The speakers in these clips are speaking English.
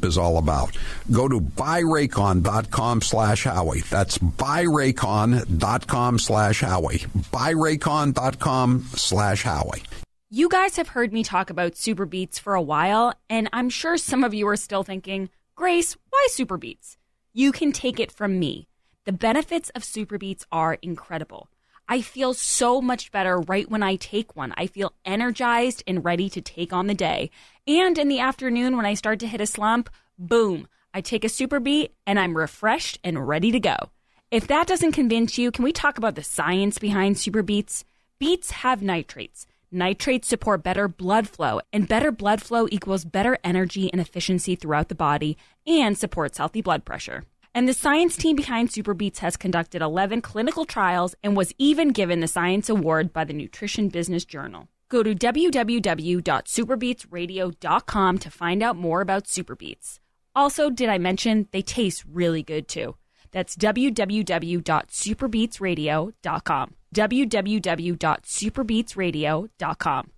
sleep is all about. Go to buyraycon.com/Howie. That's buyraycon.com/Howie. buyraycon.com/Howie. You guys have heard me talk about Super Beets for a while, and I'm sure some of you are still thinking, Grace, why Super Beets? You can take it from me. The benefits of Super Beets are incredible. I feel so much better right when I take one. I feel energized and ready to take on the day. And in the afternoon when I start to hit a slump, boom, I take a Super Beet and I'm refreshed and ready to go. If that doesn't convince you, can we talk about the science behind Super Beets? Beets have nitrates. Nitrates support better blood flow, and better blood flow equals better energy and efficiency throughout the body and supports healthy blood pressure. And the science team behind Super Beets has conducted 11 clinical trials and was even given the Science Award by the Nutrition Business Journal. Go to www.superbeetsradio.com to find out more about Super Beets. Also, did I mention they taste really good too? That's www.superbeetsradio.com. www.superbeetsradio.com.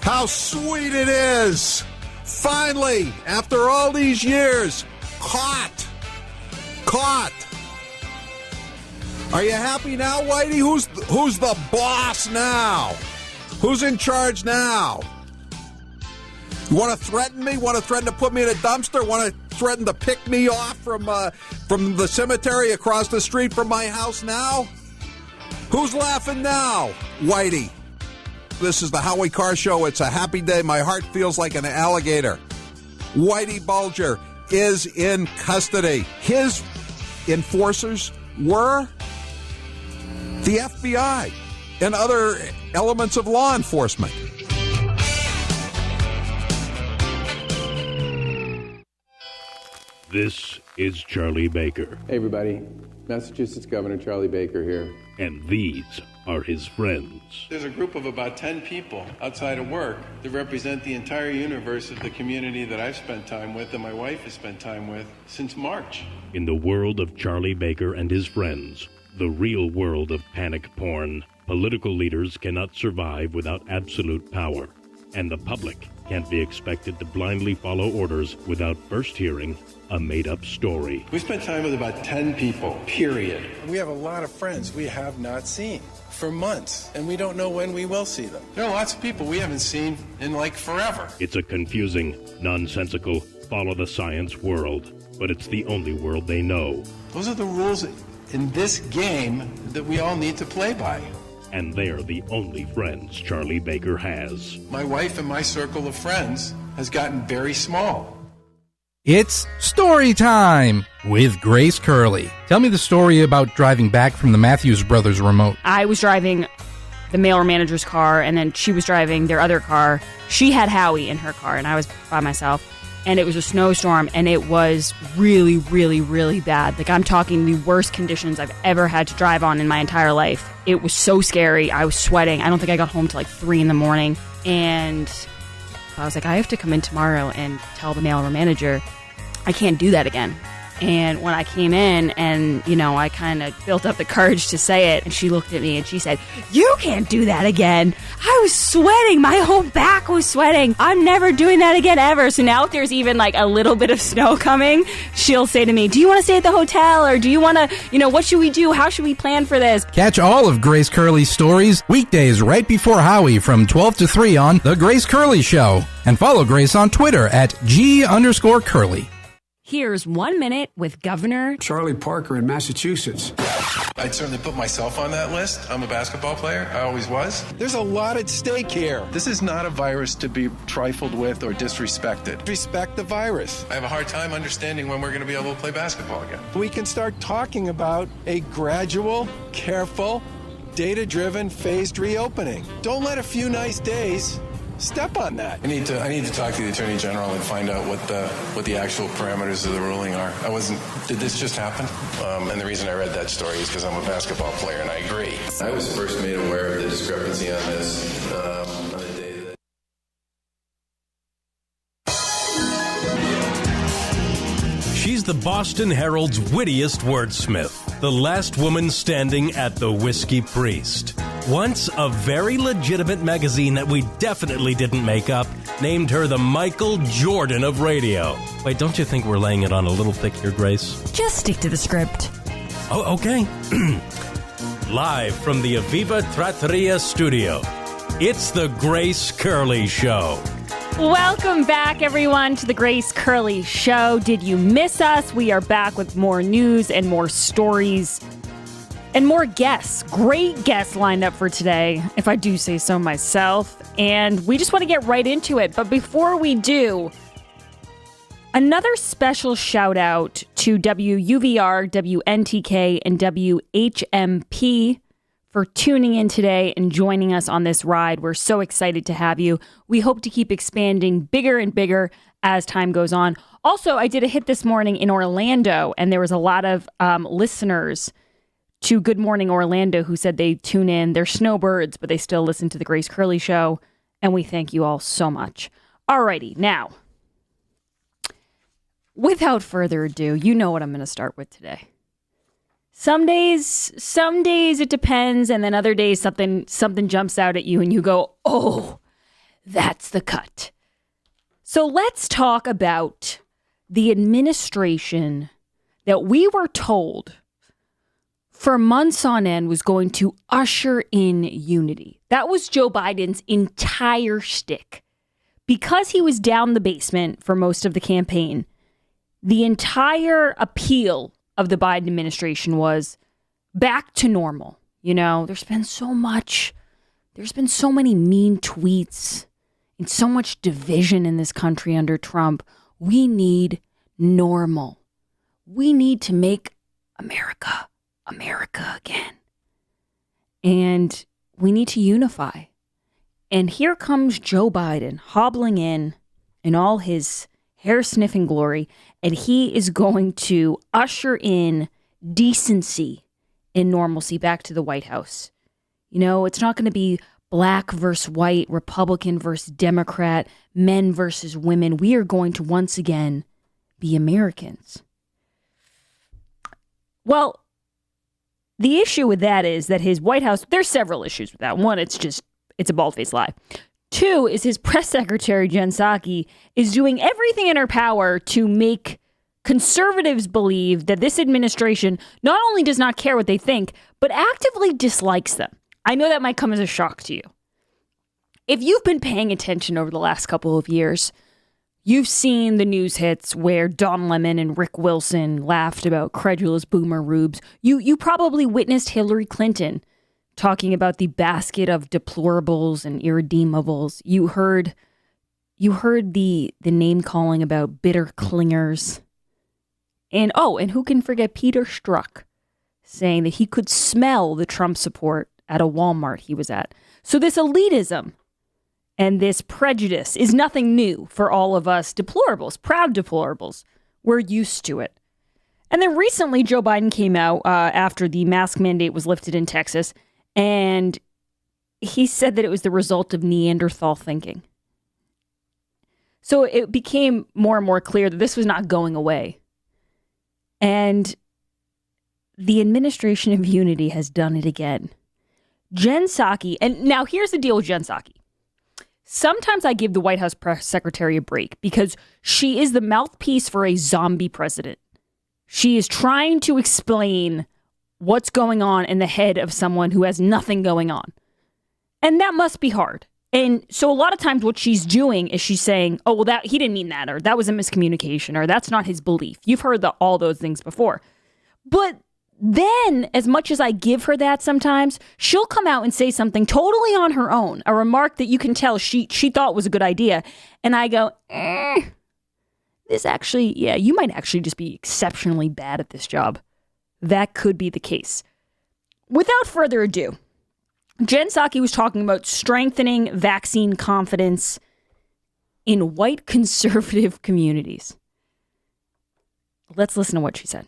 How sweet it is! Finally, after all these years, caught! Are you happy now, Whitey? Who's the boss now? Who's in charge now? You want to threaten me? Want to threaten to put me in a dumpster? Want to threaten to pick me off from the cemetery across the street from my house now? Who's laughing now, Whitey? This is the Howie Carr Show. It's a happy day. My heart feels like an alligator. Whitey Bulger is in custody. His enforcers were the FBI and other elements of law enforcement. This is Charlie Baker. Hey, everybody. Massachusetts Governor Charlie Baker here. And these are his friends. There's a group of about 10 people outside of work that represent the entire universe of the community that I've spent time with and my wife has spent time with since March. In the world of Charlie Baker and his friends, the real world of panic porn, political leaders cannot survive without absolute power. And the public can't be expected to blindly follow orders without first hearing a made-up story. We spent time with about 10 people, period. We have a lot of friends we have not seen for months, and we don't know when we will see them. There are lots of people we haven't seen in, like, forever. It's a confusing, nonsensical, follow-the-science world, but it's the only world they know. Those are the rules in this game that we all need to play by. And they're the only friends Charlie Baker has. My wife and my circle of friends has gotten very small. It's story time with Grace Curley. Tell me the story about driving back from the Matthews Brothers remote. I was driving the mailer manager's car, and then she was driving their other car. She had Howie in her car, and I was by myself. And it was a snowstorm, and it was really, really, really bad. Like, I'm talking the worst conditions I've ever had to drive on in my entire life. It was so scary. I was sweating. I don't think I got home till like 3 in the morning. And I was like, I have to come in tomorrow and tell the mailer manager I can't do that again. And when I came in and, you know, I kind of built up the courage to say it, and she looked at me and she said, "You can't do that again." I was sweating. My whole back was sweating. I'm never doing that again ever. So now if there's even like a little bit of snow coming, she'll say to me, "Do you want to stay at the hotel? Or do you want to, you know, what should we do? How should we plan for this?" Catch all of Grace Curley's stories weekdays right before Howie from 12 to 3 on The Grace Curley Show. And follow Grace on Twitter at @G_Curley. Here's 1 minute with Governor Charlie Parker in Massachusetts. I'd certainly put myself on that list. I'm a basketball player. I always was. There's a lot at stake here. This is not a virus to be trifled with or disrespected. Respect the virus. I have a hard time understanding when we're going to be able to play basketball again. We can start talking about a gradual, careful, data-driven, phased reopening. Don't let a few nice days step on that. I need to talk to the Attorney General and find out what the actual parameters of the ruling are. Did this just happen? And the reason I read that story is because I'm a basketball player, and I agree. I was first made aware of the discrepancy on this on the day that... She's the Boston Herald's wittiest wordsmith, the last woman standing at the Whiskey Priest. Once a very legitimate magazine that we definitely didn't make up named her the Michael Jordan of radio. Wait, don't you think we're laying it on a little thick here, Grace? Just stick to the script. Oh, okay. Live from the Aviva Trattoria studio, it's the Grace Curley Show. Welcome back, everyone, to the Grace Curley Show. Did you miss us? We are back with more news and more stories and more guests. Great guests lined up for today, if I do say so myself. And we just want to get right into it. But before we do, another special shout out to WUVR, WNTK, and WHMP for tuning in today and joining us on this ride. We're so excited to have you. We hope to keep expanding bigger and bigger as time goes on. Also, I did a hit this morning in Orlando, and there was a lot of listeners to Good Morning Orlando who said they tune in. They're snowbirds, but they still listen to the Grace Curley Show, and we thank you all so much. Alrighty, now, without further ado, you know what I'm going to start with today. Some days it depends, and then other days something jumps out at you and you go, oh, that's the cut. So let's talk about the administration that we were told for months on end was going to usher in unity. That was Joe Biden's entire shtick. Because he was down the basement for most of the campaign, the entire appeal of the Biden administration was back to normal. You know, there's been so many mean tweets and so much division in this country under Trump. We need normal. We need to make America again. And we need to unify. And here comes Joe Biden hobbling in all his hair-sniffing glory, and he is going to usher in decency and normalcy back to the White House. You know, it's not going to be black versus white, Republican versus Democrat, men versus women. We are going to once again be Americans. Well, the issue with that is that his White House, there's several issues with that. One, it's a bald-faced lie. Two is his press secretary, Jen Psaki, is doing everything in her power to make conservatives believe that this administration not only does not care what they think, but actively dislikes them. I know that might come as a shock to you. If you've been paying attention over the last couple of years, you've seen the news hits where Don Lemon and Rick Wilson laughed about credulous boomer rubes. You probably witnessed Hillary Clinton talking about the basket of deplorables and irredeemables. You heard the name calling about bitter clingers. And who can forget Peter Strzok saying that he could smell the Trump support at a Walmart he was at. So this elitism and this prejudice is nothing new for all of us deplorables, proud deplorables. We're used to it. And then recently Joe Biden came out after the mask mandate was lifted in Texas, and he said that it was the result of Neanderthal thinking. So it became more and more clear that this was not going away. And the administration of unity has done it again. Jen Psaki, and now here's the deal with Jen Psaki. Sometimes I give the White House press secretary a break because she is the mouthpiece for a zombie president. She is trying to explain what's going on in the head of someone who has nothing going on. And that must be hard. And so a lot of times what she's doing is she's saying, oh, well, that he didn't mean that, or that was a miscommunication, or that's not his belief. You've heard all those things before. But then, as much as I give her that sometimes, she'll come out and say something totally on her own, a remark that you can tell she thought was a good idea. And I go, this actually, yeah, you might actually just be exceptionally bad at this job. That could be the case. Without further ado, Jen Psaki was talking about strengthening vaccine confidence in white conservative communities. Let's listen to what she said.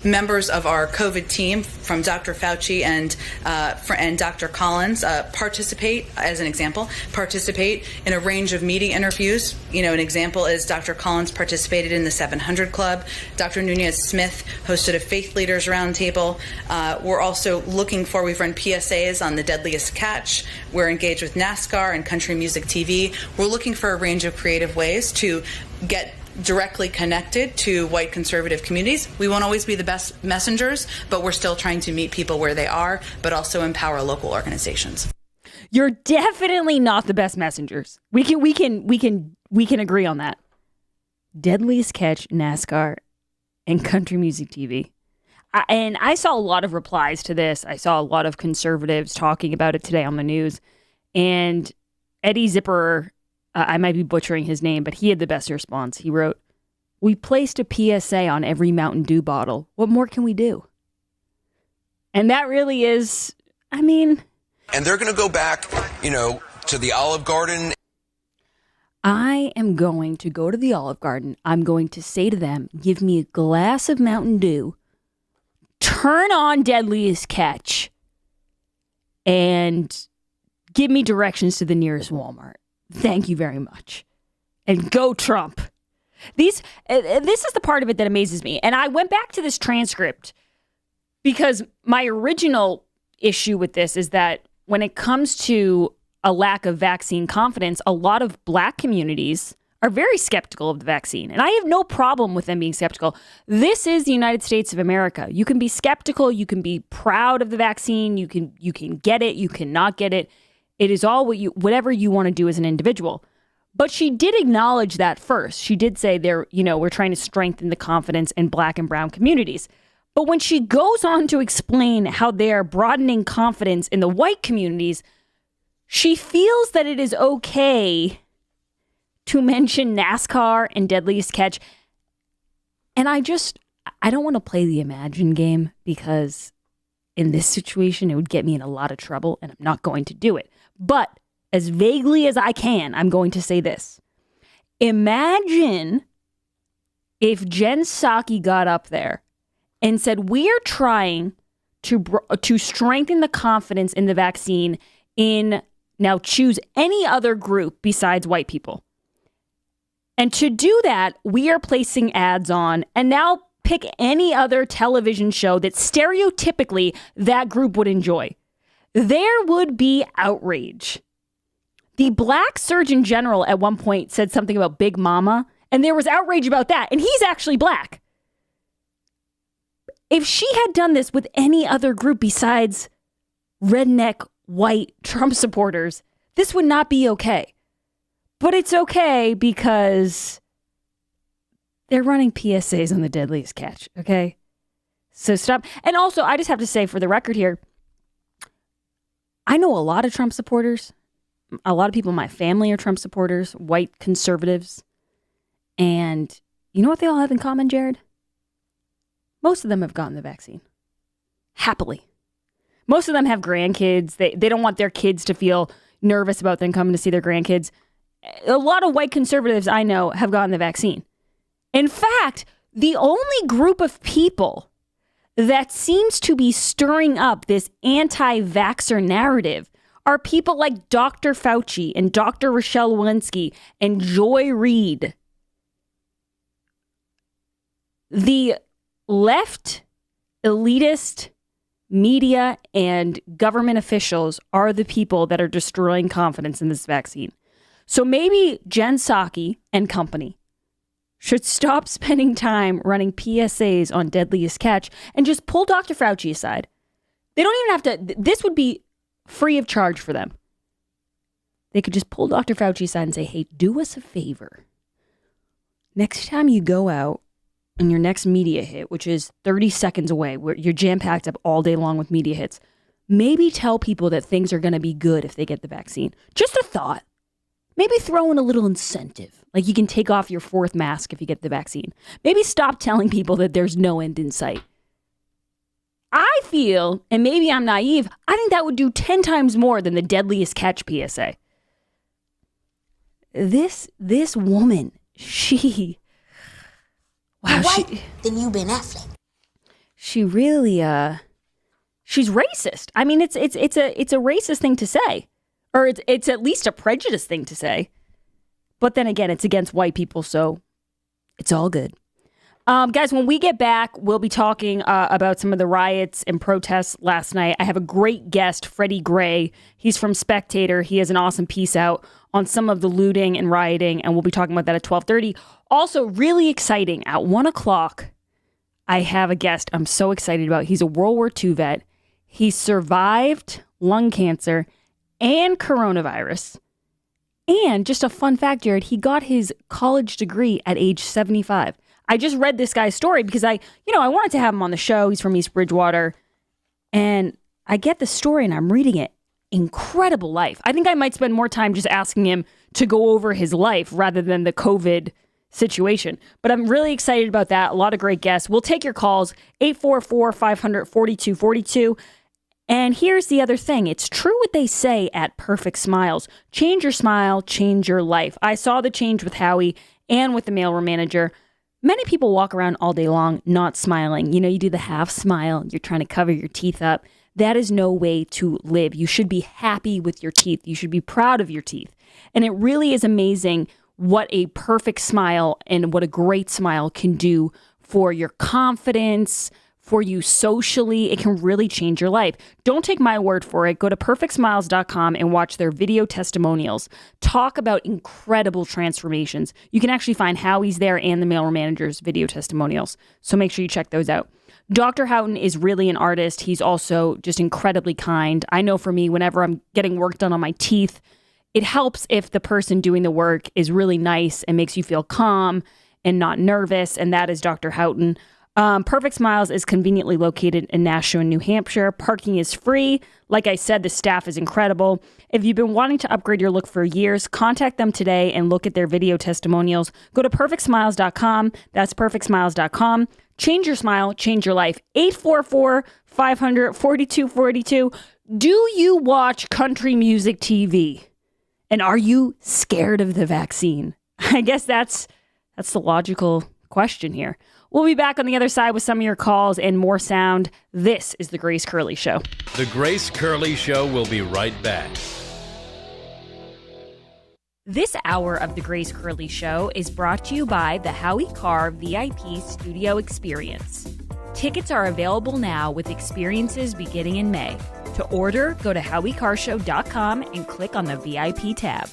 Members of our COVID team, from Dr. Fauci and Dr. Collins, participate in a range of media interviews. You know, an example is Dr. Collins participated in the 700 Club. Dr. Nunez-Smith hosted a faith leaders roundtable. We're also we've run PSAs on the deadliest catch. We're engaged with NASCAR and country music TV. We're looking for a range of creative ways to get directly connected to white conservative communities. We won't always be the best messengers, but we're still trying to meet people where they are, but also empower local organizations. You're definitely not the best messengers. We can agree on that. Deadliest catch, NASCAR, and country music TV. And I saw a lot of replies to this. I saw a lot of conservatives talking about it today on the news. And Eddie Zipperer, I might be butchering his name, but he had the best response. He wrote, "We placed a PSA on every Mountain Dew bottle. What more can we do?" And that really is, I mean... And they're going to go back, to the Olive Garden. I am going to go to the Olive Garden. I'm going to say to them, give me a glass of Mountain Dew, turn on Deadliest Catch, and give me directions to the nearest Walmart. Thank you very much. And go Trump. This is the part of it that amazes me. And I went back to this transcript because my original issue with this is that when it comes to a lack of vaccine confidence, a lot of black communities are very skeptical of the vaccine. And I have no problem with them being skeptical. This is the United States of America. You can be skeptical. You can be proud of the vaccine. You can get it. You cannot get it. It is all whatever you want to do as an individual. But she did acknowledge that first. She did say we're trying to strengthen the confidence in black and brown communities. But when she goes on to explain how they are broadening confidence in the white communities, she feels that it is okay to mention NASCAR and Deadliest Catch. And I don't want to play the imagine game because in this situation, it would get me in a lot of trouble and I'm not going to do it. But as vaguely as I can, I'm going to say this. Imagine if Jen Psaki got up there and said, we're trying to strengthen the confidence in the vaccine in, now choose any other group besides white people. And to do that, we are placing ads on, and now pick any other television show that stereotypically that group would enjoy. There would be outrage. The black Surgeon General at one point said something about Big Mama, and there was outrage about that, and he's actually black. If she had done this with any other group besides redneck white Trump supporters, this would not be okay. But it's okay because they're running PSAs on the Deadliest Catch, okay? So stop. And also, I just have to say for the record here, I know a lot of Trump supporters. A lot of people in my family are Trump supporters, white conservatives. And you know what they all have in common, Jared? Most of them have gotten the vaccine. Happily. Most of them have grandkids. They don't want their kids to feel nervous about them coming to see their grandkids. A lot of white conservatives I know have gotten the vaccine. In fact, the only group of people that seems to be stirring up this anti-vaxxer narrative are people like Dr. Fauci and Dr. Rochelle Walensky and Joy Reid. The left, elitist media and government officials are the people that are destroying confidence in this vaccine. So maybe Jen Psaki and company should stop spending time running PSAs on Deadliest Catch and just pull Dr. Fauci aside. They don't even have to, this would be free of charge for them. They could just pull Dr. Fauci aside and say, hey, do us a favor. Next time you go out on your next media hit, which is 30 seconds away, where you're jam-packed up all day long with media hits, maybe tell people that things are going to be good if they get the vaccine. Just a thought. Maybe throw in a little incentive, like you can take off your fourth mask if you get the vaccine. Maybe stop telling people that there's no end in sight. I feel, and maybe I'm naive, I think that would do 10 times more than the Deadliest Catch PSA. This woman, she... Wow, White than you, Ben Affleck. she really, she's racist. I mean, it's a racist thing to say, or it's at least a prejudiced thing to say. But then again, it's against white people, so it's all good. Guys, when we get back, we'll be talking about some of the riots and protests last night. I have a great guest, Freddie Gray. He's from Spectator. He has an awesome piece out on some of the looting and rioting, and we'll be talking about that at 12:30. Also, really exciting, at 1 o'clock, I have a guest I'm so excited about. He's a World War II vet. He survived lung cancer and coronavirus. And just a fun fact, Jared, he got his college degree at age 75. I just read this guy's story because I wanted to have him on the show. He's from East Bridgewater. And I get the story and I'm reading it. Incredible life. I think I might spend more time just asking him to go over his life rather than the COVID situation. But I'm really excited about that. A lot of great guests. We'll take your calls, 844-500-4242. And here's the other thing. It's true what they say at Perfect Smiles. Change your smile, change your life. I saw the change with Howie and with the mailroom manager. Many people walk around all day long not smiling. You know, you do the half smile. You're trying to cover your teeth up. That is no way to live. You should be happy with your teeth. You should be proud of your teeth. And it really is amazing what a perfect smile and what a great smile can do for your confidence, for you socially. It can really change your life. Don't take my word for it. Go to perfectsmiles.com and watch their video testimonials. Talk about incredible transformations. You can actually find Howie's there and the mailroom manager's video testimonials. So make sure you check those out. Dr. Houghton is really an artist. He's also just incredibly kind. I know for me, whenever I'm getting work done on my teeth, it helps if the person doing the work is really nice and makes you feel calm and not nervous. And that is Dr. Houghton. Perfect Smiles is conveniently located in Nashua, New Hampshire. Parking is free. Like I said, the staff is incredible. If you've been wanting to upgrade your look for years, contact them today and look at their video testimonials. Go to perfectsmiles.com. That's perfectsmiles.com. Change your smile, change your life. 844-500-4242. Do you watch country music TV? And are you scared of the vaccine? I guess that's the logical question here. We'll be back on the other side with some of your calls and more sound. This is The Grace Curley Show. The Grace Curley Show will be right back. This hour of The Grace Curley Show is brought to you by the Howie Carr VIP Studio Experience. Tickets are available now with experiences beginning in May. To order, go to howiecarrshow.com and click on the VIP tab.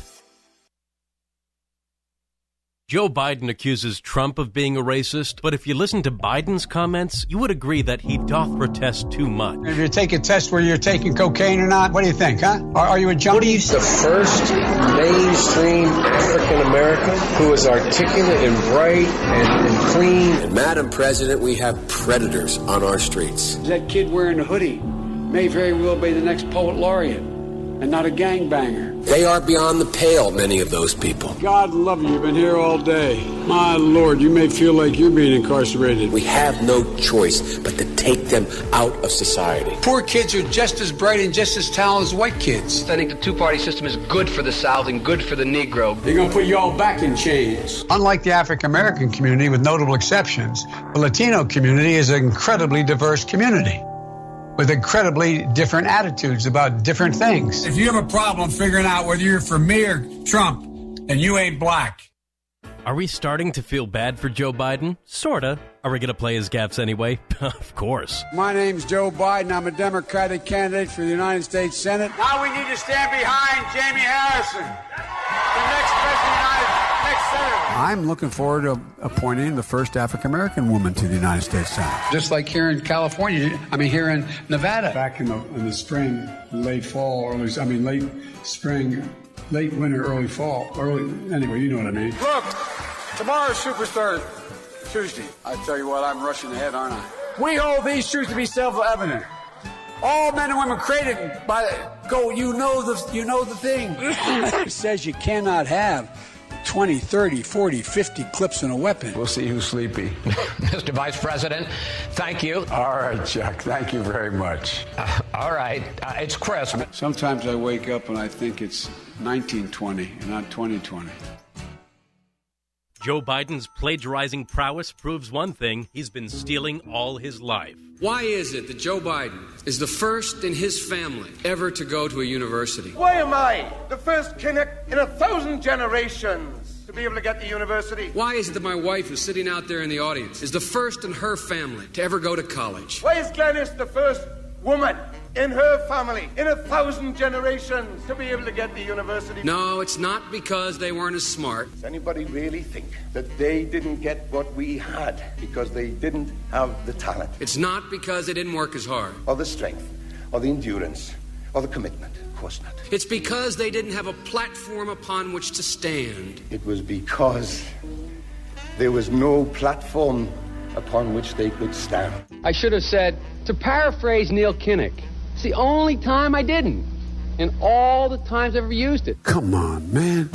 Joe Biden accuses Trump of being a racist, but if you listen to Biden's comments, you would agree that he doth protest too much. If you take a test where you're taking cocaine or not, what do you think, huh? Are you a junkie? The first mainstream African-American who was articulate and bright and clean. And Madam President, we have predators on our streets. That kid wearing a hoodie may very well be the next poet laureate and not a gangbanger. They are beyond the pale, many of those people. God love you. You've been here all day. My Lord, you may feel like you're being incarcerated. We have no choice but to take them out of society. Poor kids are just as bright and just as talented as white kids. I think the two-party system is good for the South and good for the Negro. They're going to put you all back in chains. Unlike the African-American community, with notable exceptions, the Latino community is an incredibly diverse community with incredibly different attitudes about different things. If you have a problem figuring out whether you're for me or Trump, and you ain't black. Are we starting to feel bad for Joe Biden? Sorta. Are we going to play his gaffes anyway? Of course. My name's Joe Biden. I'm a Democratic candidate for the United States Senate. Now we need to stand behind Jamie Harrison, the next president of the United States. I'm looking forward to appointing the first African-American woman to the United States Senate. Just like here in California, here in Nevada. Back in the spring, late fall, late spring, late winter, early fall, anyway, you know what I mean. Look, tomorrow's Superstar Tuesday. I tell you what, I'm rushing ahead, aren't I? We hold these truths to be self-evident. All men and women created by you know the thing. It says you cannot have 20, 30, 40, 50 clips in a weapon. We'll see who's sleepy. Mr. Vice President, thank you. All right, Chuck, thank you very much. All right, it's crisp. Sometimes I wake up and I think it's 1920 and not 2020. Joe Biden's plagiarizing prowess proves one thing: he's been stealing all his life. Why is it that Joe Biden is the first in his family ever to go to a university? Why am I the first Kinnick in 1,000 generations to be able to get to university? Why is it that my wife, who's sitting out there in the audience, is the first in her family to ever go to college? Why is Glenys the first woman in her family in 1,000 generations to be able to get to university? No, it's not because they weren't as smart. Does anybody really think that they didn't get what we had because they didn't have the talent? It's not because they didn't work as hard. Or the strength, or the endurance, or the commitment. Of course not. It's because they didn't have a platform upon which to stand. It was because there was no platform upon which they could stand. I should have said, to paraphrase Neil Kinnock, it's the only time I didn't, and all the times I've ever used it. Come on, man.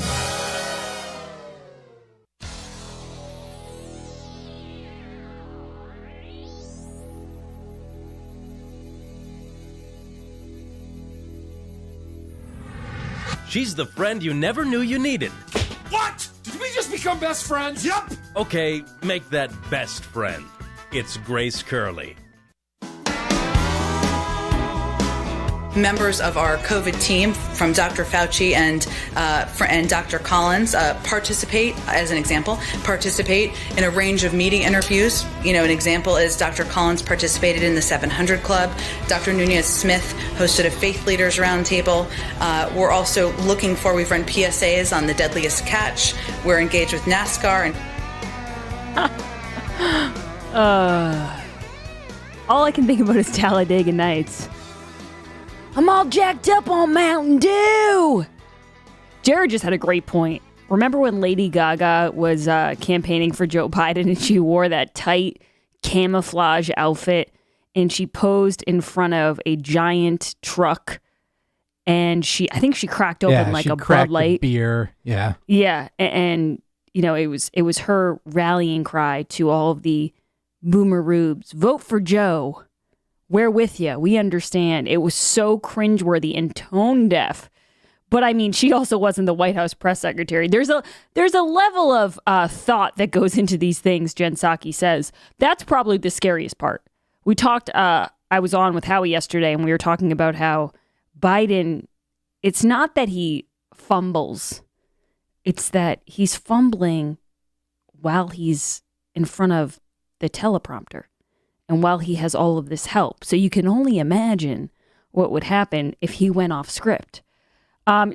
She's the friend you never knew you needed. What? Did we just become best friends? Yep. Okay, make that best friend. It's Grace Curley. Members of our COVID team, from Dr. Fauci and Dr. Collins, participate, as an example, in a range of meeting interviews. You know, an example is Dr. Collins participated in the 700 Club. Dr. Nunez-Smith hosted a faith leaders roundtable. We're also we've run PSAs on the deadliest catch. We're engaged with NASCAR. All I can think about is Talladega Nights. I'm all jacked up on Mountain Dew. Jared just had a great point. Remember when Lady Gaga was campaigning for Joe Biden and she wore that tight camouflage outfit and she posed in front of a giant truck and I think she cracked open like a Bud Light beer. Yeah. Yeah. And you know, it was her rallying cry to all of the boomer rubes. Vote for Joe. We're with you. We understand. It was so cringeworthy and tone deaf. But I mean, she also wasn't the White House press secretary. There's a level of thought that goes into these things, Jen Psaki says. That's probably the scariest part. We talked, I was on with Howie yesterday, and we were talking about how Biden, it's not that he fumbles. It's that he's fumbling while he's in front of the teleprompter. And while he has all of this help. So you can only imagine what would happen if he went off script.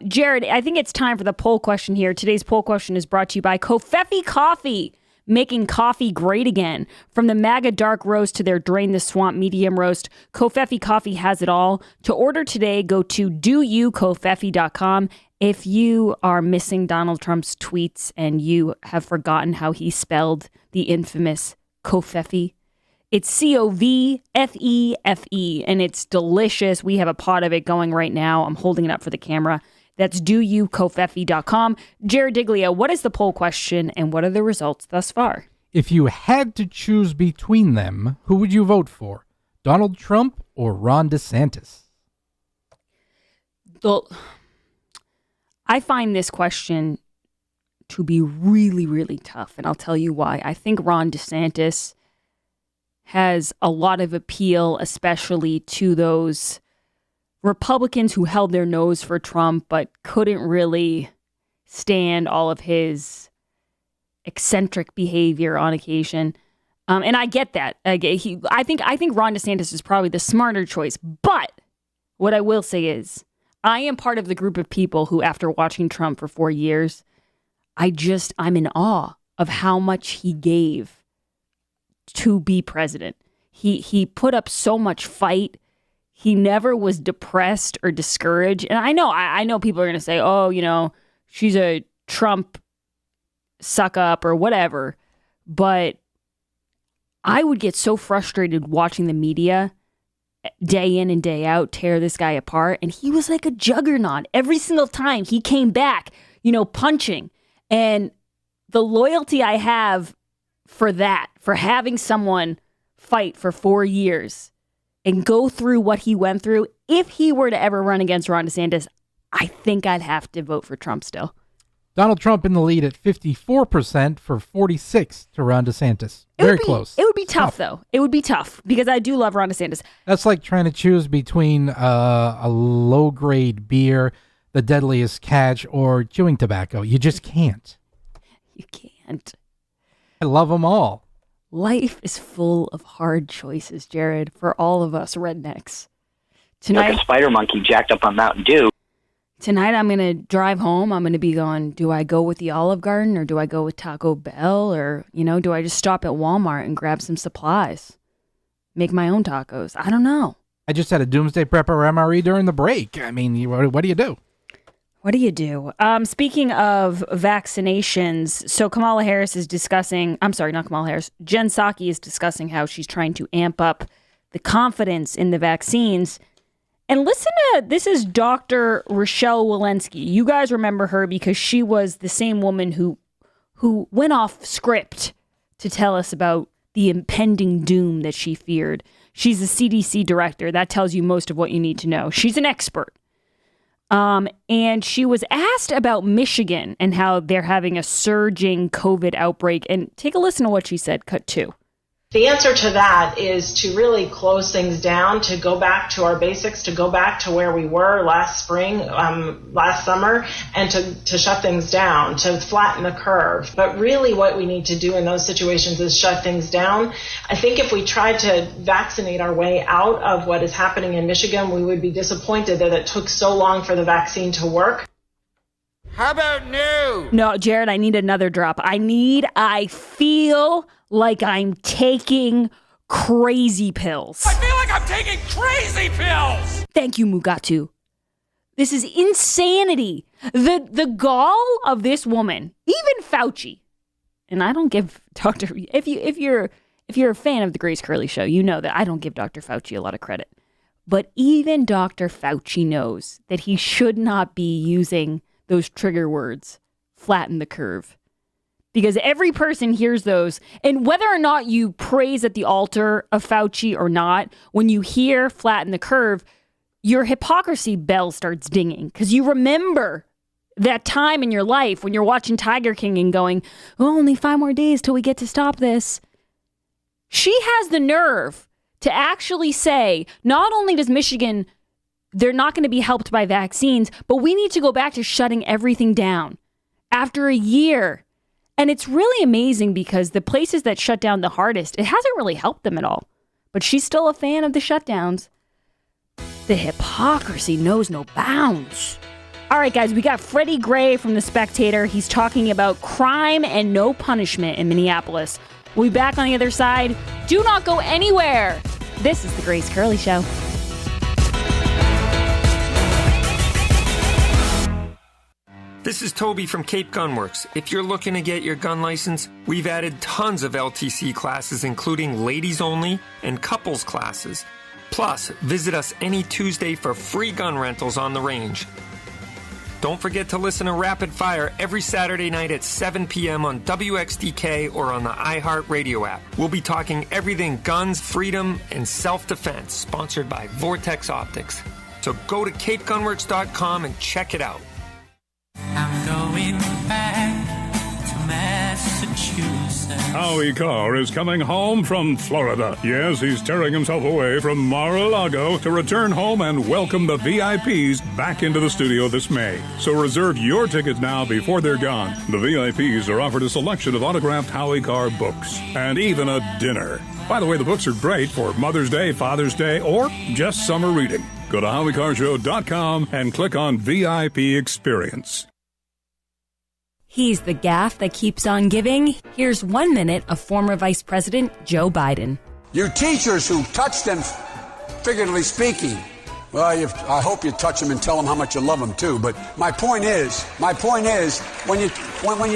Jared, I think it's time for the poll question here. Today's poll question is brought to you by Covfefe Coffee, making coffee great again. From the MAGA dark roast to their Drain the Swamp medium roast, Covfefe Coffee has it all. To order today, go to doyoukofefe.com. If you are missing Donald Trump's tweets and you have forgotten how he spelled the infamous Covfefe, it's Covfefe, and it's delicious. We have a pot of it going right now. I'm holding it up for the camera. That's doyoukofefe.com. Jared Diglia, what is the poll question and what are the results thus far? If you had to choose between them, who would you vote for? Donald Trump or Ron DeSantis? I find this question to be really, really tough, and I'll tell you why. I think Ron DeSantis has a lot of appeal, especially to those Republicans who held their nose for Trump but couldn't really stand all of his eccentric behavior on occasion. And I get that. I think Ron DeSantis is probably the smarter choice. But what I will say is I am part of the group of people who, after watching Trump for 4 years, I'm in awe of how much he gave to be president. He put up so much fight. He never was depressed or discouraged. And I know people are going to say, oh, you know, she's a Trump suck up or whatever. But I would get so frustrated watching the media day in and day out tear this guy apart. And he was like a juggernaut. Every single time he came back, you know, punching. And the loyalty I have for that, for having someone fight for 4 years and go through what he went through, if he were to ever run against Ron DeSantis, I think I'd have to vote for Trump still. Donald Trump in the lead at 54% for 46 to Ron DeSantis. Very close. It would be tough, though. It would be tough because I do love Ron DeSantis. That's like trying to choose between a low-grade beer, the deadliest catch, or chewing tobacco. You just can't. You can't. I love them all. Life is full of hard choices, Jared, for all of us rednecks. Tonight, like a spider monkey jacked up on Mountain Dew. Tonight I'm going to drive home. I'm going to be going, do I go with the Olive Garden or do I go with Taco Bell? Or, do I just stop at Walmart and grab some supplies? Make my own tacos? I don't know. I just had a Doomsday Prepper MRE during the break. I mean, what do you do? What do you do? Speaking of vaccinations, so Kamala Harris is discussing, I'm sorry, not Kamala Harris, Jen Psaki is discussing how she's trying to amp up the confidence in the vaccines. And listen to, this is Dr. Rochelle Walensky. You guys remember her because she was the same woman who went off script to tell us about the impending doom that she feared. She's a CDC director. That tells you most of what you need to know. She's an expert. And she was asked about Michigan and how they're having a surging COVID outbreak. And take a listen to what she said, cut 2. The answer to that is to really close things down, to go back to our basics, to go back to where we were last spring, last summer, and to shut things down, to flatten the curve. But really what we need to do in those situations is shut things down. I think if we tried to vaccinate our way out of what is happening in Michigan, we would be disappointed that it took so long for the vaccine to work. How about no? No, Jared, I need another drop. I feel like I'm taking crazy pills. I feel like I'm taking crazy pills. Thank you, Mugatu. This is insanity. The gall of this woman, even Fauci, and I don't give Dr. If you're a fan of the Grace Curley Show, you know that I don't give Dr. Fauci a lot of credit. But even Dr. Fauci knows that he should not be using those trigger words, flatten the curve. Because every person hears those, and whether or not you praise at the altar of Fauci or not, when you hear flatten the curve, your hypocrisy bell starts dinging. Because you remember that time in your life when you're watching Tiger King and going, oh, only 5 more days till we get to stop this. She has the nerve to actually say, not only does Michigan, they're not going to be helped by vaccines, but we need to go back to shutting everything down after a year. And it's really amazing because the places that shut down the hardest, it hasn't really helped them at all. But she's still a fan of the shutdowns. The hypocrisy knows no bounds. All right, guys, we got Freddie Gray from The Spectator. He's talking about crime and no punishment in Minneapolis. We'll be back on the other side. Do not go anywhere. This is The Grace Curley Show. This is Toby from Cape Gun Works. If you're looking to get your gun license, we've added tons of LTC classes, including ladies only and couples classes. Plus, visit us any Tuesday for free gun rentals on the range. Don't forget to listen to Rapid Fire every Saturday night at 7 p.m. on WXDK or on the iHeart Radio app. We'll be talking everything guns, freedom, and self-defense, sponsored by Vortex Optics. So go to CapeGunworks.com and check it out. I'm going back to Massachusetts. Howie Carr is coming home from Florida. Yes, he's tearing himself away from Mar-a-Lago to return home and welcome the VIPs back into the studio this May. So reserve your tickets now before they're gone. The VIPs are offered a selection of autographed Howie Carr books and even a dinner. By the way, the books are great for Mother's Day, Father's Day, or just summer reading. Go to HowieCarrShow.com and click on VIP Experience. He's the gaff that keeps on giving. Here's 1 minute of former Vice President Joe Biden. You teachers who touch them, figuratively speaking, well, I hope you touch them and tell them how much you love them too. But my point is, when you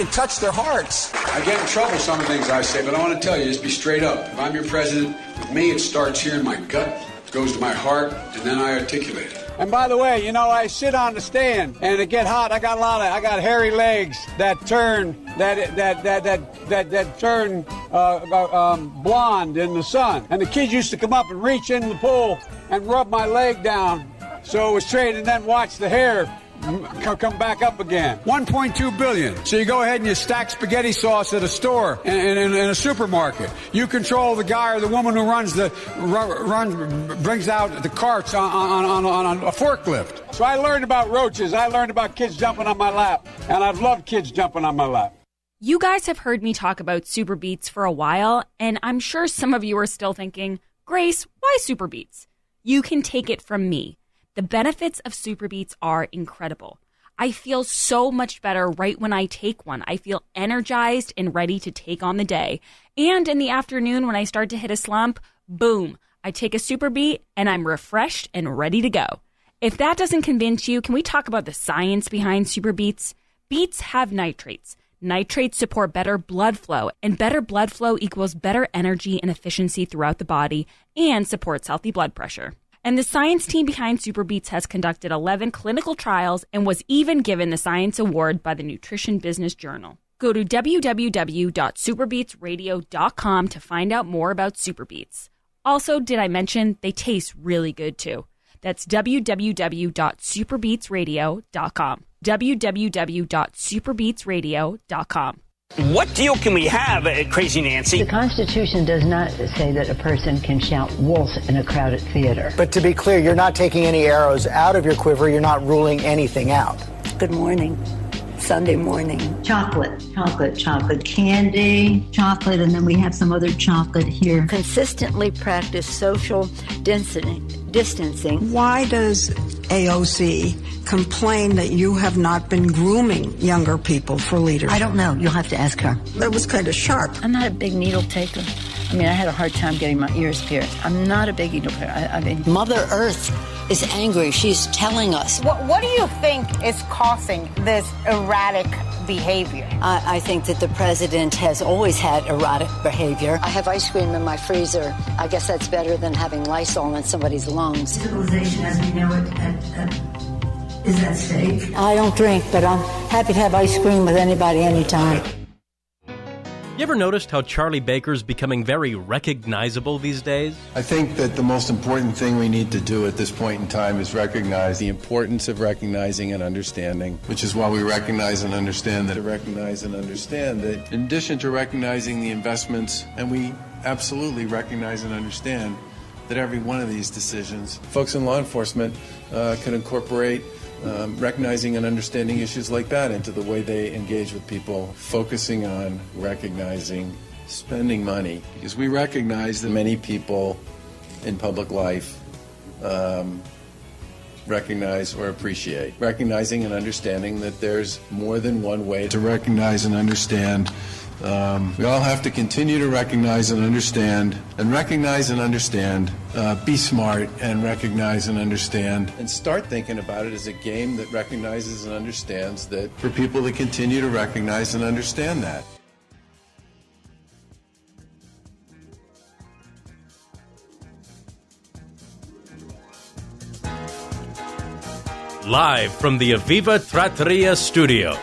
touch their hearts. I get in trouble some of the things I say, but I want to tell you, just be straight up. If I'm your president, with me it starts here in my gut, it goes to my heart, and then I articulate it. And by the way, I sit on the stand and it get hot. I got hairy legs that turn blonde in the sun. And the kids used to come up and reach in the pool and rub my leg down so it was straight, and then watch the hair come back up again. 1.2 billion. So you go ahead and you stack spaghetti sauce at a store in a supermarket. You control the guy or the woman who brings out the carts on a forklift. So I learned about roaches. I learned about kids jumping on my lap. And I've loved kids jumping on my lap. You guys have heard me talk about Super Beets for a while, and I'm sure some of you are still thinking, Grace, why Super Beets? You can take it from me. The benefits of Super Beets are incredible. I feel so much better right when I take one. I feel energized and ready to take on the day. And in the afternoon when I start to hit a slump, boom, I take a Super Beet and I'm refreshed and ready to go. If that doesn't convince you, can we talk about the science behind Super Beets? Beets have nitrates. Nitrates support better blood flow, and better blood flow equals better energy and efficiency throughout the body and supports healthy blood pressure. And the science team behind Super Beets has conducted 11 clinical trials and was even given the Science Award by the Nutrition Business Journal. Go to www.superbeetsradio.com to find out more about Super Beets. Also, did I mention they taste really good too? That's www.superbeetsradio.com. www.superbeetsradio.com. What deal can we have, Crazy Nancy? The Constitution does not say that a person can shout wolf in a crowded theater. But to be clear, you're not taking any arrows out of your quiver. You're not ruling anything out. Good morning. Sunday morning. Chocolate, candy, chocolate, and then we have some other chocolate here. Consistently practice social distancing. Why does AOC complain that you have not been grooming younger people for leadership? I don't know. You'll have to ask her. That was kind of sharp. I'm not a big needle taker. I mean, I had a hard time getting my ears pierced. I'm not a big needle taker. I mean, Mother Earth is angry. She's telling us. What do you think is causing this erratic behavior? I think that the president has always had erratic behavior. I have ice cream in my freezer. I guess that's better than having Lysol in somebody's lungs. Civilization as we know it is at stake. I don't drink, but I'm happy to have ice cream with anybody, anytime. You ever noticed how Charlie Baker's becoming very recognizable these days? I think that the most important thing we need to do at this point in time is recognize the importance of recognizing and understanding, which is why we recognize and understand that in addition to recognizing the investments, and we absolutely recognize and understand that every one of these decisions, folks in law enforcement can incorporate recognizing and understanding issues like that into the way they engage with people, focusing on recognizing spending money, because we recognize that many people in public life recognize or appreciate. Recognizing and understanding that there's more than one way to recognize and understand. We all have to continue to recognize and understand, be smart and recognize and understand, and start thinking about it as a game that recognizes and understands that for people to continue to recognize and understand that. Live from the Aviva Trattoria studio.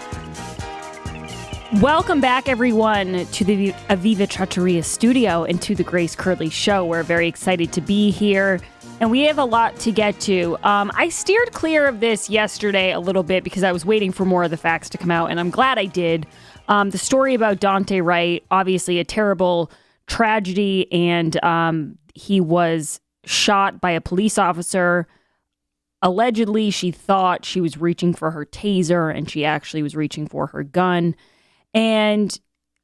Welcome back, everyone, to the Aviva Trattoria studio and to the Grace Curley Show. We're very excited to be here, and we have a lot to get to. I steered clear of this yesterday a little bit because I was waiting for more of the facts to come out, and I'm glad I did. The story about Dante Wright, obviously a terrible tragedy, and he was shot by a police officer. Allegedly, she thought she was reaching for her taser, and she actually was reaching for her gun. And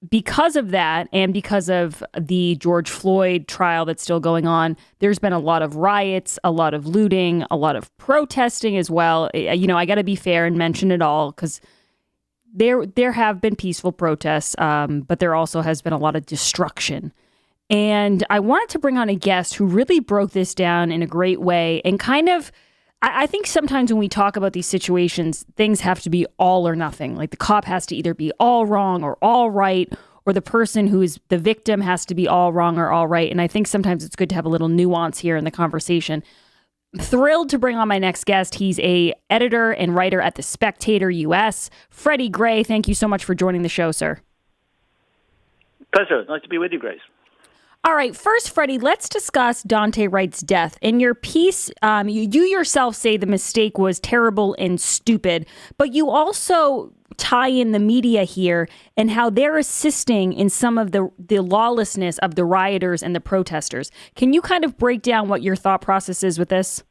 because of that, and because of the George Floyd trial that's still going on, there's been a lot of riots, a lot of looting, a lot of protesting as well. You know, I got to be fair and mention it all because there have been peaceful protests, but there also has been a lot of destruction. And I wanted to bring on a guest who really broke this down in a great way and kind of, I think sometimes when we talk about these situations, things have to be all or nothing. Like the cop has to either be all wrong or all right, or the person who is the victim has to be all wrong or all right. And I think sometimes it's good to have a little nuance here in the conversation. I'm thrilled to bring on my next guest. He's a editor and writer at The Spectator US. Freddie Gray, thank you so much for joining the show, sir. Pleasure. Nice to be with you, Grace. All right, first, Freddie, let's discuss Daunte Wright's death. In your piece, you yourself say the mistake was terrible and stupid, but you also tie in the media here and how they're assisting in some of the lawlessness of the rioters and the protesters. Can you kind of break down what your thought process is with this?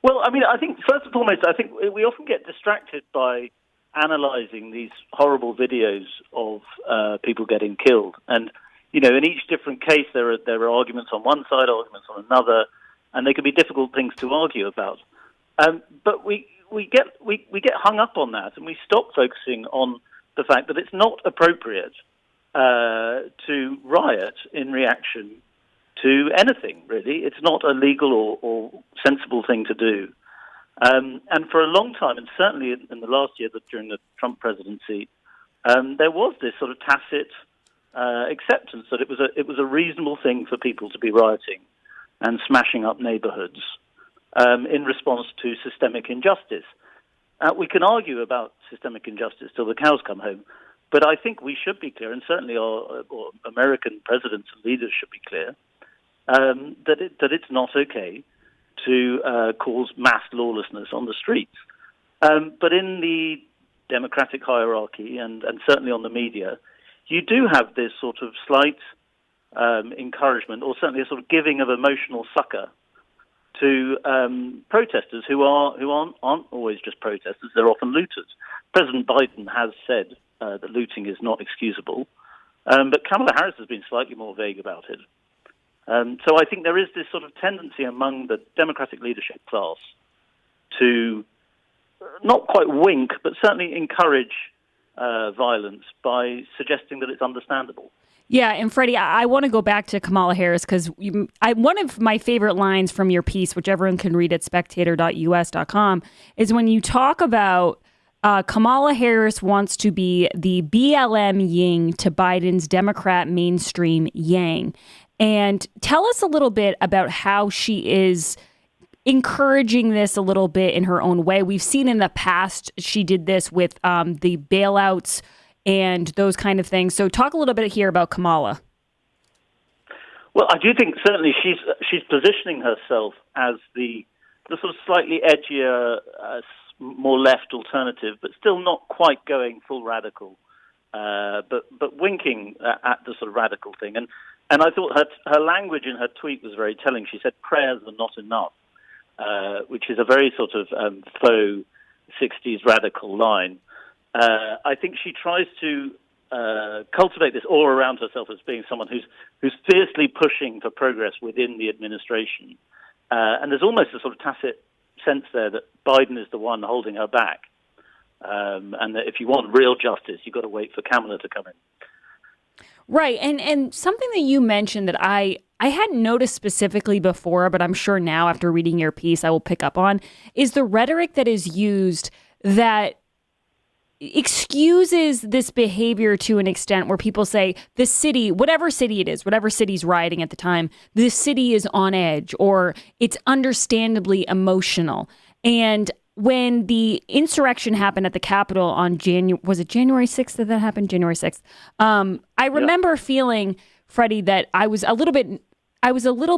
Well, I mean, I think first and foremost, I think we often get distracted by analyzing these horrible videos of people getting killed. And, you know, in each different case, there are arguments on one side, arguments on another, and they can be difficult things to argue about. But we get hung up on that, and we stop focusing on the fact that it's not appropriate to riot in reaction to anything, really. It's not a legal or sensible thing to do. And for a long time, and certainly in the last year during the Trump presidency, there was this sort of tacit acceptance that it was a reasonable thing for people to be rioting and smashing up neighborhoods in response to systemic injustice. We can argue about systemic injustice till the cows come home, but I think we should be clear, and certainly our American presidents and leaders should be clear, that it's not okay to cause mass lawlessness on the streets. But in the democratic hierarchy and certainly on the media, you do have this sort of slight encouragement, or certainly a sort of giving of emotional succor to protesters who aren't always just protesters, they're often looters. President Biden has said that looting is not excusable, but Kamala Harris has been slightly more vague about it. So I think there is this sort of tendency among the Democratic leadership class to not quite wink, but certainly encourage violence by suggesting that it's understandable. Yeah, and Freddie, I want to go back to Kamala Harris because one of my favorite lines from your piece, which everyone can read at spectator.us.com, is when you talk about Kamala Harris wants to be the BLM yin to Biden's Democrat mainstream yang. And tell us a little bit about how she is encouraging this a little bit in her own way. We've seen in the past she did this with the bailouts and those kind of things. So talk a little bit here about Kamala. Well, I do think certainly she's positioning herself as the sort of slightly edgier, more left alternative, but still not quite going full radical, but winking at the sort of radical thing. And I thought her language in her tweet was very telling. She said prayers are not enough, which is a very sort of faux 60s radical line. I think she tries to cultivate this aura around herself as being someone who's fiercely pushing for progress within the administration. And there's almost a sort of tacit sense there that Biden is the one holding her back. And that if you want real justice, you've got to wait for Kamala to come in. Right. And something that you mentioned that I hadn't noticed specifically before, but I'm sure now after reading your piece I will pick up on, is the rhetoric that is used that excuses this behavior to an extent where people say the city, whatever city it is, whatever city's rioting at the time, the city is on edge or it's understandably emotional. And when the insurrection happened at the Capitol on was it January 6th that happened? January 6th. I remember feeling, Freddie, that I was a little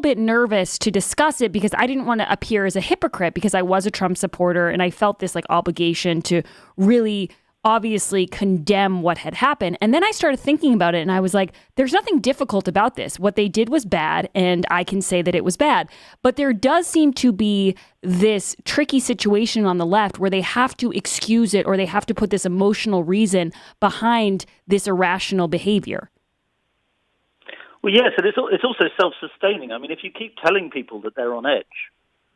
bit nervous to discuss it because I didn't want to appear as a hypocrite because I was a Trump supporter and I felt this like obligation to really obviously condemn what had happened. And then I started thinking about it and I was like, there's nothing difficult about this. What they did was bad and I can say that it was bad. But there does seem to be this tricky situation on the left where they have to excuse it or they have to put this emotional reason behind this irrational behavior. Well, yes, and it's also self-sustaining. I mean, if you keep telling people that they're on edge,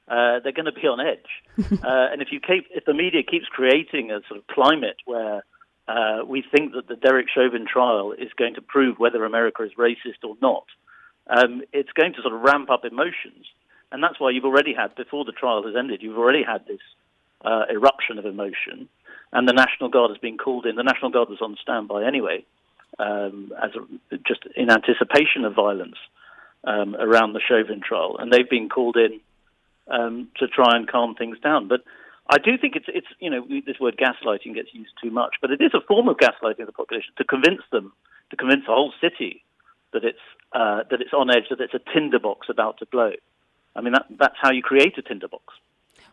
they're going to be on edge. And if the media keeps creating a sort of climate where we think that the Derek Chauvin trial is going to prove whether America is racist or not, it's going to sort of ramp up emotions. And that's why you've already had, before the trial has ended, you've already had this eruption of emotion. And the National Guard has been called in. The National Guard was on standby anyway, just in anticipation of violence around the Chauvin trial. And they've been called in to try and calm things down. But I do think it's this word gaslighting gets used too much, but it is a form of gaslighting of the population to convince the whole city that it's on edge, that it's a tinderbox about to blow. I mean, that's how you create a tinderbox.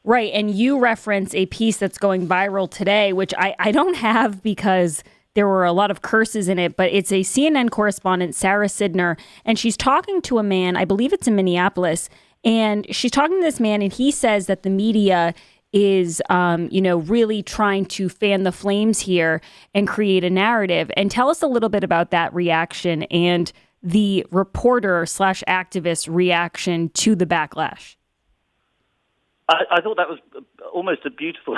Right, and you reference a piece that's going viral today, which I don't have because there were a lot of curses in it, but it's a CNN correspondent, Sarah Sidner, and she's talking to a man, I believe it's in Minneapolis, and she's talking to this man, and he says that the media is, really trying to fan the flames here and create a narrative. And tell us a little bit about that reaction and the reporter/activist reaction to the backlash. I thought that was almost a beautiful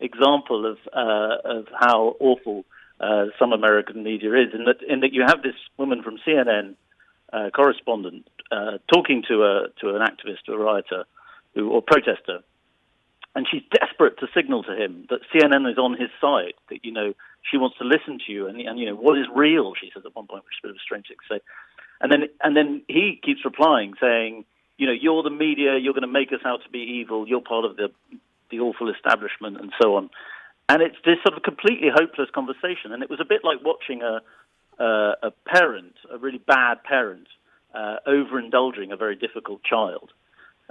example of how awful some American media is, in that you have this woman from CNN, correspondent, talking to an activist, a rioter, or protester, and she's desperate to signal to him that CNN is on his side, that she wants to listen to you, and what is real, she says at one point, which is a bit of a strange thing to say, and then he keeps replying saying, you're the media, you're going to make us out to be evil, you're part of the awful establishment, and so on. And it's this sort of completely hopeless conversation. And it was a bit like watching a parent, a really bad parent, overindulging a very difficult child.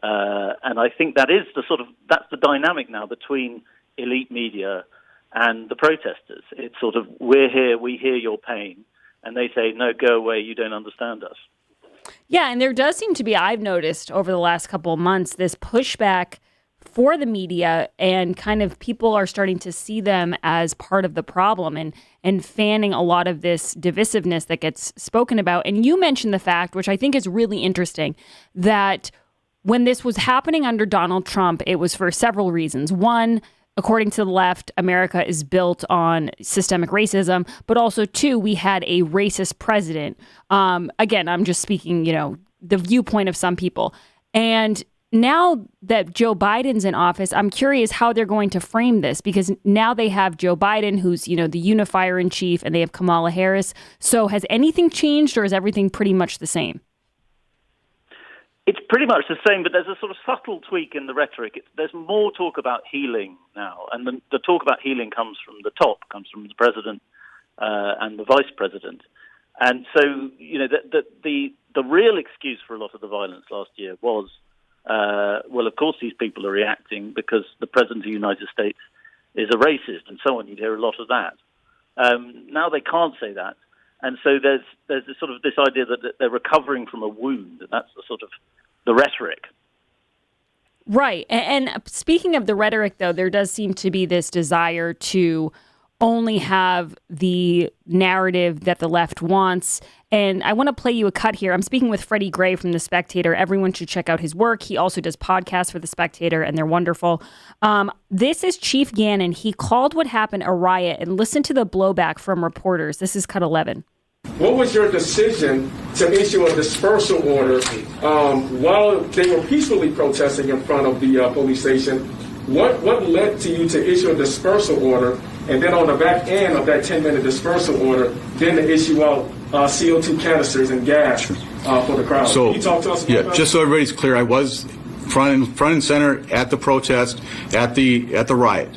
And I think that's the dynamic now between elite media and the protesters. It's sort of, we're here, we hear your pain. And they say, no, go away, you don't understand us. Yeah, and there does seem to be, I've noticed over the last couple of months, this pushback for the media, and kind of people are starting to see them as part of the problem and fanning a lot of this divisiveness that gets spoken about. And you mentioned the fact, which I think is really interesting, that when this was happening under Donald Trump, it was for several reasons. One, according to the left, America is built on systemic racism, but also two, we had a racist president. Again, I'm just speaking, the viewpoint of some people. And now that Joe Biden's in office, I'm curious how they're going to frame this, because now they have Joe Biden, who's, the unifier in chief, and they have Kamala Harris. So has anything changed, or is everything pretty much the same? It's pretty much the same, but there's a sort of subtle tweak in the rhetoric. There's more talk about healing now, and the talk about healing comes from the top, comes from the president and the vice president. And so, the real excuse for a lot of the violence last year was, of course these people are reacting because the president of the United States is a racist, and so on. You'd hear a lot of that. Now they can't say that. And so there's this sort of this idea that they're recovering from a wound, and that's the sort of the rhetoric. Right. And speaking of the rhetoric, though, there does seem to be this desire to only have the narrative that the left wants. And I want to play you a cut here. I'm speaking with Freddie Gray from The Spectator. Everyone should check out his work. He also does podcasts for The Spectator, and they're wonderful. This is Chief Gannon. He called what happened a riot, and listen to the blowback from reporters. This is cut 11. What was your decision to issue a dispersal order while they were peacefully protesting in front of the police station? What led to you to issue a dispersal order, and then on the back end of that 10-minute dispersal order, then to issue out CO2 canisters and gas for the crowd? So, can you talk to us about that? Just so everybody's clear, I was front and center at the protest, at the riot.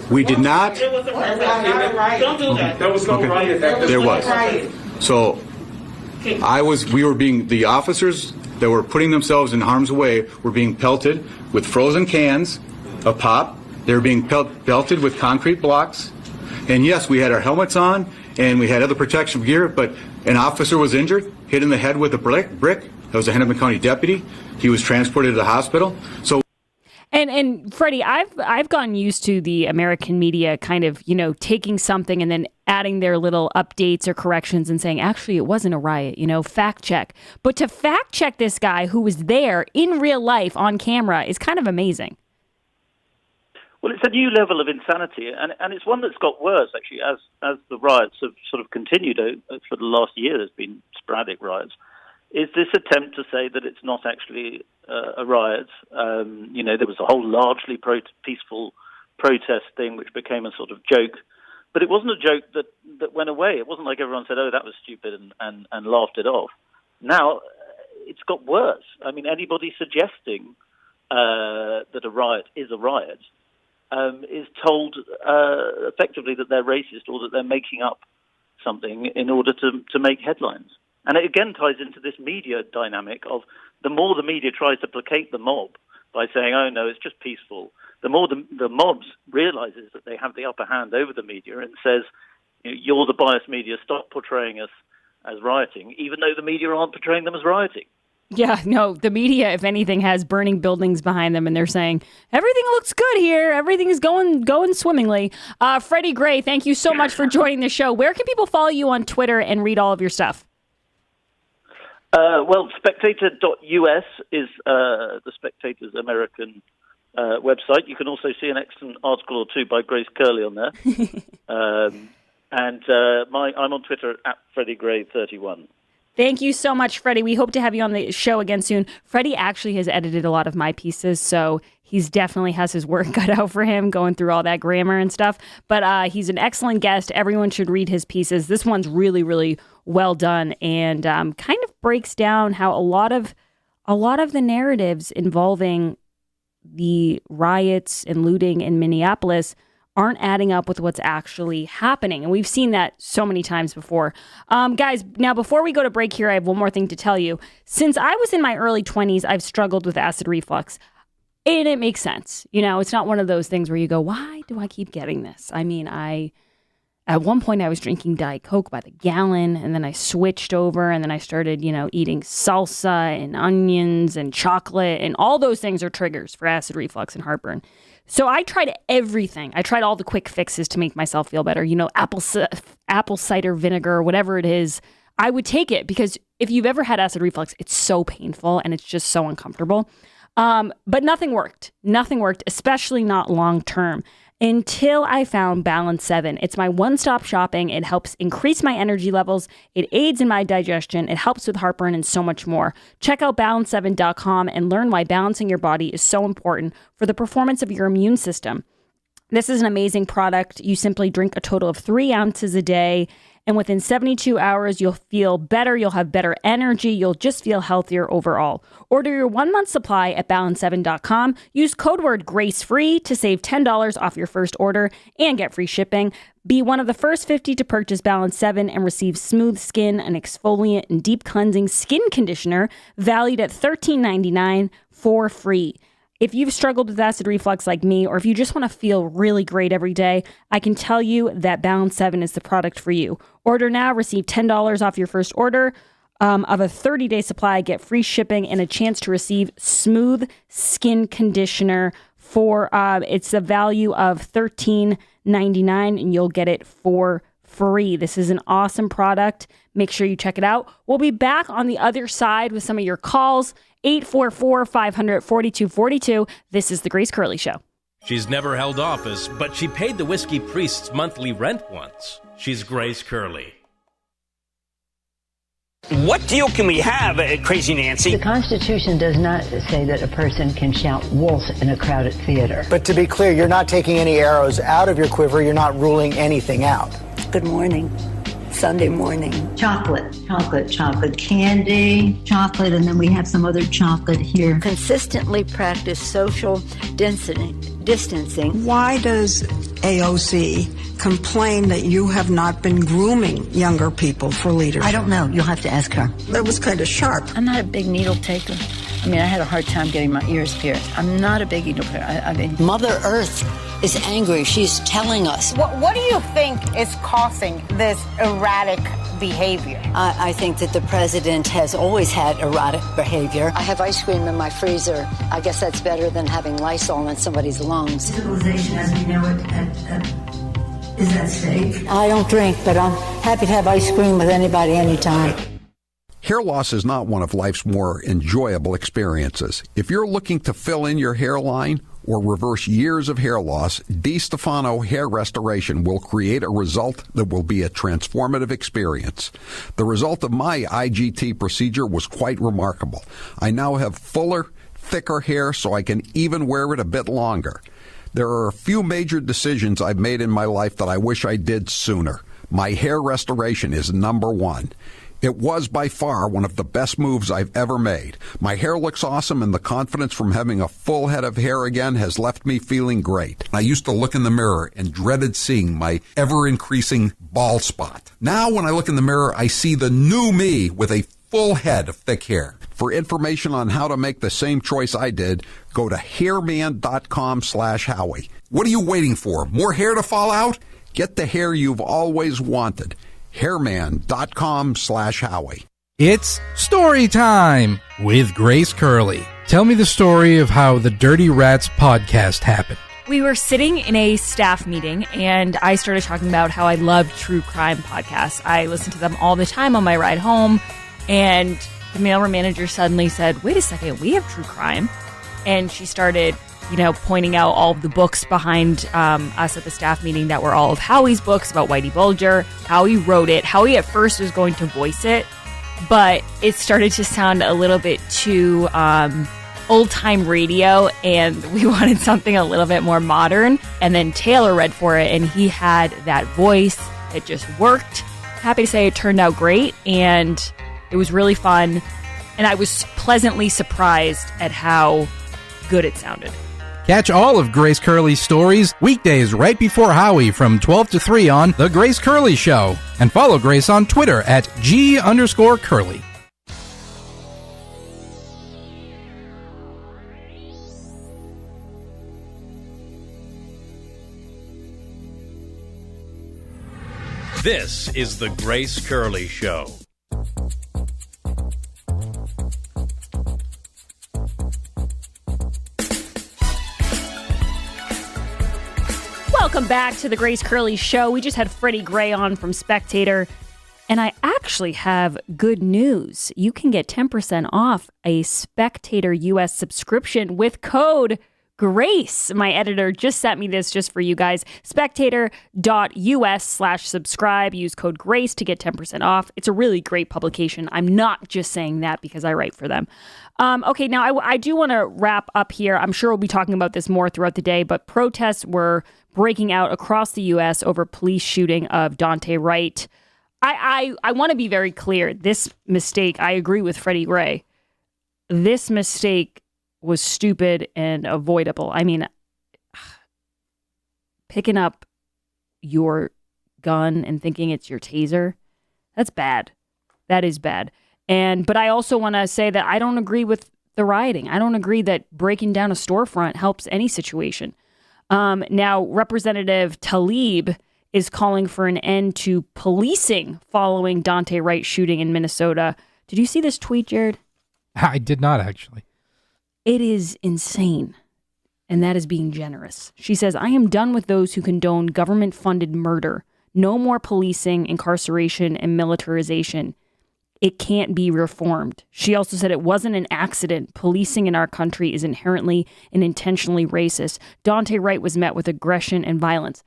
We did not. It was not a riot. Don't do that. There was no riot. There was. So the officers that were putting themselves in harm's way were being pelted with frozen cans of pop. They were being pelted with concrete blocks. And yes, we had our helmets on and we had other protection gear, but an officer was injured, hit in the head with a brick. That was a Hennepin County deputy. He was transported to the hospital. So. And Freddie, I've gotten used to the American media kind of, taking something and then adding their little updates or corrections and saying, actually, it wasn't a riot, fact check. But to fact check this guy who was there in real life on camera is kind of amazing. Well, it's a new level of insanity, and it's one that's got worse, actually, as the riots have sort of continued for the last year. There's been sporadic riots. Is this attempt to say that it's not actually a riot? There was a whole largely peaceful protest thing which became a sort of joke. But it wasn't a joke that went away. It wasn't like everyone said, oh, that was stupid and laughed it off. Now, it's got worse. I mean, anybody suggesting that a riot is a riot is told effectively that they're racist or that they're making up something in order to make headlines. And it again ties into this media dynamic of the more the media tries to placate the mob by saying, oh, no, it's just peaceful, the more the mobs realizes that they have the upper hand over the media and says, you're the biased media, stop portraying us as rioting, even though the media aren't portraying them as rioting. Yeah, no, the media, if anything, has burning buildings behind them, and they're saying, everything looks good here. Everything is going swimmingly. Freddie Gray, thank you so much for joining the show. Where can people follow you on Twitter and read all of your stuff? Well, spectator.us is the Spectator's American website. You can also see an excellent article or two by Grace Curley on there. I'm on Twitter at FreddieGray31. Thank you so much, Freddie. We hope to have you on the show again soon. Freddie actually has edited a lot of my pieces, so he's definitely has his work cut out for him going through all that grammar and stuff. But he's an excellent guest. Everyone should read his pieces. This one's really, really well done and kind of breaks down how a lot of the narratives involving the riots and looting in Minneapolis aren't adding up with what's actually happening. And we've seen that so many times before. Guys, now before we go to break here, I have one more thing to tell you. Since I was in my early 20s, I've struggled with acid reflux. And it makes sense. It's not one of those things where you go, why do I keep getting this? I mean, at one point I was drinking Diet Coke by the gallon, and then I switched over, and then I started, eating salsa and onions and chocolate, and all those things are triggers for acid reflux and heartburn. So I tried everything. I tried all the quick fixes to make myself feel better. Apple cider vinegar, whatever it is. I would take it because if you've ever had acid reflux, it's so painful and it's just so uncomfortable. But nothing worked. Nothing worked, especially not long term. Until I found Balance 7. It's my one-stop shopping. It helps increase my energy levels. It aids in my digestion. It helps with heartburn and so much more. Check out balance7.com and learn why balancing your body is so important for the performance of your immune system. This is an amazing product. You simply drink a total of 3 ounces a day, and within 72 hours, you'll feel better. You'll have better energy. You'll just feel healthier overall. Order your 1-month supply at balance7.com. Use code word GRACEFREE to save $10 off your first order and get free shipping. Be one of the first 50 to purchase Balance 7 and receive smooth skin, an exfoliant, and deep cleansing skin conditioner valued at $13.99 for free. If you've struggled with acid reflux like me, or if you just want to feel really great every day, I can tell you that Balance 7 is the product for you. Order now, receive $10 off your first order of a 30-day supply, get free shipping, and a chance to receive smooth skin conditioner for, it's a value of $13.99, and you'll get it for free. This is an awesome product. Make sure you check it out. We'll be back on the other side with some of your calls. 844-500-4242. This is The Grace Curley Show. She's never held office, but she paid the Whiskey Priest's monthly rent once. She's Grace Curley. What deal can we have, Crazy Nancy? The Constitution does not say that a person can shout wolf in a crowded theater. But to be clear, you're not taking any arrows out of your quiver. You're not ruling anything out. Good morning. Sunday morning. Chocolate, candy, chocolate, and then we have some other chocolate here. Consistently practice social distancing. Why does AOC complain that you have not been grooming younger people for leadership? I don't know. You'll have to ask her. That was kind of sharp. I'm not a big needle taker. I mean, I had a hard time getting my ears pierced. I'm not a big needle taker. Mother Earth is angry. She's telling us. What do you think is causing this erratic behavior? I think that the president has always had erratic behavior. I have ice cream in my freezer. I guess that's better than having Lysol in somebody's lungs. Civilization as we know it is at stake. I don't drink, but I'm happy to have ice cream with anybody anytime. Hair loss is not one of life's more enjoyable experiences. If you're looking to fill in your hairline or reverse years of hair loss, DiStefano Hair Restoration will create a result that will be a transformative experience. The result of my IGT procedure was quite remarkable. I now have fuller, thicker hair so I can even wear it a bit longer. There are a few major decisions I've made in my life that I wish I did sooner. My hair restoration is number one. It was by far one of the best moves I've ever made. My hair looks awesome, and the confidence from having a full head of hair again has left me feeling great. I used to look in the mirror and dreaded seeing my ever-increasing bald spot. Now when I look in the mirror, I see the new me with a full head of thick hair. For information on how to make the same choice I did, go to hairman.com/Howie. What are you waiting for? More hair to fall out? Get the hair you've always wanted. Hairman.com/Howie. It's story time with Grace Curley. Tell me the story of how the Dirty Rats podcast happened. We were sitting in a staff meeting, and I started talking about how I love true crime podcasts. I listen to them all the time on my ride home, and the mailroom manager suddenly said, "Wait a second, we have true crime." And she started, pointing out all of the books behind us at the staff meeting that were all of Howie's books about Whitey Bulger. Howie wrote it. Howie at first was going to voice it, but it started to sound a little bit too old-time radio, and we wanted something a little bit more modern. And then Taylor read for it, and he had that voice. It just worked. Happy to say it turned out great, and it was really fun. And I was pleasantly surprised at how good it sounded. Catch all of Grace Curley's stories weekdays right before Howie from 12 to 3 on The Grace Curley Show. And follow Grace on Twitter at @G_Curley. This is The Grace Curley Show. Welcome back to the Grace Curley Show. We just had Freddie Gray on from Spectator, and I actually have good news. You can get 10% off a Spectator US subscription with code GRACE. My editor just sent me this just for you guys. Spectator.us/subscribe. Use code GRACE to get 10% off. It's a really great publication. I'm not just saying that because I write for them. Okay, now I do want to wrap up here. I'm sure we'll be talking about this more throughout the day, but protests were breaking out across the U.S. over police shooting of Daunte Wright. I want to be very clear. This mistake, I agree with Freddie Gray. This mistake was stupid and avoidable. I mean, picking up your gun and thinking it's your taser, that's bad. That is bad. But I also want to say that I don't agree with the rioting. I don't agree that breaking down a storefront helps any situation. Now, Representative Tlaib is calling for an end to policing following Daunte Wright shooting in Minnesota. Did you see this tweet, Jared? I did not, actually. It is insane, and that is being generous. She says, "I am done with those who condone government-funded murder. No more policing, incarceration, and militarization. It can't be reformed." She also said it wasn't an accident. Policing in our country is inherently and intentionally racist. Daunte Wright was met with aggression and violence.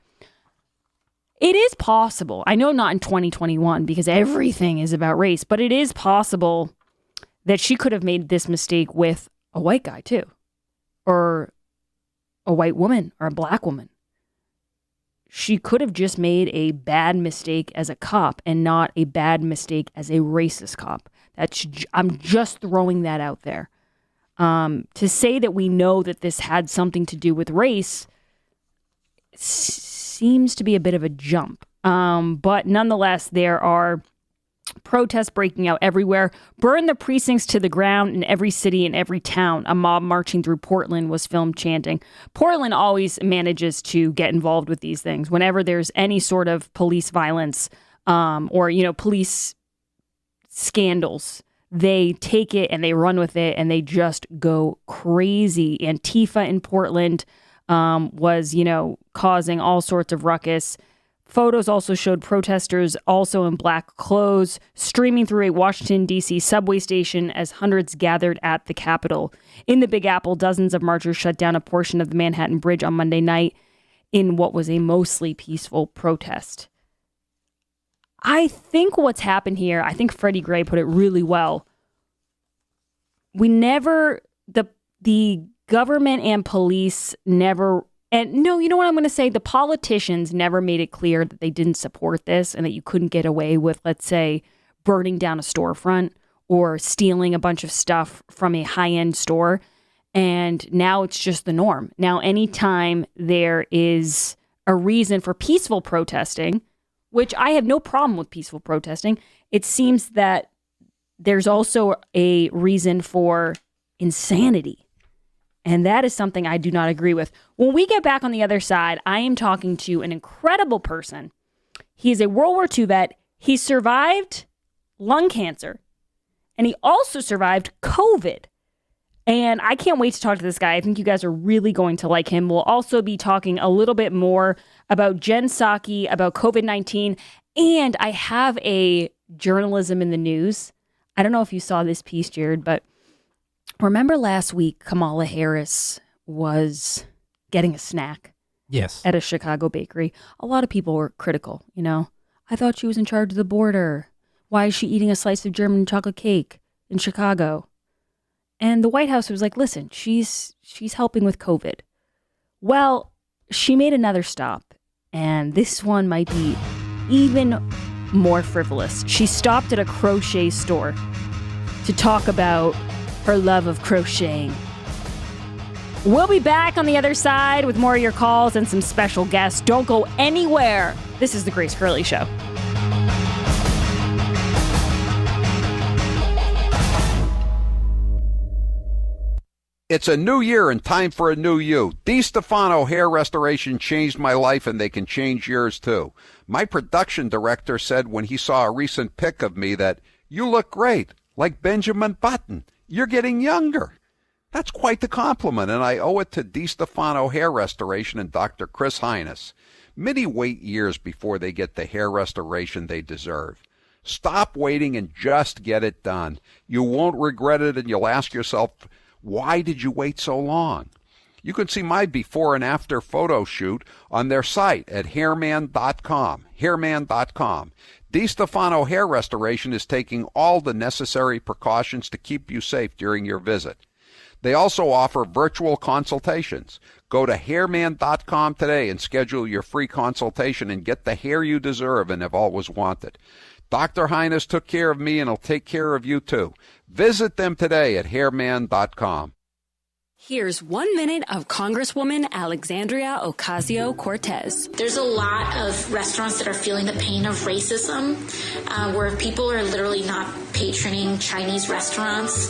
It is possible. I know not in 2021 because everything is about race, but it is possible that she could have made this mistake with a white guy too, or a white woman or a black woman. She could have just made a bad mistake as a cop and not a bad mistake as a racist cop. I'm just throwing that out there. To say that we know that this had something to do with race seems to be a bit of a jump. But nonetheless, there are protests breaking out everywhere. Burn the precincts to the ground in every city and every town. A mob marching through Portland was filmed chanting. Portland always manages to get involved with these things. Whenever there's any sort of police violence or, police scandals, they take it and they run with it and they just go crazy. Antifa in Portland was, causing all sorts of ruckus. Photos also showed protesters also in black clothes streaming through a Washington, D.C. subway station as hundreds gathered at the Capitol. In the Big Apple, dozens of marchers shut down a portion of the Manhattan Bridge on Monday night in what was a mostly peaceful protest. I think what's happened here, I think Freddie Gray put it really well. The government and police never... And no, you know what I'm going to say? The politicians never made it clear that they didn't support this and that you couldn't get away with, let's say, burning down a storefront or stealing a bunch of stuff from a high-end store. And now it's just the norm. Now, anytime there is a reason for peaceful protesting, which I have no problem with peaceful protesting, it seems that there's also a reason for insanity. And that is something I do not agree with. When we get back on the other side, I am talking to an incredible person. He is a World War II vet. He survived lung cancer. And he also survived COVID. And I can't wait to talk to this guy. I think you guys are really going to like him. We'll also be talking a little bit more about Jen Psaki, about COVID-19. And I have a journalism in the news. I don't know if you saw this piece, Jared, but remember last week Kamala Harris was getting a snack? Yes. At a Chicago bakery. A lot of people were critical, you know. I thought she was in charge of the border. Why is she eating a slice of German chocolate cake in Chicago? And the White House was like, listen, she's helping with COVID. Well, she made another stop, and this one might be even more frivolous. She stopped at a crochet store to talk about her love of crocheting. We'll be back on the other side with more of your calls and some special guests. Don't go anywhere. This is The Grace Curley Show. It's a new year and time for a new you. DiStefano Hair Restoration changed my life, and they can change yours too. My production director said when he saw a recent pic of me that, you look great, like Benjamin Button. You're getting younger. That's quite the compliment, and I owe it to DiStefano Hair Restoration and Dr. Chris Hines. Many wait years before they get the hair restoration they deserve. Stop waiting and just get it done. You won't regret it, and you'll ask yourself, why did you wait so long? You can see my before and after photo shoot on their site at hairman.com. Hairman.com. DiStefano Hair Restoration is taking all the necessary precautions to keep you safe during your visit. They also offer virtual consultations. Go to hairman.com today and schedule your free consultation and get the hair you deserve and have always wanted. Dr. Hines took care of me and he'll take care of you too. Visit them today at hairman.com. Here's 1 minute of Congresswoman Alexandria Ocasio-Cortez. There's a lot of restaurants that are feeling the pain of racism, where people are literally not patroning Chinese restaurants.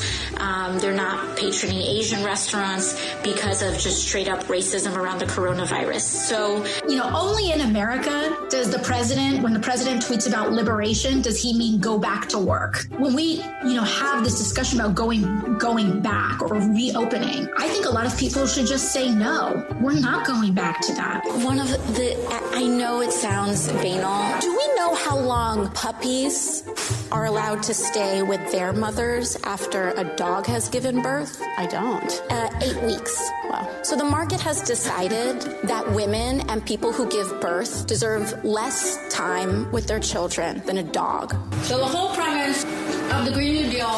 They're not patroning Asian restaurants because of just straight up racism around the coronavirus. So, only in America does the president, when the president tweets about liberation, does he mean go back to work? When we, have this discussion about going back or reopening, I think a lot of people should just say, no, we're not going back to that. I know it sounds banal. Do we know how long puppies are allowed to stay with their mothers after a dog has given birth? I don't. 8 weeks. Wow. So the market has decided that women and people who give birth deserve less time with their children than a dog. So the whole premise of the Green New Deal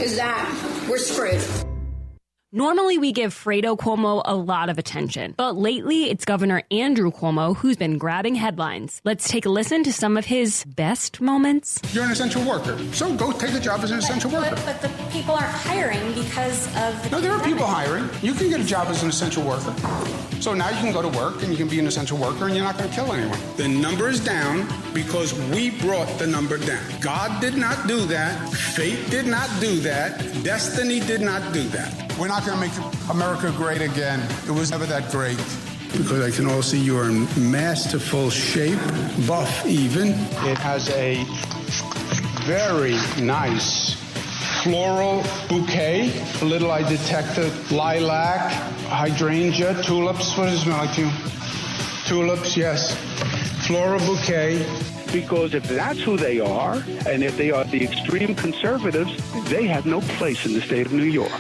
is that we're screwed. Normally, we give Fredo Cuomo a lot of attention, but lately it's Governor Andrew Cuomo who's been grabbing headlines. Let's take a listen to some of his best moments. You're an essential worker, so go take a job as an essential worker. But the people aren't hiring because of the No, there are people hiring. You can get a job as an essential worker. So now you can go to work and you can be an essential worker and you're not going to kill anyone. The number is down because we brought the number down. God did not do that. Fate did not do that. Destiny did not do that. We're not going to make America great again. It was never that great. Because I can all see you're in masterful shape, buff even. It has a very nice floral bouquet. A little I detected lilac, hydrangea, tulips. What does it smell like to you? Tulips, yes. Floral bouquet. Because if that's who they are, and if they are the extreme conservatives, they have no place in the state of New York.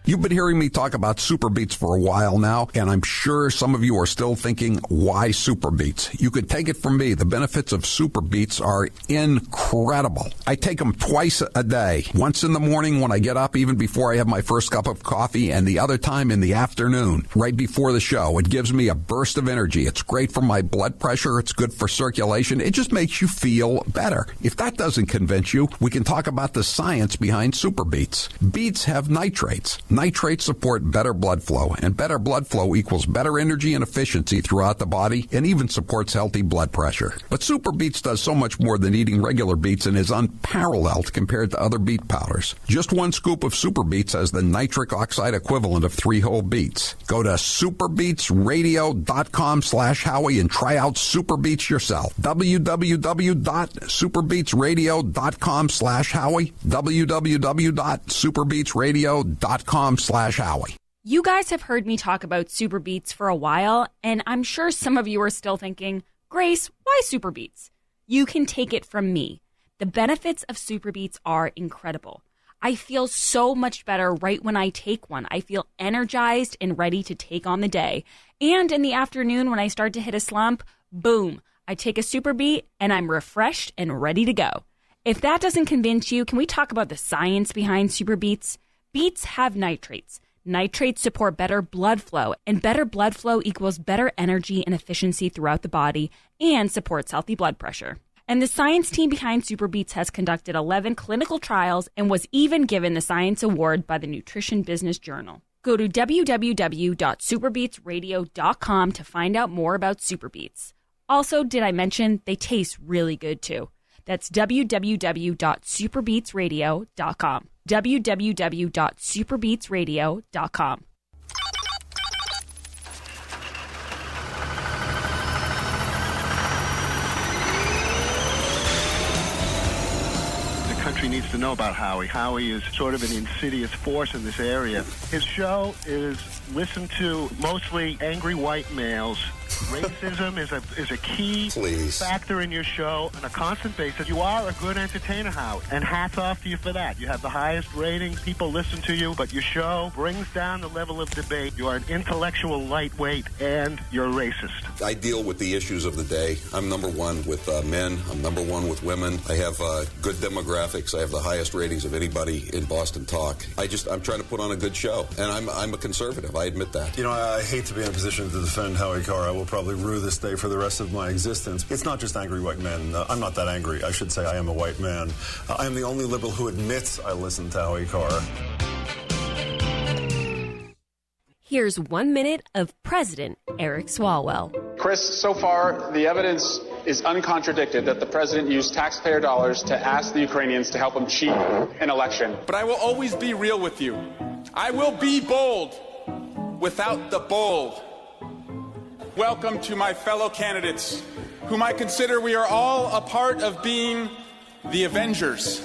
You've been hearing me talk about Super Beets for a while now, and I'm sure some of you are still thinking, why Super Beets? You could take it from me. The benefits of Super Beets are incredible. I take them twice a day. Once in the morning when I get up, even before I have my first cup of coffee, and the other time in the afternoon, right before the show. It gives me a burst of energy. It's great for my blood pressure. It's good for circulation. It just makes you feel better. If that doesn't convince you, we can talk about the science behind Super Beets. Beets have nitrates. Nitrates support better blood flow, and better blood flow equals better energy and efficiency throughout the body, and even supports healthy blood pressure. But Super Beets does so much more than eating regular beets and is unparalleled compared to other beet powders. Just one scoop of Super Beets has the nitric oxide equivalent of 3 whole beets. Go to superbeetsradio.com/Howie and try out Super Beets yourself. www.superbeetsradio.com/Howie. www.superbeetsradio.com/Howie. You guys have heard me talk about Super Beets for a while, and I'm sure some of you are still thinking, Grace, why Super Beets? You can take it from me. The benefits of Super Beets are incredible. I feel so much better right when I take one. I feel energized and ready to take on the day. And in the afternoon when I start to hit a slump, boom, I take a Super Beet and I'm refreshed and ready to go. If that doesn't convince you, can we talk about the science behind Super Beets? Beets have nitrates. Nitrates support better blood flow, and better blood flow equals better energy and efficiency throughout the body and supports healthy blood pressure. And the science team behind Super Beets has conducted 11 clinical trials and was even given the Science Award by the Nutrition Business Journal. Go to www.superbeetsradio.com to find out more about Super Beets. Also, did I mention they taste really good too? That's www.superbeetsradio.com. www.superbeetsradio.com. The country needs to know about Howie. Howie is sort of an insidious force in this area. His show is listened to mostly angry white males. Racism is a key factor in your show on a constant basis. You are a good entertainer, Howie, and hats off to you for that. You have the highest ratings. People listen to you, but your show brings down the level of debate. You are an intellectual lightweight, and you're a racist. I deal with the issues of the day. I'm number one with men. I'm number one with women. I have good demographics. I have the highest ratings of anybody in Boston Talk. I'm trying to put on a good show, and I'm a conservative. I admit that. You know, I hate to be in a position to defend Howie Carr. I will probably rue this day for the rest of my existence. It's not just angry white men. I'm not that angry. I should say I am a white man. I am the only liberal who admits I listen to Howie Carr. Here's 1 minute of President Eric Swalwell. Chris, so far, the evidence is uncontradicted that the president used taxpayer dollars to ask the Ukrainians to help him cheat an election. But I will always be real with you. I will be bold without the bold. Welcome to my fellow candidates, whom I consider we are all a part of being the Avengers.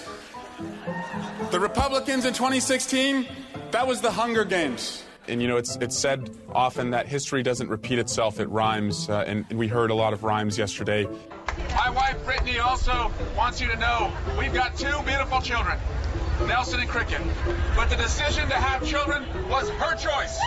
The Republicans in 2016, that was the Hunger Games. And, you know, it's said often that history doesn't repeat itself, it rhymes, and we heard a lot of rhymes yesterday. My wife, Brittany, also wants you to know we've got 2 beautiful children, Nelson and Cricket. But the decision to have children was her choice.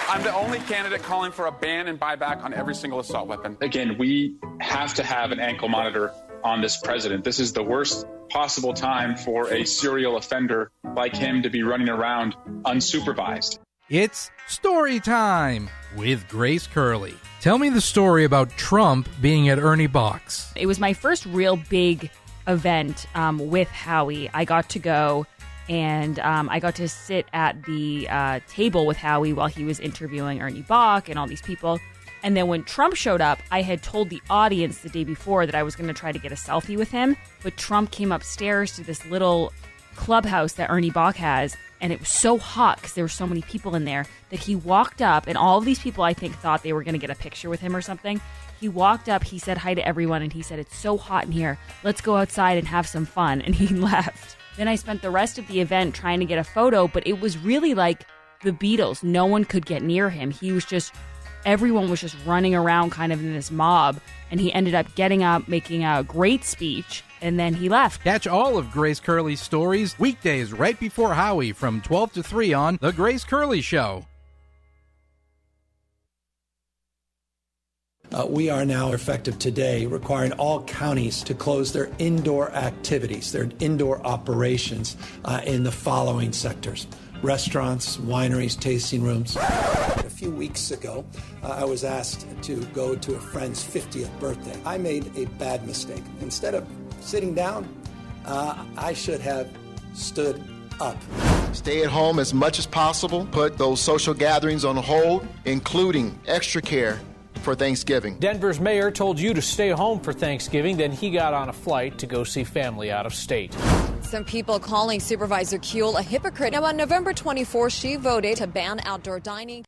I'm the only candidate calling for a ban and buyback on every single assault weapon. Again, we have to have an ankle monitor on this president. This is the worst possible time for a serial offender like him to be running around unsupervised. It's story time with Grace Curley. Tell me the story about Trump being at Ernie Bach's. It was my first real big event with Howie. I got to go and I got to sit at the table with Howie while he was interviewing Ernie Bach and all these people. And then when Trump showed up, I had told the audience the day before that I was going to try to get a selfie with him. But Trump came upstairs to this little clubhouse that Ernie Bach has. And it was so hot because there were so many people in there that he walked up. And all of these people, I think, thought they were going to get a picture with him or something. He walked up, he said hi to everyone, and he said, "It's so hot in here. Let's go outside and have some fun." And he left. Then I spent the rest of the event trying to get a photo, but it was really like the Beatles. No one could get near him. He was just everyone was just running around kind of in this mob, and he ended up getting up, making a great speech, and then he left. Catch all of Grace Curley's stories weekdays right before Howie from 12 to 3 on The Grace Curley Show. We are now effective today requiring all counties to close their indoor activities, their indoor operations in the following sectors: restaurants, wineries, tasting rooms. A few weeks ago, I was asked to go to a friend's 50th birthday. I made a bad mistake. Instead of sitting down, I should have stood up. Stay at home as much as possible. Put those social gatherings on hold, including extra care for Thanksgiving. Denver's mayor told you to stay home for Thanksgiving, then he got on a flight to go see family out of state. Some people calling Supervisor Kuehl a hypocrite. Now, on November 24th, she voted to ban outdoor dining.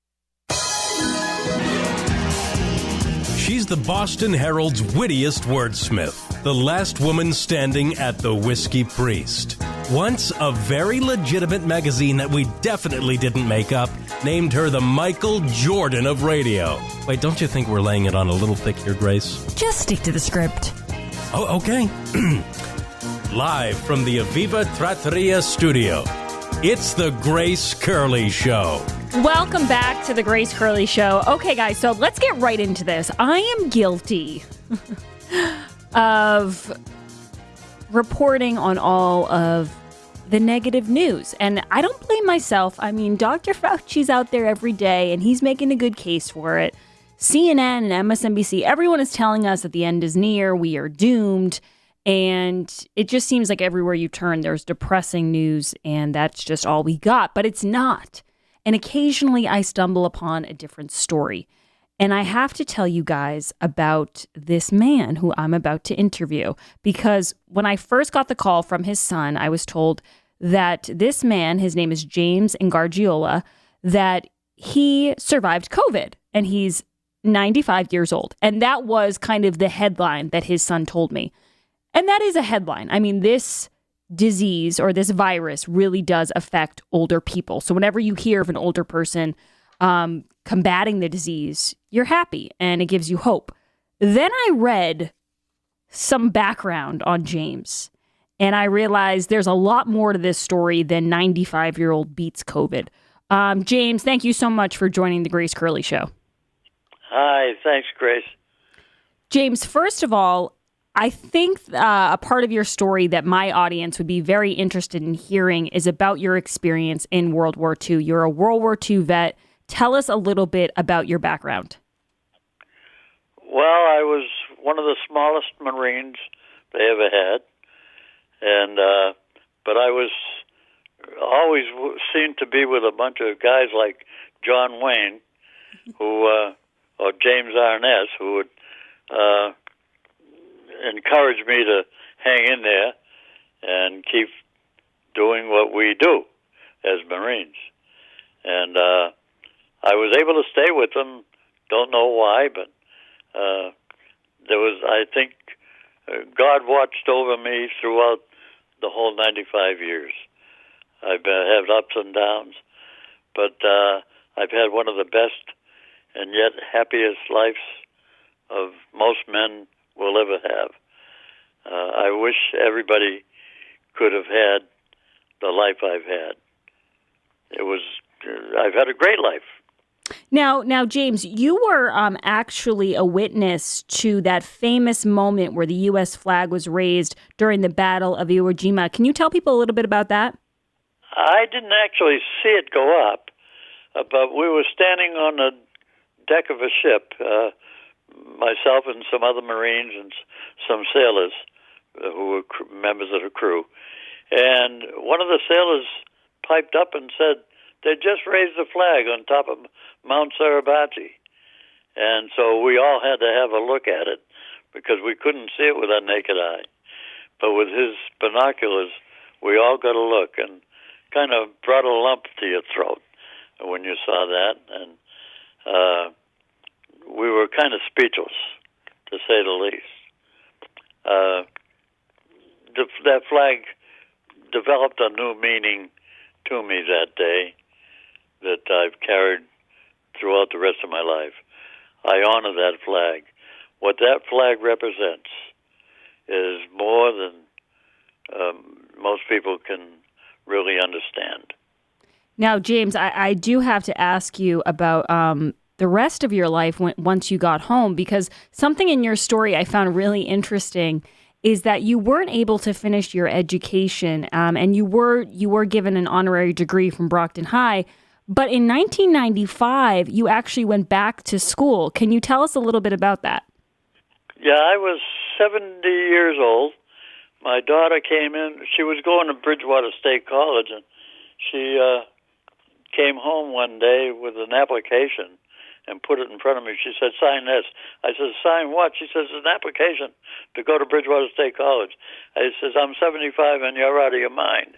She's the Boston Herald's wittiest wordsmith, the last woman standing at the Whiskey Priest. Once a very legitimate magazine that we definitely didn't make up named her the Michael Jordan of radio. Wait, don't you think we're laying it on a little thick here, Grace? Just stick to the script. Oh, okay. Live from the Aviva Trattoria studio, it's the Grace Curley Show. Welcome back to the Grace Curley Show. Okay, guys, so let's get right into this. I am guilty of reporting on all of the negative news, and I don't blame myself. I mean, Dr. Fauci's out there every day, and he's making a good case for it. CNN and MSNBC, everyone is telling us that the end is near, we are doomed, and it just seems like everywhere you turn, there's depressing news, and that's just all we got, but it's not. And occasionally I stumble upon a different story. And I have to tell you guys about this man who I'm about to interview, because when I first got the call from his son, I was told that this man, his name is James Gargiola, that he survived COVID and he's 95 years old. And that was kind of the headline that his son told me. And that is a headline. I mean, this disease or this virus really does affect older people. So whenever you hear of an older person combating the disease, you're happy and it gives you hope. Then I read some background on James and I realized there's a lot more to this story than 95-year-old beats COVID. James, thank you so much for joining the Grace Curley Show. Hi, thanks, Grace. James, first of all, I think a part of your story that my audience would be very interested in hearing is about your experience in World War II. You're a World War II vet. Tell us a little bit about your background. Well, I was one of the smallest Marines they ever had, and but I was always seemed to be with a bunch of guys like John Wayne, who or James Arness, who would encourage me to hang in there and keep doing what we do as Marines. And I was able to stay with them. Don't know why, but there was, I think, God watched over me throughout the whole 95 years. I've had ups and downs, but I've had one of the best and yet happiest lives of most men will ever have. I wish everybody could have had the life I've had. I've had a great life. Now, James, you were actually a witness to that famous moment where the U.S. flag was raised during the Battle of Iwo Jima. Can you tell people a little bit about that? I didn't actually see it go up, but we were standing on the deck of a ship, myself and some other Marines and some sailors who were members of the crew. And one of the sailors piped up and said, "They just raised the flag on top of Mount Suribachi." And so we all had to have a look at it because we couldn't see it with our naked eye. But with his binoculars, we all got a look and kind of brought a lump to your throat when you saw that. And we were kind of speechless, to say the least. That flag developed a new meaning to me that day that I've carried throughout the rest of my life. I honor that flag. What that flag represents is more than most people can really understand. Now, James, I do have to ask you about the rest of your life once you got home, because something in your story I found really interesting is that you weren't able to finish your education, and you were given an honorary degree from Brockton High. But in 1995, you actually went back to school. Can you tell us a little bit about that? Yeah, I was 70 years old. My daughter came in. She was going to Bridgewater State College, and she came home one day with an application and put it in front of me. She said, "Sign this." I said, "Sign what?" She says, "It's an application to go to Bridgewater State College." I says, "I'm 75 and you're out of your mind."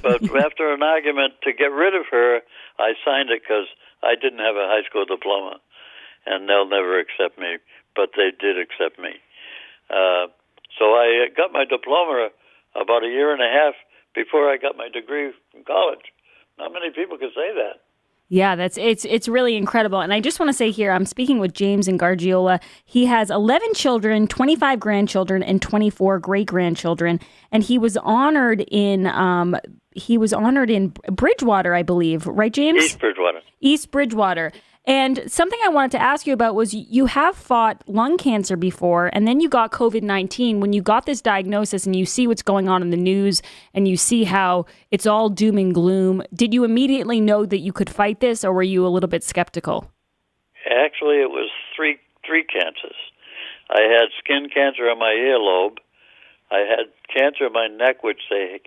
But after an argument to get rid of her, I signed it because I didn't have a high school diploma, and they'll never accept me. But they did accept me. So I got my diploma about a year and a half before I got my degree from college. Not many people can say that. Yeah, it's really incredible. And I just want to say here, I'm speaking with James in Gargiola. He has 11 children, 25 grandchildren, and 24 great-grandchildren. And he was honored in Bridgewater, I believe. Right, James? East Bridgewater. East Bridgewater. And something I wanted to ask you about was you have fought lung cancer before, and then you got COVID-19. When you got this diagnosis and you see what's going on in the news and you see how it's all doom and gloom, did you immediately know that you could fight this, or were you a little bit skeptical? Actually, it was three cancers. I had skin cancer on my earlobe. I had cancer in my neck, which they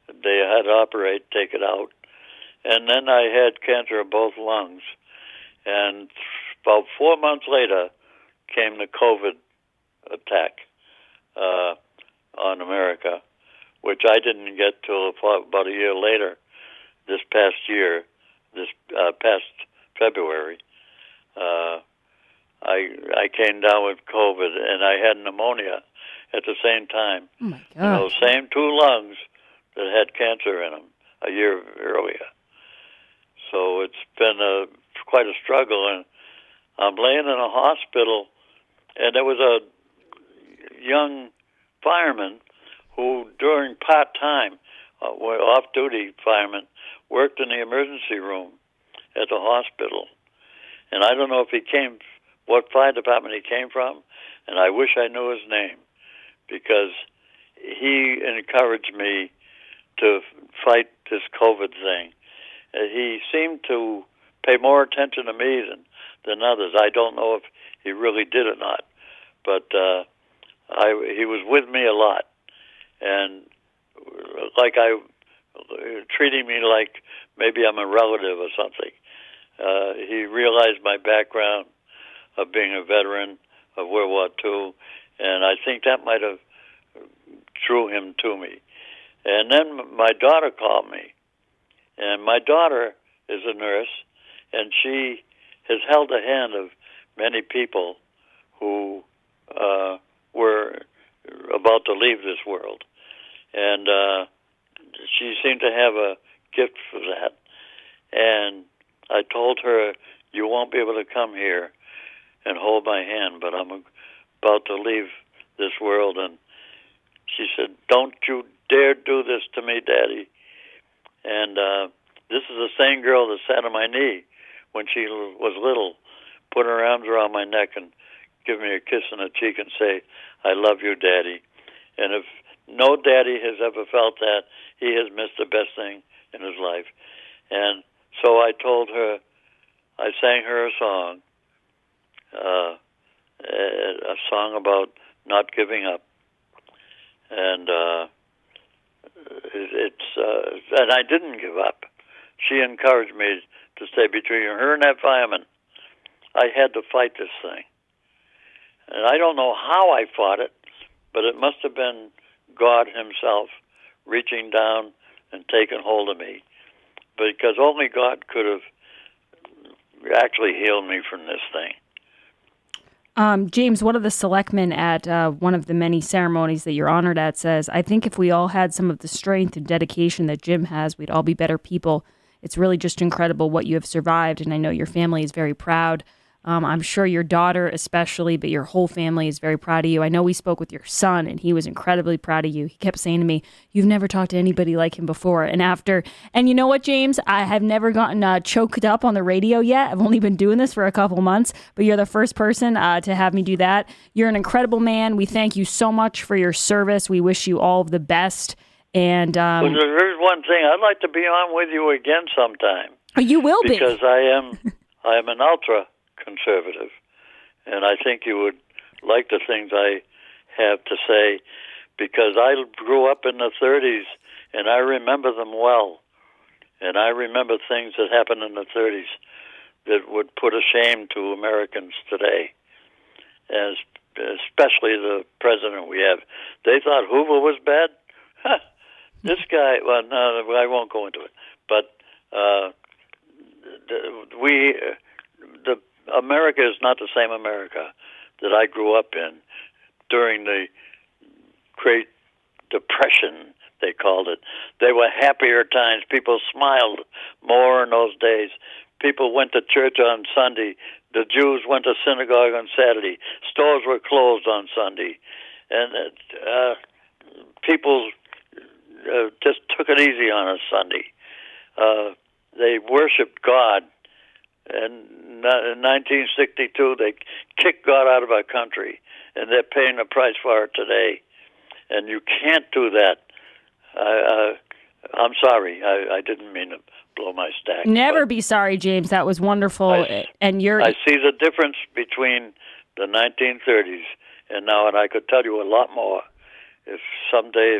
had to operate, take it out. And then I had cancer in both lungs. And about 4 months later came the COVID attack on America, which I didn't get till about a year later, this past February. I came down with COVID, and I had pneumonia at the same time. Oh, my God. Same two lungs that had cancer in them a year earlier. So it's been quite a struggle, and I'm laying in a hospital, and there was a young fireman who, during part-time, off-duty fireman, worked in the emergency room at the hospital. And I don't know if what fire department he came from, and I wish I knew his name, because he encouraged me to fight this COVID thing. He seemed to pay more attention to me than others. I don't know if he really did or not, but he was with me a lot, and treating me like maybe I'm a relative or something. He realized my background of being a veteran of World War II, and I think that might have drew him to me. And then my daughter called me, and my daughter is a nurse, and she has held the hand of many people who were about to leave this world. And she seemed to have a gift for that. And I told her, "You won't be able to come here and hold my hand, but I'm about to leave this world." And she said, "Don't you dare do this to me, Daddy." And this is the same girl that sat on my knee when she was little, put her arms around my neck and give me a kiss on the cheek and say, "I love you, Daddy." And if no daddy has ever felt that, he has missed the best thing in his life. And so I told her, I sang her a song about not giving up. And and I didn't give up. She encouraged me to stay between her and that fireman. I had to fight this thing. And I don't know how I fought it, but it must have been God himself reaching down and taking hold of me. Because only God could have actually healed me from this thing. James, one of the selectmen at one of the many ceremonies that you're honored at says, "I think if we all had some of the strength and dedication that Jim has, we'd all be better people. It's really just incredible what you have survived, and I know your family is very proud I'm sure your daughter especially, but your whole family is very proud of you. I know we spoke with your son, and he was incredibly proud of you. He kept saying to me, you've never talked to anybody like him before. And you know what, James? I have never gotten choked up on the radio yet. I've only been doing this for a couple months, but you're the first person to have me do that. You're an incredible man. We thank you so much for your service. We wish you all of the best. And well, there's one thing. I'd like to be on with you again sometime. You will be. Because I am an ultra-conservative, and I think you would like the things I have to say, because I grew up in the 30s, and I remember them well. And I remember things that happened in the 30s that would put a shame to Americans today, and especially the president we have. They thought Hoover was bad. This guy, well, no, I won't go into it. But America is not the same America that I grew up in during the Great Depression, they called it. They were happier times. People smiled more in those days. People went to church on Sunday. The Jews went to synagogue on Saturday. Stores were closed on Sunday. And people just took it easy on a Sunday. They worshipped God. And in 1962, they kicked God out of our country, and they're paying the price for it today. And you can't do that. I'm sorry. I didn't mean to blow my stack. Never be sorry, James. That was wonderful. I see the difference between the 1930s and now, and I could tell you a lot more if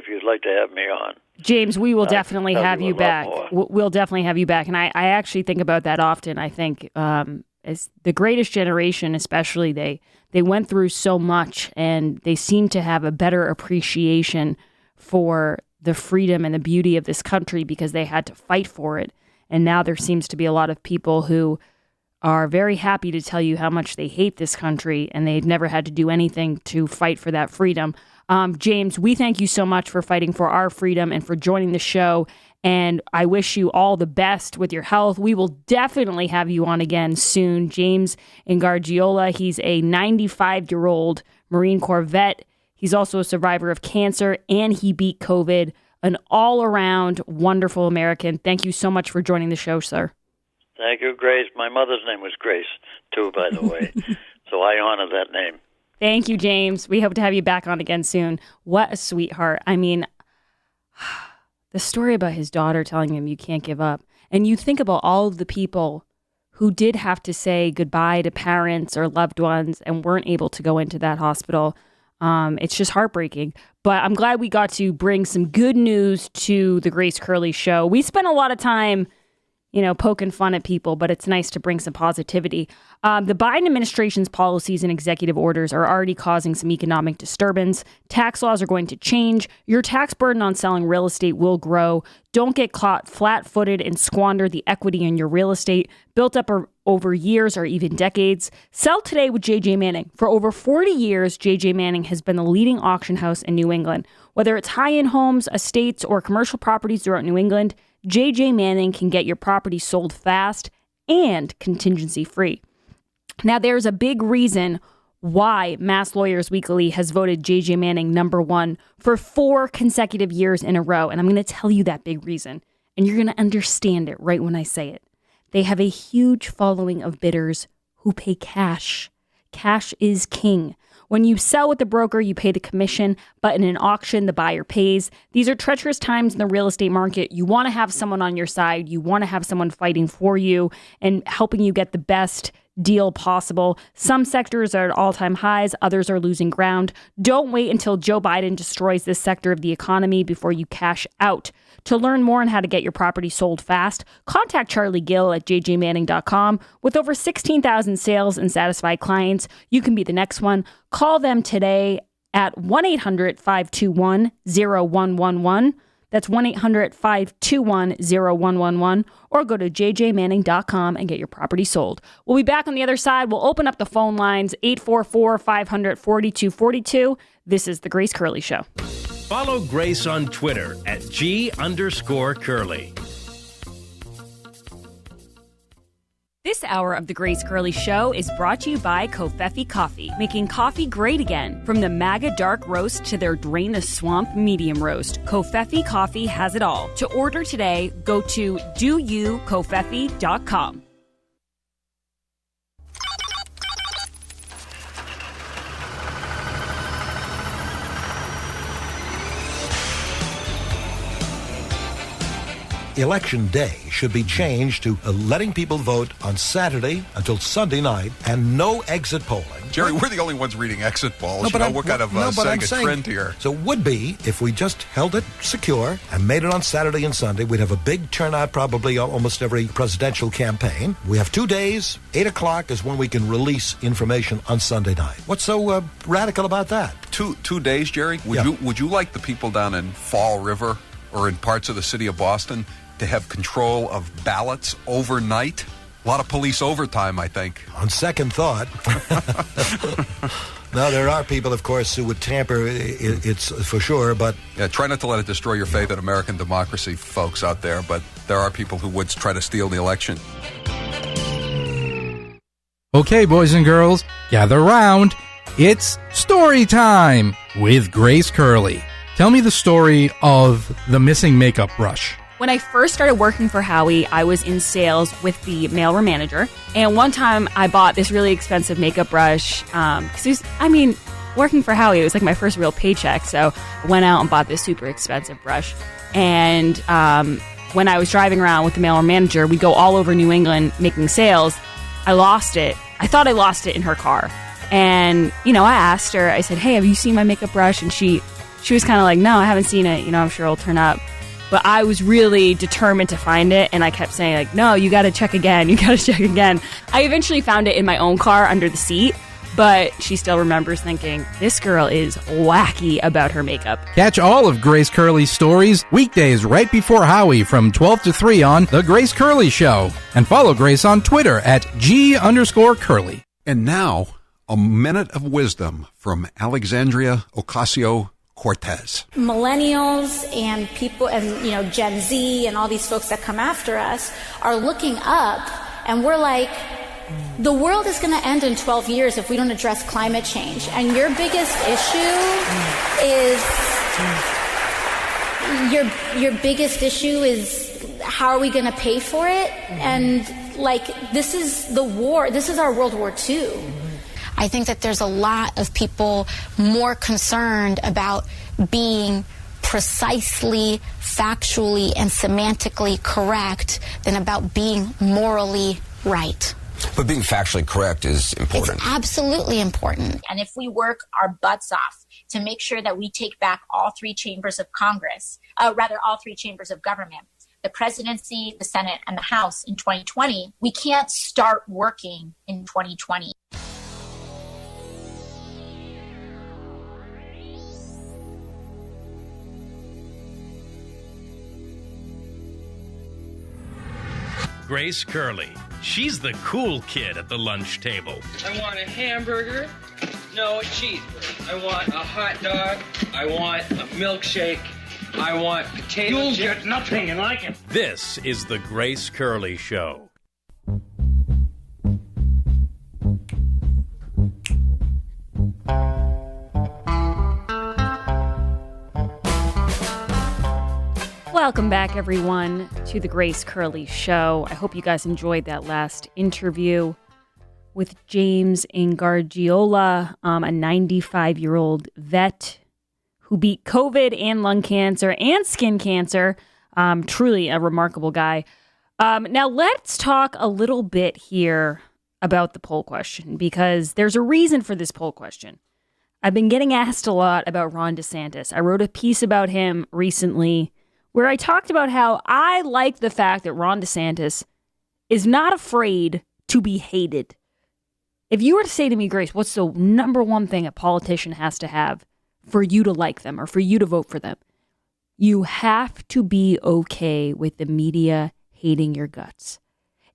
you'd like to have me on. James, we will definitely have you back. We'll definitely have you back. And I actually think about that often. I think as the greatest generation, especially, they went through so much, and they seem to have a better appreciation for the freedom and the beauty of this country because they had to fight for it. And now there seems to be a lot of people who are very happy to tell you how much they hate this country, and they've never had to do anything to fight for that freedom. James, we thank you so much for fighting for our freedom and for joining the show. And I wish you all the best with your health. We will definitely have you on again soon. James Ingargiola, he's a 95-year-old Marine Corps vet. He's also a survivor of cancer, and he beat COVID. An all-around wonderful American. Thank you so much for joining the show, sir. Thank you, Grace. My mother's name was Grace, too, by the way. So I honor that name. Thank you, James. We hope to have you back on again soon. What a sweetheart. I mean, the story about his daughter telling him you can't give up. And you think about all of the people who did have to say goodbye to parents or loved ones and weren't able to go into that hospital. It's just heartbreaking. But I'm glad we got to bring some good news to the Grace Curley Show. We spent a lot of time poking fun at people, but it's nice to bring some positivity. The Biden administration's policies and executive orders are already causing some economic disturbance. Tax laws are going to change. Your tax burden on selling real estate will grow. Don't get caught flat-footed and squander the equity in your real estate built up over years or even decades. Sell today with J.J. Manning. For over 40 years, J.J. Manning has been the leading auction house in New England. Whether it's high-end homes, estates, or commercial properties throughout New England, J.J. Manning can get your property sold fast and contingency-free. Now, there's a big reason why Mass Lawyers Weekly has voted J.J. Manning #1 for 4 consecutive years in a row. And I'm going to tell you that big reason. And you're going to understand it right when I say it. They have a huge following of bidders who pay cash. Cash is king. When you sell with the broker, you pay the commission, but in an auction, the buyer pays. These are treacherous times in the real estate market. You want to have someone on your side. You want to have someone fighting for you and helping you get the best deal possible. Some sectors are at all-time highs. Others are losing ground. Don't wait until Joe Biden destroys this sector of the economy before you cash out. To learn more on how to get your property sold fast, contact Charlie Gill at jjmanning.com. With over 16,000 sales and satisfied clients, you can be the next one. Call them today at 1-800-521-0111. That's 1-800-521-0111, or go to jjmanning.com and get your property sold. We'll be back on the other side. We'll open up the phone lines, 844-500-4242. This is The Grace Curley Show. Follow Grace on Twitter at @G_Curley. This hour of The Grace Curley Show is brought to you by Covfefe Coffee, making coffee great again. From the MAGA Dark Roast to their Drain the Swamp Medium Roast, Covfefe Coffee has it all. To order today, go to doyoukofefe.com. Election Day should be changed to letting people vote on Saturday until Sunday night and no exit polling. Jerry, we're the only ones reading exit polls. What kind of saying a trend here? So it would be, if we just held it secure and made it on Saturday and Sunday, we'd have a big turnout probably almost every presidential campaign. We have 2 days. 8 o'clock is when we can release information on Sunday night. What's so radical about that? 2 days, Jerry? Would you like the people down in Fall River or in parts of the city of Boston to have control of ballots overnight? A lot of police overtime, I think. On second thought. Now, there are people, of course, who would tamper, it's for sure, but... Yeah, try not to let it destroy your faith in American democracy, folks out there, but there are people who would try to steal the election. Okay, boys and girls, gather round. It's story time with Grace Curley. Tell me the story of the missing makeup brush. When I first started working for Howie, I was in sales with the mailroom manager. And one time I bought this really expensive makeup brush. Working for Howie, it was like my first real paycheck. So I went out and bought this super expensive brush. And when I was driving around with the mailroom manager, we go all over New England making sales. I lost it. I thought I lost it in her car. And, I asked her, I said, hey, have you seen my makeup brush? And she was kind of like, no, I haven't seen it. I'm sure it'll turn up. But I was really determined to find it, and I kept saying, like, no, you got to check again. You got to check again. I eventually found it in my own car under the seat, but she still remembers thinking, this girl is wacky about her makeup. Catch all of Grace Curley's stories weekdays right before Howie from 12 to 3 on The Grace Curley Show. And follow Grace on Twitter at @G_Curley. And now, a minute of wisdom from Alexandria Ocasio-Cortez. Millennials and people and Gen Z and all these folks that come after us are looking up, and we're like, the world is going to end in 12 years if we don't address climate change. And your biggest issue is how are we going to pay for it? And this is the war. This is our World War II. I think that there's a lot of people more concerned about being precisely, factually, and semantically correct than about being morally right. But being factually correct is important. It's absolutely important. And if we work our butts off to make sure that we take back all 3 chambers of Congress, all 3 chambers of government, the presidency, the Senate, and the House in 2020, we can't start working in 2020. Grace Curley. She's the cool kid at the lunch table. I want a hamburger, no, a cheeseburger. I want a hot dog. I want a milkshake. I want potato chips. You'll get nothing and like it. This is the Grace Curley Show. Welcome back, everyone, to the Grace Curley Show. I hope you guys enjoyed that last interview with James Ingargiola, a 95-year-old vet who beat COVID and lung cancer and skin cancer. Truly a remarkable guy. Now, let's talk a little bit here about the poll question, because there's a reason for this poll question. I've been getting asked a lot about Ron DeSantis. I wrote a piece about him recently where I talked about how I like the fact that Ron DeSantis is not afraid to be hated. If you were to say to me, Grace, what's the number one thing a politician has to have for you to like them or for you to vote for them? You have to be okay with the media hating your guts.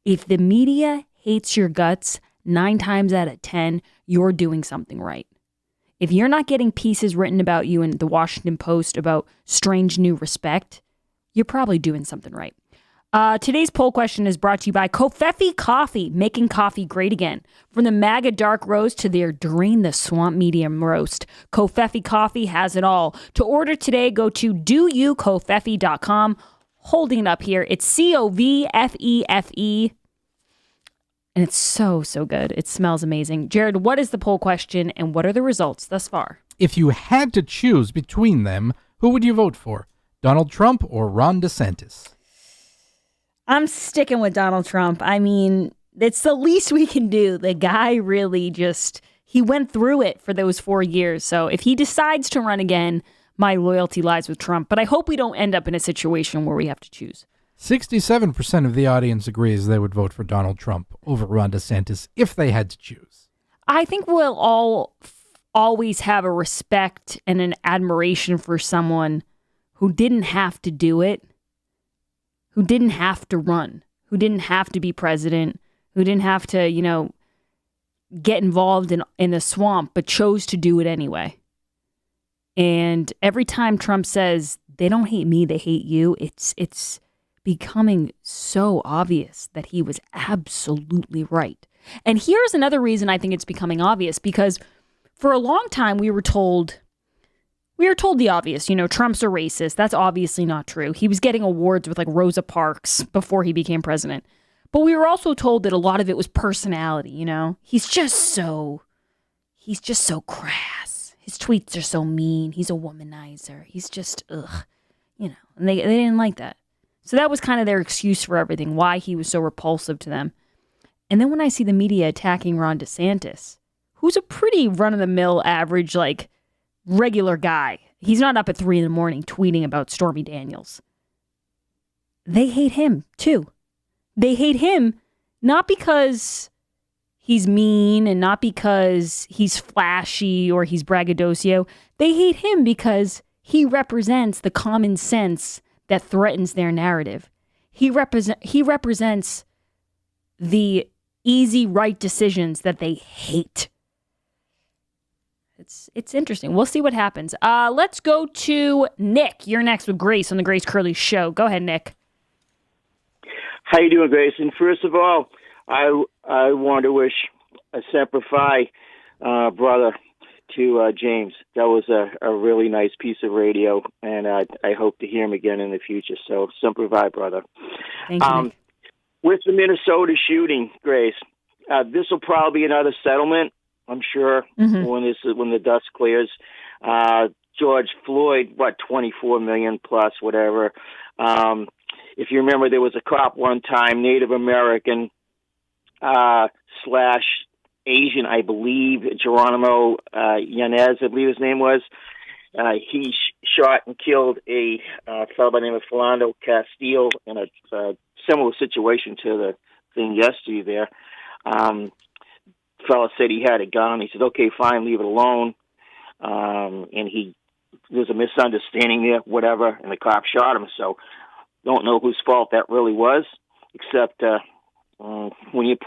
If the media hates your guts, 9 times out of 10, you're doing something right. If you're not getting pieces written about you in the Washington Post about strange new respect, you're probably doing something right. Today's poll question is brought to you by Covfefe Coffee, making coffee great again. From the MAGA dark roast to their Drain the Swamp medium roast, Covfefe Coffee has it all. To order today, go to doyoukofefe.com. Holding it up here, it's Covfefe. And it's so, so good. It smells amazing. Jared, what is the poll question and what are the results thus far? If you had to choose between them, who would you vote for? Donald Trump or Ron DeSantis? I'm sticking with Donald Trump. I mean, it's the least we can do. The guy really he went through it for those 4 years. So if he decides to run again, my loyalty lies with Trump. But I hope we don't end up in a situation where we have to choose. 67% of the audience agrees they would vote for Donald Trump over Ron DeSantis if they had to choose. I think we'll all always have a respect and an admiration for someone who didn't have to do it, who didn't have to run, who didn't have to be president, who didn't have to, get involved in the swamp, but chose to do it anyway. And every time Trump says, they don't hate me, they hate you, it's becoming so obvious that he was absolutely right. And here's another reason I think it's becoming obvious, because for a long time we were told the obvious, Trump's a racist. That's obviously not true. He was getting awards with like Rosa Parks before he became president. But we were also told that a lot of it was personality, He's just so crass. His tweets are so mean. He's a womanizer. He's just, ugh, and they didn't like that. So that was kind of their excuse for everything, why he was so repulsive to them. And then when I see the media attacking Ron DeSantis, who's a pretty run-of-the-mill average, regular guy. He's not up at 3 a.m. tweeting about Stormy Daniels. They hate him, too. They hate him not because he's mean and not because he's flashy or he's braggadocio. They hate him because he represents the common sense that threatens their narrative. He represents the easy right decisions that they hate. It's interesting. We'll see what happens. Let's go to Nick. You're next with Grace on the Grace Curley Show. Go ahead, Nick. How you doing, Grace? And first of all, I want to wish a Semper Fi, brother, to James. That was a really nice piece of radio, and I hope to hear him again in the future. So Semper Fi, brother. Thank you, Nick. With the Minnesota shooting, Grace, this will probably be another settlement, I'm sure, when the dust clears. George Floyd, 24 million plus, whatever. If you remember, there was a cop one time, Native American / Asian, I believe, Geronimo Yanez, I believe his name was. He shot and killed a fellow by the name of Philando Castile in a similar situation to the thing yesterday there. Fellow said he had a gun. He said, okay, fine, leave it alone. And there's a misunderstanding there, whatever, and the cop shot him. So don't know whose fault that really was, except when it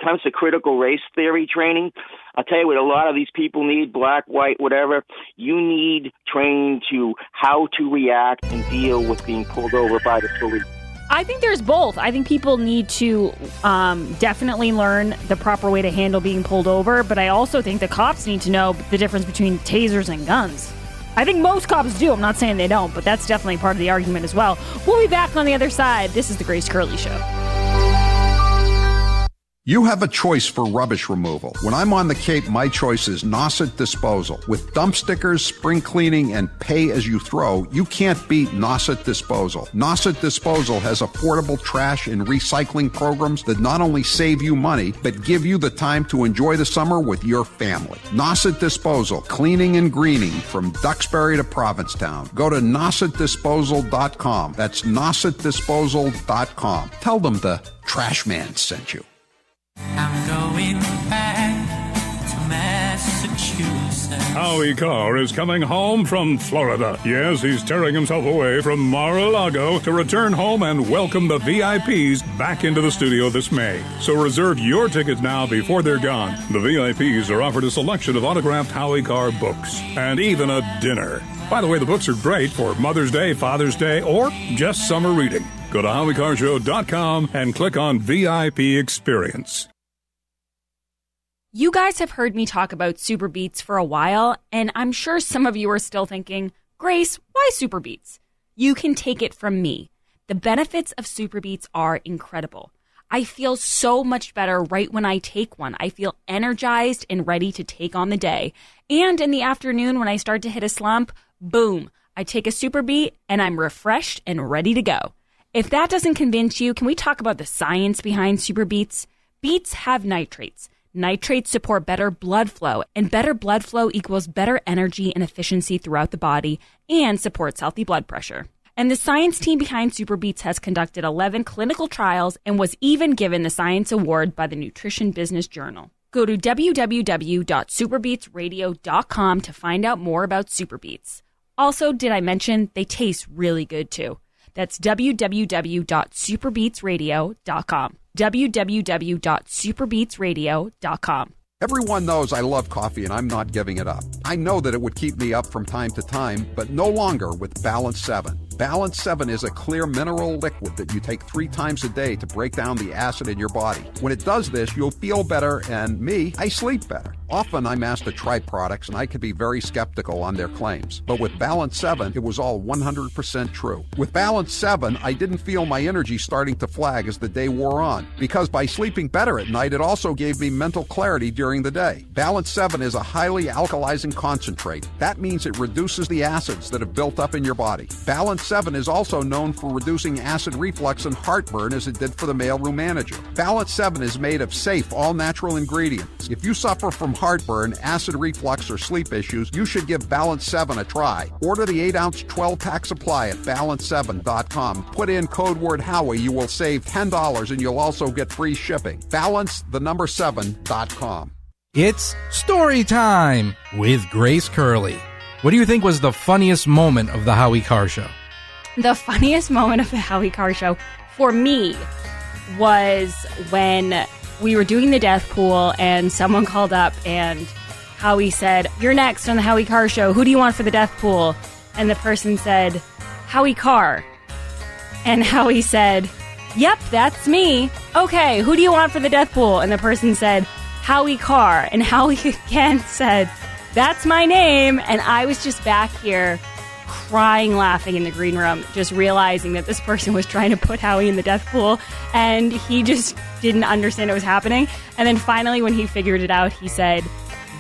comes to critical race theory training, I'll tell you what a lot of these people need, black, white, whatever, you need training to how to react and deal with being pulled over by the police. I think there's both. I think people need to definitely learn the proper way to handle being pulled over, but I also think the cops need to know the difference between tasers and guns. I think most cops do. I'm not saying they don't, but that's definitely part of the argument as well. We'll be back on the other side. This is the Grace Curley Show. You have a choice for rubbish removal. When I'm on the Cape, my choice is Nauset Disposal. With dump stickers, spring cleaning, and pay as you throw, you can't beat Nauset Disposal. Nauset Disposal has affordable trash and recycling programs that not only save you money, but give you the time to enjoy the summer with your family. Nauset Disposal, cleaning and greening from Duxbury to Provincetown. Go to NausetDisposal.com. That's NausetDisposal.com. Tell them the trash man sent you. I'm going back to Massachusetts. Howie Carr is coming home from Florida. Yes, he's tearing himself away from Mar-a-Lago to return home and welcome the VIPs back into the studio this May. So reserve your tickets now before they're gone. The VIPs are offered a selection of autographed Howie Carr books and even a dinner. By the way, the books are great for Mother's Day, Father's Day, or just summer reading. Go to HowieCarrShow.com and click on VIP Experience. You guys have heard me talk about Super Beets for a while, and I'm sure some of you are still thinking, Grace, why Super Beets? You can take it from me. The benefits of Super Beets are incredible. I feel so much better right when I take one. I feel energized and ready to take on the day. And in the afternoon, when I start to hit a slump, boom, I take a Super Beet and I'm refreshed and ready to go. If that doesn't convince you, can we talk about the science behind Super Beets? Beets have nitrates. Nitrates support better blood flow, and better blood flow equals better energy and efficiency throughout the body and supports healthy blood pressure. And the science team behind Super Beets has conducted 11 clinical trials and was even given the Science Award by the Nutrition Business Journal. Go to www.superbeetsradio.com to find out more about Super Beets. Also, did I mention they taste really good too? That's www.superbeetsradio.com. www.superbeetsradio.com. Everyone knows I love coffee and I'm not giving it up. I know that it would keep me up from time to time, but no longer with Balance 7. Balance 7 is a clear mineral liquid that you take 3 times a day to break down the acid in your body. When it does this, you'll feel better, and me, I sleep better. Often I'm asked to try products and I can be very skeptical on their claims. But with Balance 7, it was all 100% true. With Balance 7, I didn't feel my energy starting to flag as the day wore on, because by sleeping better at night, it also gave me mental clarity during the day. Balance 7 is a highly alkalizing concentrate. That means it reduces the acids that have built up in your body. Balance 7 is also known for reducing acid reflux and heartburn as it did for the mailroom manager. Balance 7 is made of safe, all-natural ingredients. If you suffer from heartburn, acid reflux, or sleep issues, you should give Balance 7 a try. Order the 8-ounce 12-pack supply at balance7.com. Put in code word Howie. You will save $10 and you'll also get free shipping. Balance7.com. It's story time with Grace Curley. What do you think was the funniest moment of the Howie Carr Show? The funniest moment of the Howie Carr Show for me was when we were doing the death pool and someone called up and Howie said, "You're next on the Howie Carr Show. Who do you want for the death pool?" And the person said, "Howie Carr." And Howie said, "Yep, that's me. Okay, who do you want for the death pool?" And the person said, "Howie Carr." And Howie again said, "That's my name." And I was just back here crying, laughing in the green room, just realizing that this person was trying to put Howie in the death pool and he just didn't understand what was happening. And then finally, when he figured it out, he said,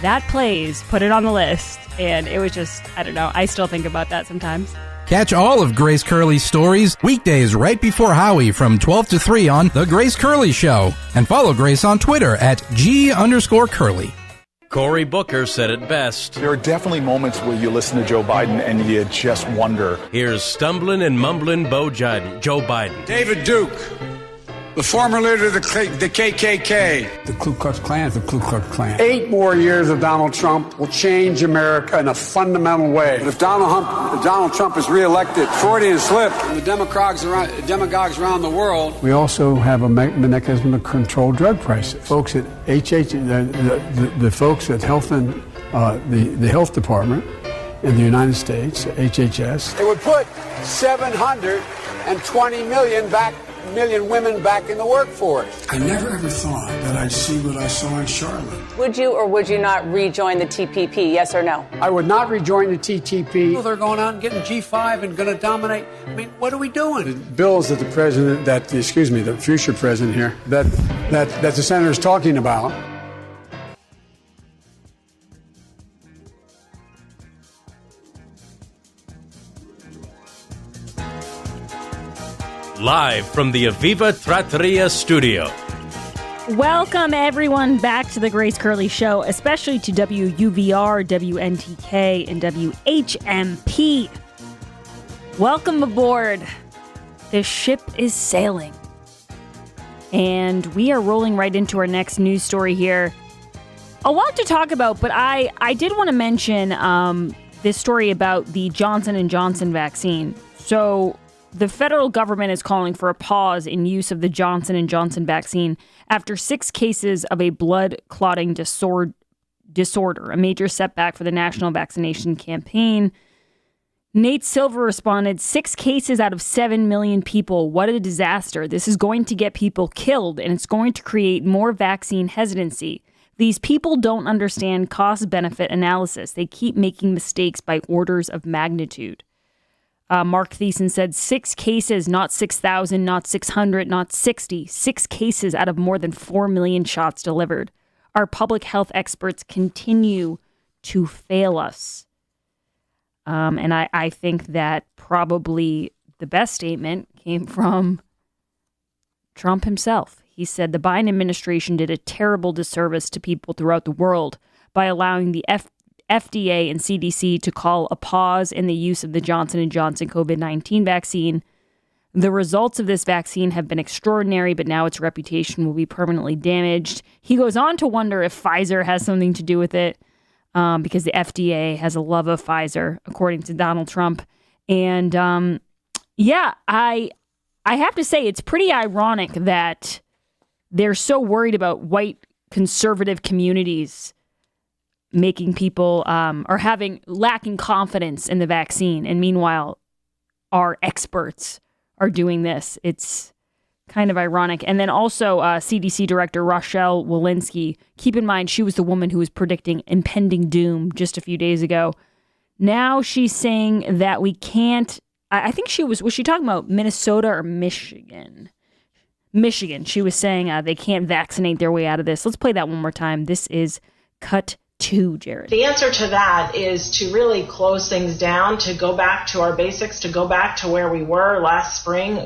"That plays, put it on the list." And it was just, I don't know, I still think about that sometimes. Catch all of Grace Curley's stories weekdays right before Howie from 12 to 3 on The Grace Curley Show. And follow Grace on Twitter at G_Curley. Cory Booker said it best. There are definitely moments where you listen to Joe Biden and you just wonder. Here's stumbling and mumbling Joe Biden. David Duke, the former leader of the KKK. The Ku Klux Klan is the Ku Klux Klan. 8 more years of Donald Trump will change America in a fundamental way. But if Donald Trump is reelected, Freudian slip, and the demagogues around the world. We also have a mechanism to control drug prices. Folks at the folks at Health and the Health Department in the United States, HHS. It would put 720 million women back in the workforce. I never ever thought that I'd see what I saw in Charlotte. Would you or would you not rejoin the TPP, yes or no? I would not rejoin the TTP. They're going out and getting G5 and going to dominate. I mean, what are we doing? The bills that the future president here, that the senator's talking about. Live from the Aviva Trattoria studio. Welcome, everyone, back to the Grace Curley Show, especially to WUVR, WNTK, and WHMP. Welcome aboard. The ship is sailing. And we are rolling right into our next news story here. A lot to talk about, but I did want to mention this story about the Johnson & Johnson vaccine. So the federal government is calling for a pause in use of the Johnson & Johnson vaccine after 6 cases of a blood clotting disorder, a major setback for the national vaccination campaign. Nate Silver responded, 6 cases out of 7 million people. What a disaster. This is going to get people killed, and it's going to create more vaccine hesitancy. These people don't understand cost-benefit analysis. They keep making mistakes by orders of magnitude. Mark Thiessen said 6 cases, not 6,000, not 600, not 60. 6 cases out of more than 4 million shots delivered. Our public health experts continue to fail us. And I think that probably the best statement came from Trump himself. He said the Biden administration did a terrible disservice to people throughout the world by allowing the FDA and CDC to call a pause in the use of the Johnson & Johnson COVID-19 vaccine. The results of this vaccine have been extraordinary, but now its reputation will be permanently damaged. He goes on to wonder if Pfizer has something to do with it, because the FDA has a love of Pfizer, according to Donald Trump. And I have to say, it's pretty ironic that they're so worried about white conservative communities making people or lacking confidence in the vaccine. And meanwhile, our experts are doing this. It's kind of ironic. And then also CDC Director Rochelle Walensky, keep in mind, she was the woman who was predicting impending doom just a few days ago. Now she's saying that we can't, I think was she talking about Minnesota or Michigan? Michigan. She was saying they can't vaccinate their way out of this. Let's play that one more time. This is cut 2, Jared. The answer to that is to really close things down, to go back to our basics, to go back to where we were last spring,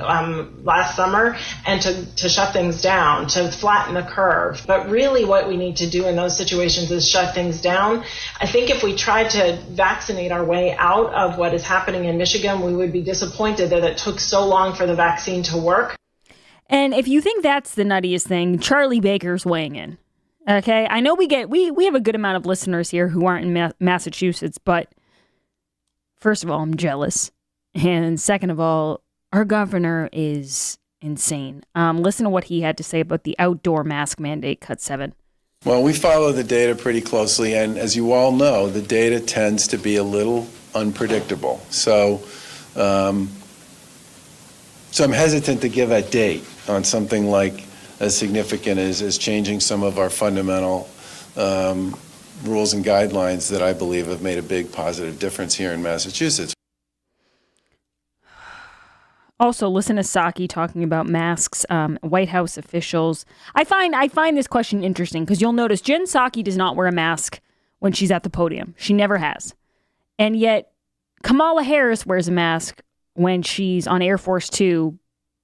last summer, and to shut things down, to flatten the curve. But really what we need to do in those situations is shut things down. I think if we tried to vaccinate our way out of what is happening in Michigan, we would be disappointed that it took so long for the vaccine to work. And if you think that's the nuttiest thing, Charlie Baker's weighing in. Okay, I know we have a good amount of listeners here who aren't in Massachusetts, but first of all, I'm jealous. And second of all, our governor is insane. Listen to what he had to say about the outdoor mask mandate, cut 7. Well, we follow the data pretty closely, and as you all know, the data tends to be a little unpredictable. So I'm hesitant to give a date on something like as significant as changing some of our fundamental rules and guidelines that I believe have made a big positive difference here in Massachusetts. Also, listen to Psaki talking about masks, White House officials. I find this question interesting because you'll notice Jen Psaki does not wear a mask when she's at the podium. She never has. And yet Kamala Harris wears a mask when she's on Air Force 2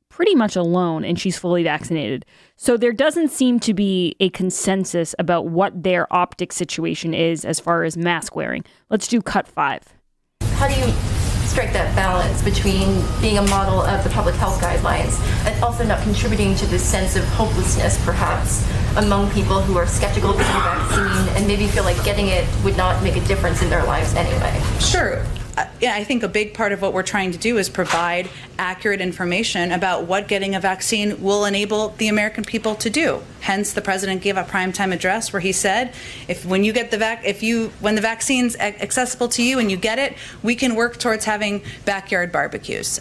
pretty much alone and she's fully vaccinated. So there doesn't seem to be a consensus about what their optic situation is as far as mask wearing. Let's do cut 5. How do you strike that balance between being a model of the public health guidelines and also not contributing to this sense of hopelessness, perhaps, among people who are skeptical of the vaccine and maybe feel like getting it would not make a difference in their lives anyway? Sure. Yeah, I think a big part of what we're trying to do is provide accurate information about what getting a vaccine will enable the American people to do. Hence, the president gave a primetime address where he said, when the vaccine's accessible to you and you get it, we can work towards having backyard barbecues.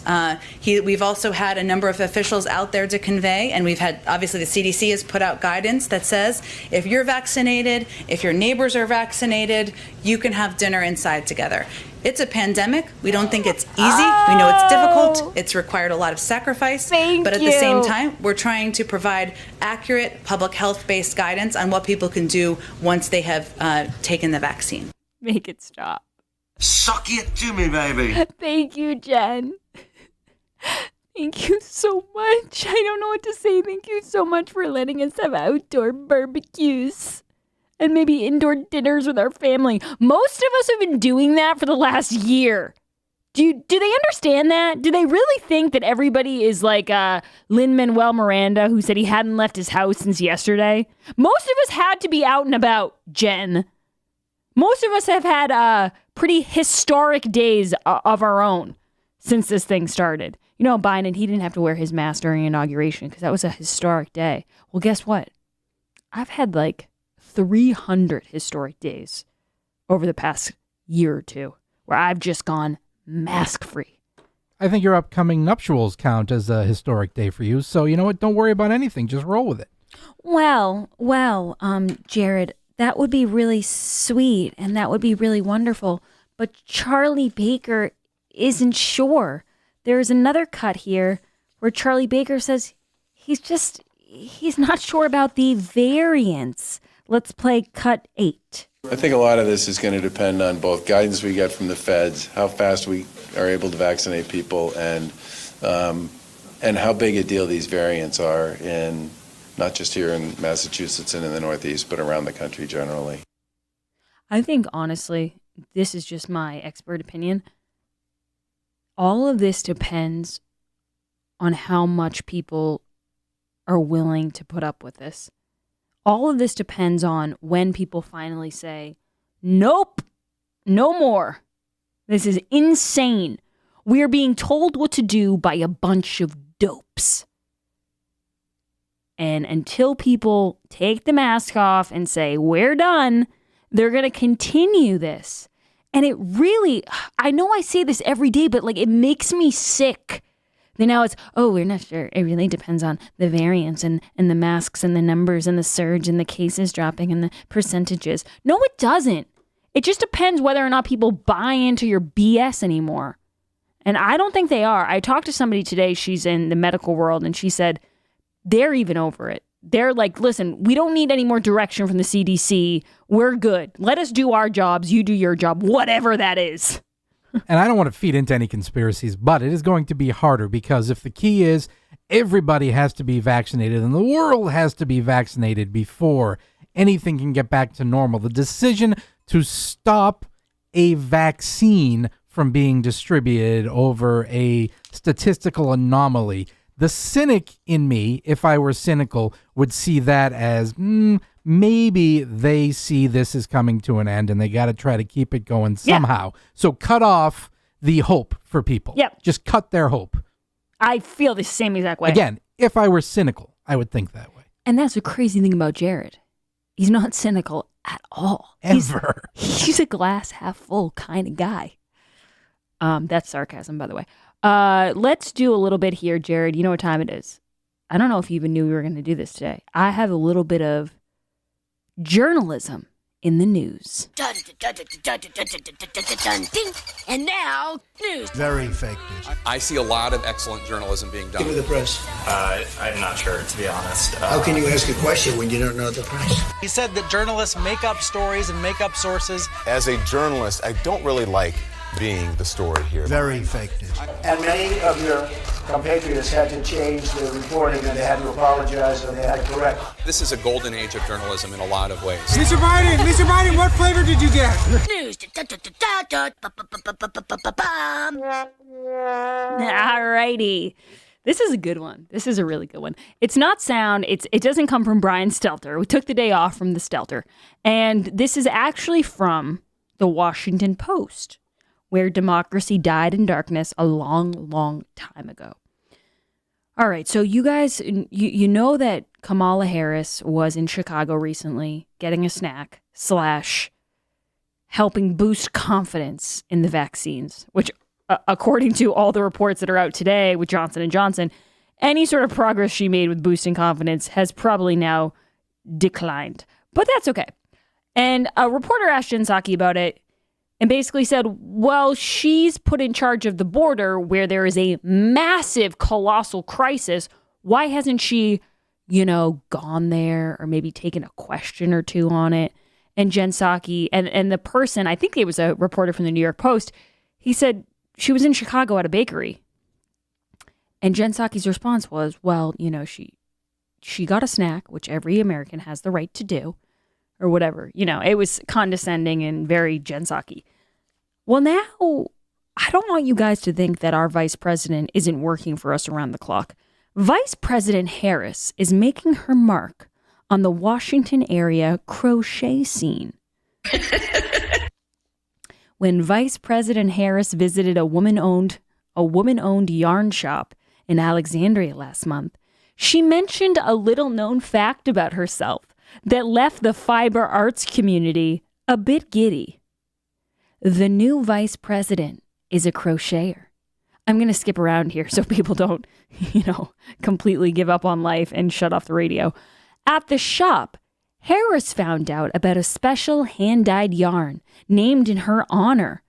We've also had a number of officials out there to convey, and we've had, obviously, the CDC has put out guidance that says if you're vaccinated, if your neighbors are vaccinated, you can have dinner inside together. It's a pandemic. We don't think it's easy. We know it's difficult. It's required a lot of sacrifice. But at the same time, we're trying to provide accurate public health-based guidance on what people can do once they have taken the vaccine. Make it stop. Suck it to me, baby. Thank you, Jen. Thank you so much. I don't know what to say. Thank you so much for letting us have outdoor barbecues. And maybe indoor dinners with our family. Most of us have been doing that for the last year. Do they understand that? Do they really think that everybody is like Lin-Manuel Miranda, who said he hadn't left his house since yesterday? Most of us had to be out and about, Jen. Most of us have had pretty historic days of our own since this thing started. You know, Biden, he didn't have to wear his mask during inauguration because that was a historic day. Well, guess what? I've had like 300 historic days over the past year or two where I've just gone mask-free. I think your upcoming nuptials count as a historic day for you. So, you know what? Don't worry about anything. Just roll with it. Well, Jared, that would be really sweet and that would be really wonderful. But Charlie Baker isn't sure. There's another cut here where Charlie Baker says he's not sure about the variants. Let's play cut 8. I think a lot of this is going to depend on both guidance we get from the feds, how fast we are able to vaccinate people, and how big a deal these variants are in not just here in Massachusetts and in the Northeast, but around the country generally. I think, honestly, this is just my expert opinion. All of this depends on how much people are willing to put up with this. All of this depends on when people finally say, nope, no more. This is insane. We are being told what to do by a bunch of dopes. And until people take the mask off and say, we're done, they're going to continue this. And it really, I know I say this every day, but like it makes me sick. Then now it's, we're not sure. It really depends on the variants and the masks and the numbers and the surge and the cases dropping and the percentages. No, it doesn't. It just depends whether or not people buy into your BS anymore. And I don't think they are. I talked to somebody today, she's in the medical world, and she said they're even over it. They're like, listen, we don't need any more direction from the CDC. We're good. Let us do our jobs. You do your job, whatever that is. And I don't want to feed into any conspiracies, but it is going to be harder because if the key is everybody has to be vaccinated and the world has to be vaccinated before anything can get back to normal, the decision to stop a vaccine from being distributed over a statistical anomaly, the cynic in me, if I were cynical, would see that as maybe they see this is coming to an end and they got to try to keep it going somehow. Yeah. So cut off the hope for people. Yep. Just cut their hope. I feel the same exact way. Again, if I were cynical, I would think that way. And that's the crazy thing about Jared. He's not cynical at all. Ever. He's a glass half full kind of guy. That's sarcasm, by the way. Let's do a little bit here, Jared. You know what time it is. I don't know if you even knew we were going to do this today. I have a little bit of journalism in the news. And now, news. Very fake news. I see a lot of excellent journalism being done. Give me the press. I'm not sure, to be honest. How can you ask a question when you don't know the press? He said that journalists make up stories and make up sources. As a journalist, I don't really like being the story here. Very fake news. And many of your compatriots had to change their reporting, and they had to apologize, or they had to correct. This is a golden age of journalism in a lot of ways. Mr. Biden, what flavor did you get? News. Alrighty. This is a good one. This is a really good one. It's not sound. It doesn't come from Brian Stelter. We took the day off from the Stelter. And this is actually from the Washington Post, where democracy died in darkness a long, long time ago. All right, so you guys, you know that Kamala Harris was in Chicago recently getting a snack / helping boost confidence in the vaccines, which according to all the reports that are out today with Johnson & Johnson, any sort of progress she made with boosting confidence has probably now declined. But that's okay. And a reporter asked Jen Psaki about it, and basically said, well, she's put in charge of the border where there is a massive, colossal crisis. Why hasn't she, gone there or maybe taken a question or two on it? And Jen Psaki and the person, I think it was a reporter from the New York Post, he said she was in Chicago at a bakery. And Jen Psaki's response was, well, she got a snack, which every American has the right to do, or whatever. It was condescending and very Jen Psaki. Well, now I don't want you guys to think that our vice president isn't working for us around the clock. Vice President Harris is making her mark on the Washington area crochet scene. When Vice President Harris visited a woman-owned yarn shop in Alexandria last month, she mentioned a little-known fact about herself that left the fiber arts community a bit giddy. The new vice president is a crocheter. I'm going to skip around here so people don't, completely give up on life and shut off the radio. At the shop, Harris found out about a special hand-dyed yarn named in her honor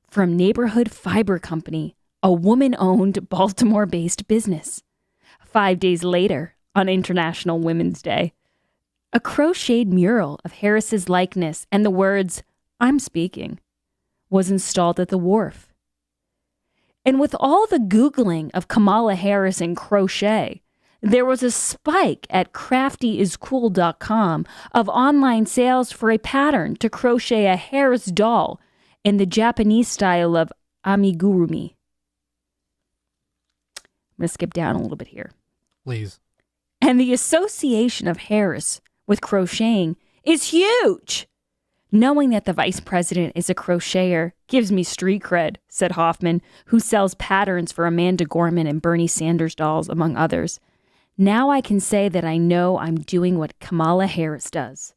from Neighborhood Fiber Company, a woman-owned Baltimore-based business. 5 days later, on International Women's Day, a crocheted mural of Harris's likeness and the words, "I'm speaking," was installed at the wharf. And with all the Googling of Kamala Harris and crochet, there was a spike at craftyiscool.com of online sales for a pattern to crochet a Harris doll in the Japanese style of amigurumi. I'm going to skip down a little bit here. Please. And the association of Harris with crocheting is huge. Knowing that the vice president is a crocheter gives me street cred, said Hoffman, who sells patterns for Amanda Gorman and Bernie Sanders dolls, among others. Now I can say that I know I'm doing what Kamala Harris does.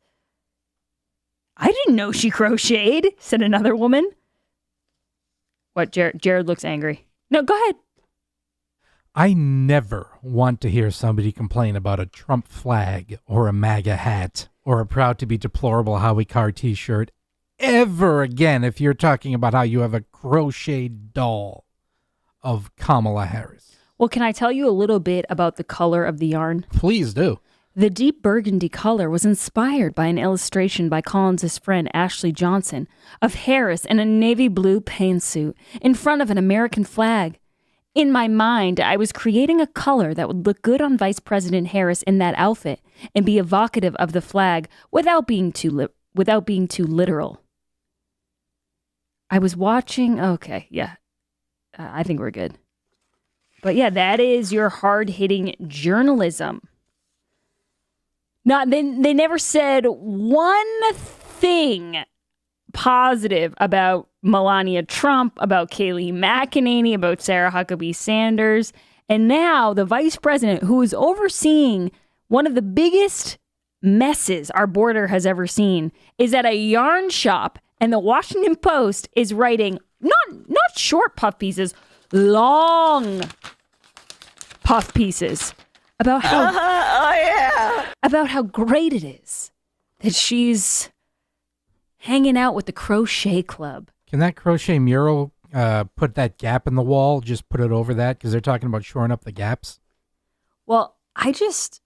I didn't know she crocheted, said another woman. What, Jared looks angry. No, go ahead. I never want to hear somebody complain about a Trump flag or a MAGA hat or a proud to be deplorable Howie Carr t-shirt ever again if you're talking about how you have a crocheted doll of Kamala Harris. Well, can I tell you a little bit about the color of the yarn? Please do. The deep burgundy color was inspired by an illustration by Collins' friend Ashley Johnson of Harris in a navy blue pantsuit in front of an American flag. In my mind, I was creating a color that would look good on Vice President Harris in that outfit and be evocative of the flag without being too literal. I was watching. Okay, yeah, I think we're good. But yeah, that is your hard-hitting journalism. They never said one thing positive about Melania Trump, about Kayleigh McEnany, about Sarah Huckabee Sanders. And now the vice president, who is overseeing one of the biggest messes our border has ever seen, is at a yarn shop, and the Washington Post is writing not short puff pieces, long puff pieces about how about how great it is that she's hanging out with the crochet club. Can that crochet mural put that gap in the wall? Just put it over that because they're talking about shoring up the gaps. Well, I just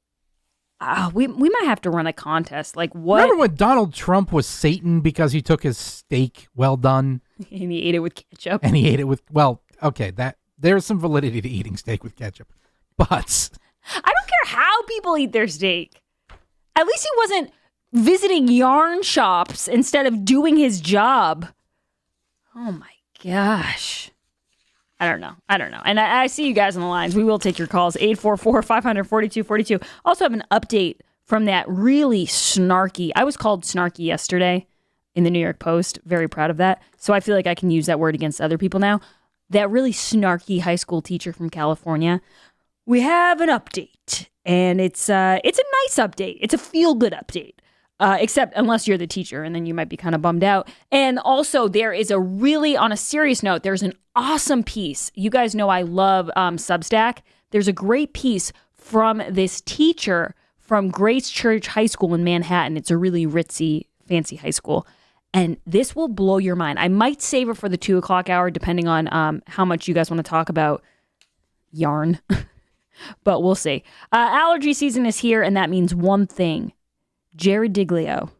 we might have to run a contest. Like what? Remember when Donald Trump was Satan because he took his steak well done and he ate it with ketchup? And he ate it with that there's some validity to eating steak with ketchup, but I don't care how people eat their steak. At least he wasn't visiting yarn shops instead of doing his job. Oh my gosh. I don't know. And I see you guys on the lines. We will take your calls. 844-500-4242. Also have an update from that really snarky. I was called snarky yesterday in the New York Post. Very proud of that. So I feel like I can use that word against other people now. That really snarky high school teacher from California. We have an update. And it's a nice update. It's a feel-good update. Except unless you're the teacher, and then you might be kind of bummed out. And also, there is on a serious note, there's an awesome piece. You guys know I love Substack. There's a great piece from this teacher from Grace Church High School in Manhattan. It's a really ritzy, fancy high school. And this will blow your mind. I might save it for the 2 o'clock hour, depending on how much you guys want to talk about yarn. But we'll see. Allergy season is here, and that means one thing. Jared Diglio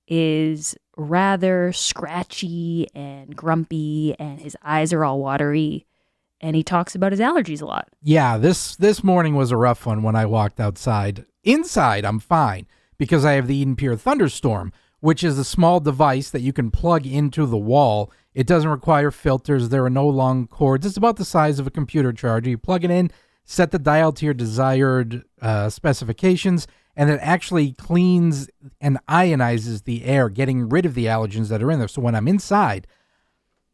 is rather scratchy and grumpy, and his eyes are all watery, and he talks about his allergies a lot. Yeah, this morning was a rough one when I walked outside. Inside, I'm fine, because I have the Eden Pure Thunderstorm, which is a small device that you can plug into the wall. It doesn't require filters. There are no long cords. It's about the size of a computer charger. You plug it in, set the dial to your desired specifications, and it actually cleans and ionizes the air, getting rid of the allergens that are in there. So when I'm inside,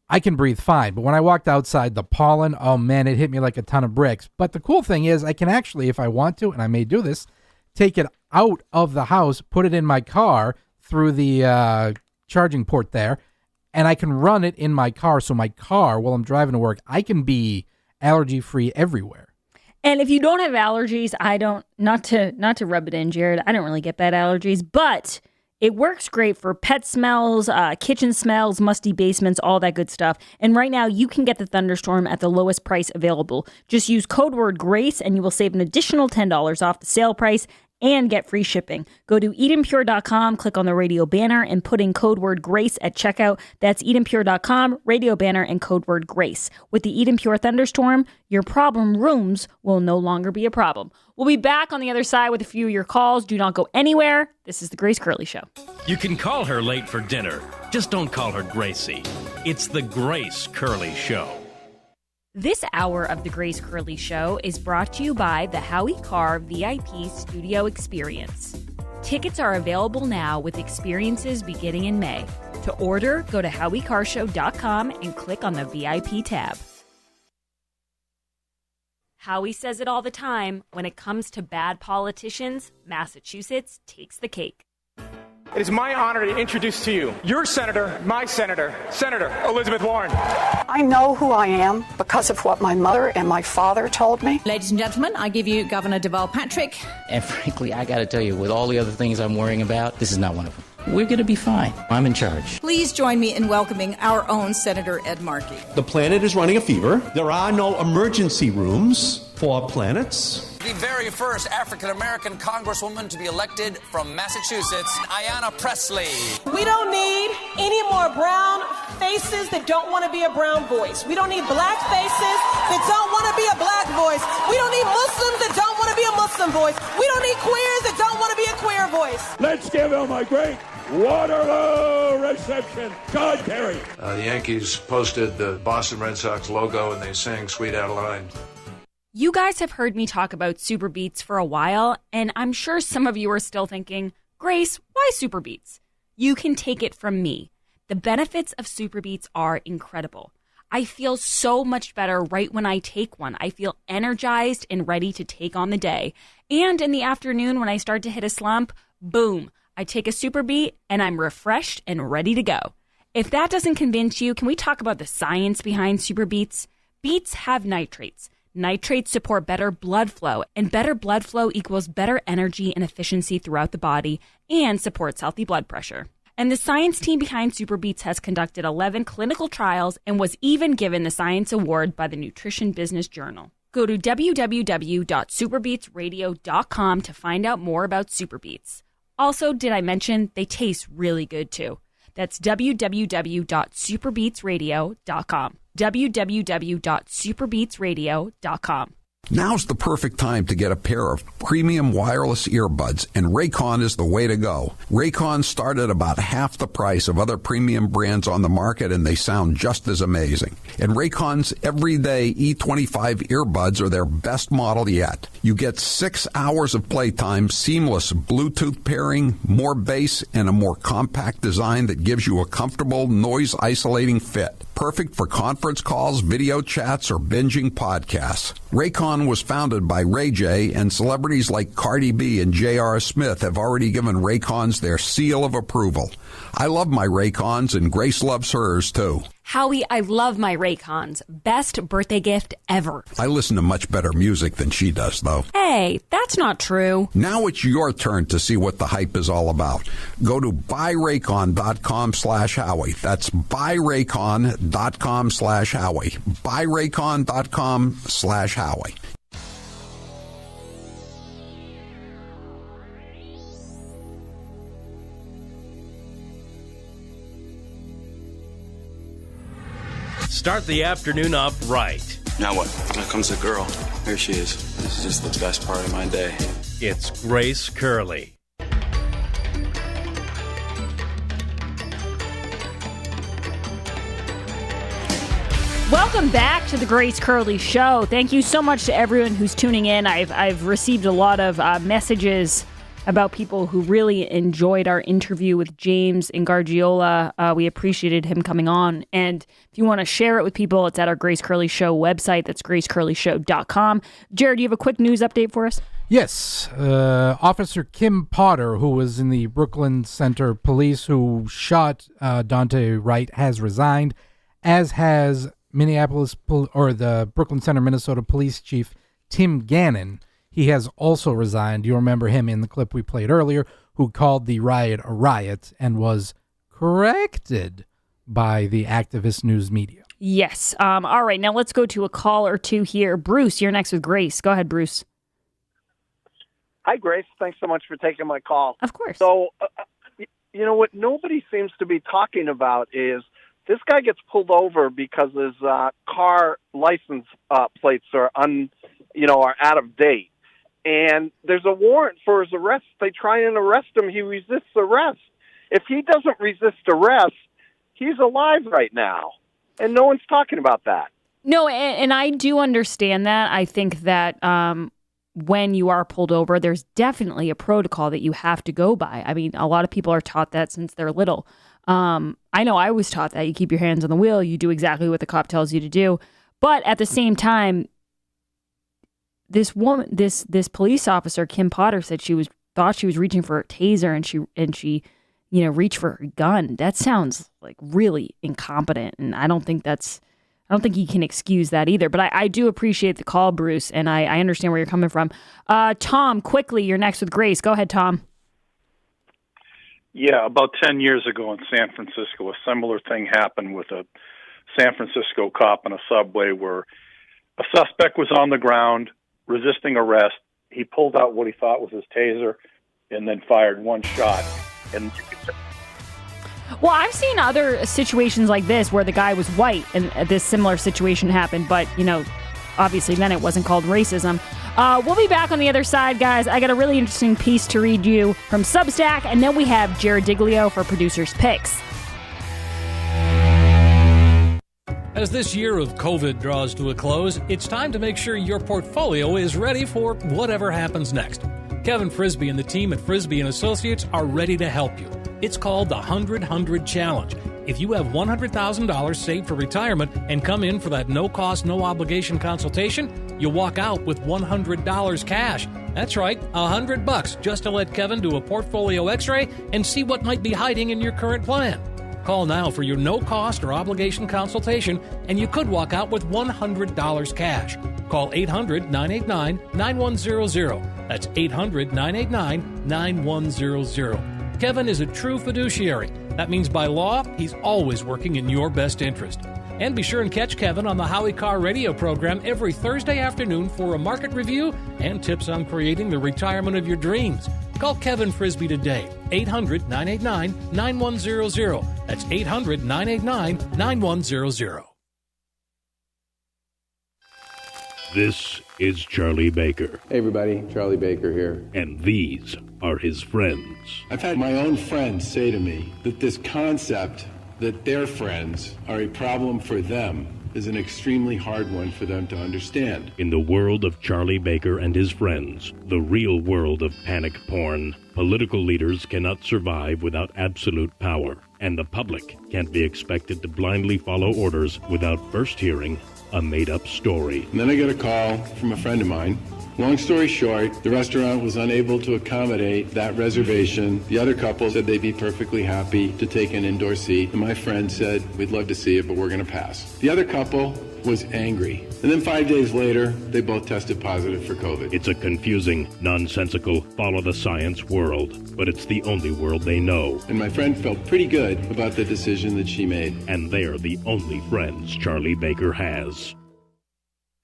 I can breathe fine. But when I walked outside, the pollen, oh man, it hit me like a ton of bricks. But the cool thing is I can actually, if I want to, and I may do this, take it out of the house, put it in my car through the charging port there, and I can run it in my car. So my car, while I'm driving to work, I can be allergy-free everywhere. And if you don't have allergies, not to rub it in, Jared, I don't really get bad allergies, but it works great for pet smells, kitchen smells, musty basements, all that good stuff. And right now, you can get the Thunderstorm at the lowest price available. Just use code word GRACE, and you will save an additional $10 off the sale price and get free shipping. Go to EdenPure.com, click on the radio banner, and put in code word GRACE at checkout. That's EdenPure.com, radio banner, and code word GRACE. With the Eden Pure Thunderstorm, your problem rooms will no longer be a problem. We'll be back on the other side with a few of your calls. Do not go anywhere. This is the Grace Curley Show. You can call her late for dinner. Just don't call her Gracie. It's the Grace Curley Show. This hour of the Grace Curley Show is brought to you by the Howie Carr VIP Studio Experience. Tickets are available now with experiences beginning in May. To order, go to HowieCarrshow.com and click on the VIP tab. Howie says it all the time. When it comes to bad politicians, Massachusetts takes the cake. It is my honor to introduce to you your senator, my senator, Senator Elizabeth Warren. I know who I am because of what my mother and my father told me. Ladies and gentlemen, I give you Governor Deval Patrick. And frankly, I got to tell you, with all the other things I'm worrying about, this is not one of them. We're going to be fine. I'm in charge. Please join me in welcoming our own Senator Ed Markey. The planet is running a fever. There are no emergency rooms for planets. The very first African-American congresswoman to be elected from Massachusetts, Ayanna Pressley. We don't need any more brown faces that don't want to be a brown voice. We don't need black faces that don't want to be a black voice. We don't need Muslims that don't want to be a Muslim voice. We don't need queers that don't want to be a queer voice. Let's give him a great Waterloo reception. John Kerry. The Yankees posted the Boston Red Sox logo and they sang Sweet Adeline. You guys have heard me talk about Super Beets for a while, and I'm sure some of you are still thinking, Grace, why Super Beets? You can take it from me. The benefits of Super Beets are incredible. I feel so much better right when I take one. I feel energized and ready to take on the day. And in the afternoon when I start to hit a slump, boom, I take a Super Beet and I'm refreshed and ready to go. If that doesn't convince you, can we talk about the science behind Super Beets? Beets have nitrates. Nitrates support better blood flow, and better blood flow equals better energy and efficiency throughout the body and supports healthy blood pressure. And the science team behind Super Beets has conducted 11 clinical trials and was even given the Science Award by the Nutrition Business Journal. Go to www.superbeetsradio.com to find out more about Super Beets. Also, did I mention they taste really good too? That's www.superbeetsradio.com. www.superbeetsradio.com. Now's the perfect time to get a pair of premium wireless earbuds, and Raycon is the way to go. Raycon start at about half the price of other premium brands on the market, and they sound just as amazing. And Raycon's everyday E25 earbuds are their best model yet. You get 6 hours of playtime, seamless Bluetooth pairing, more bass, and a more compact design that gives you a comfortable, noise-isolating fit. Perfect for conference calls, video chats, or binging podcasts. Raycon was founded by Ray J, and celebrities like Cardi B and J.R. Smith have already given Raycons their seal of approval. I love my Raycons, and Grace loves hers, too. Howie, I love my Raycons. Best birthday gift ever. I listen to much better music than she does, though. Hey, that's not true. Now it's your turn to see what the hype is all about. Go to buyraycon.com/Howie. That's buyraycon.com/Howie. buyraycon.com/Howie. Start the afternoon off right. Now what? Here comes the girl. Here she is. This is just the best part of my day. It's Grace Curley. Welcome back to the Grace Curley Show. Thank you so much to everyone who's tuning in. I've received a lot of messages about people who really enjoyed our interview with James Ingargiola. We appreciated him coming on. And if you want to share it with people, it's at our Grace Curley Show website. That's gracecurleyshow.com. Jared, do you have a quick news update for us? Yes. Officer Kim Potter, who was in the Brooklyn Center Police who shot Dante Wright, has resigned, as has the Brooklyn Center, Minnesota Police Chief Tim Gannon. He has also resigned. You remember him in the clip we played earlier, who called the riot a riot and was corrected by the activist news media. Yes. All right. Now let's go to a call or two here. Bruce, you're next with Grace. Go ahead, Bruce. Hi, Grace. Thanks so much for taking my call. Of course. So, you know what nobody seems to be talking about is this guy gets pulled over because his car license plates are out of date. And there's a warrant for his arrest. They try and arrest him. He resists arrest. If he doesn't resist arrest, he's alive right now. And no one's talking about that. No, and I do understand that. I think that when you are pulled over, there's definitely a protocol that you have to go by. I mean, a lot of people are taught that since they're little. I know I was taught that. You keep your hands on the wheel. You do exactly what the cop tells you to do. But at the same time, this police officer, Kim Potter, said thought she was reaching for a taser and she reached for her gun. That sounds like really incompetent, and I don't think you can excuse that either. But I do appreciate the call, Bruce, and I understand where you're coming from. Tom, quickly, you're next with Grace. Go ahead, Tom. Yeah, about 10 years ago in San Francisco, a similar thing happened with a San Francisco cop in a subway where a suspect was on the ground resisting arrest. He pulled out what he thought was his taser and then fired one shot. And well, I've seen other situations like this where the guy was white and this similar situation happened, but, obviously then it wasn't called racism. We'll be back on the other side, guys. I got a really interesting piece to read you from Substack, and then we have Jared Diglio for Producer's Picks. As this year of COVID draws to a close, it's time to make sure your portfolio is ready for whatever happens next. Kevin Frisbee and the team at Frisbee & Associates are ready to help you. It's called the 100-100 Challenge. If you have $100,000 saved for retirement and come in for that no-cost, no-obligation consultation, you'll walk out with $100 cash. That's right, $100 just to let Kevin do a portfolio x-ray and see what might be hiding in your current plan. Call now for your no-cost or obligation consultation, and you could walk out with $100 cash. Call 800-989-9100. That's 800-989-9100. Kevin is a true fiduciary. That means by law, he's always working in your best interest. And be sure and catch Kevin on the Howie Carr radio program every Thursday afternoon for a market review and tips on creating the retirement of your dreams. Call Kevin Frisbee today, 800-989-9100. That's 800-989-9100. This is Charlie Baker. Hey everybody, Charlie Baker here. And these are his friends. I've had my own friends say to me that this concept that their friends are a problem for them is an extremely hard one for them to understand. In the world of Charlie Baker and his friends, the real world of panic porn, political leaders cannot survive without absolute power, and the public can't be expected to blindly follow orders without first hearing a made-up story. And then I got a call from a friend of mine. Long story short, the restaurant was unable to accommodate that reservation. The other couple said they'd be perfectly happy to take an indoor seat. And my friend said, we'd love to see it, but we're going to pass. The other couple was angry. And then 5 days later, they both tested positive for COVID. It's a confusing, nonsensical, follow-the-science world. But it's the only world they know. And my friend felt pretty good about the decision that she made. And they're the only friends Charlie Baker has.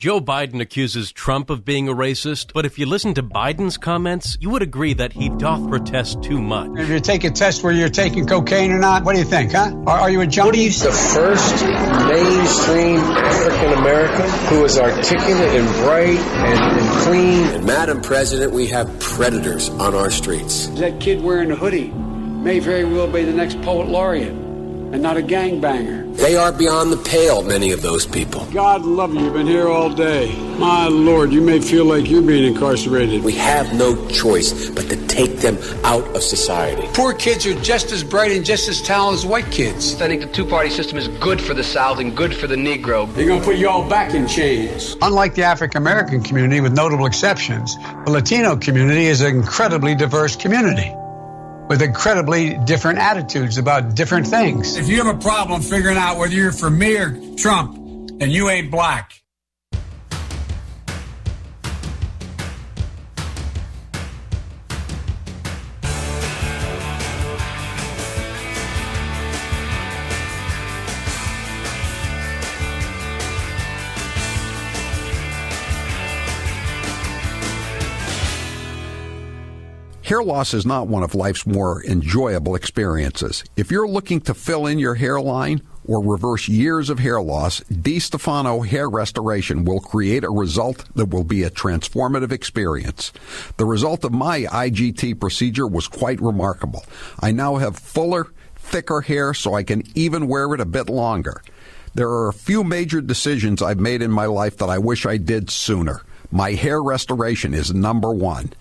Joe Biden accuses Trump of being a racist, but if you listen to Biden's comments, you would agree that he doth protest too much. If you take a test where you're taking cocaine or not, what do you think, huh? Are you a junkie? What are you, the first mainstream African American who is articulate and bright and clean? And Madam President, we have predators on our streets. That kid wearing a hoodie may very well be the next poet laureate. and not a gangbanger. They are beyond the pale, many of those people. God love you. You've been here all day. My Lord, you may feel like you're being incarcerated. We have no choice but to take them out of society. Poor kids are just as bright and just as talented as white kids. I think the two-party system is good for the South and good for the Negro. They're going to put you all back in chains. Unlike the African-American community, with notable exceptions, the Latino community is an incredibly diverse community with incredibly different attitudes about different things. If you have a problem figuring out whether you're for me or Trump, then you ain't black. Hair loss is not one of life's more enjoyable experiences. If you're looking to fill in your hairline or reverse years of hair loss, DiStefano Hair Restoration will create a result that will be a transformative experience. The result of my IGT procedure was quite remarkable. I now have fuller, thicker hair so I can even wear it a bit longer. There are a few major decisions I've made in my life that I wish I did sooner. My hair restoration is number one.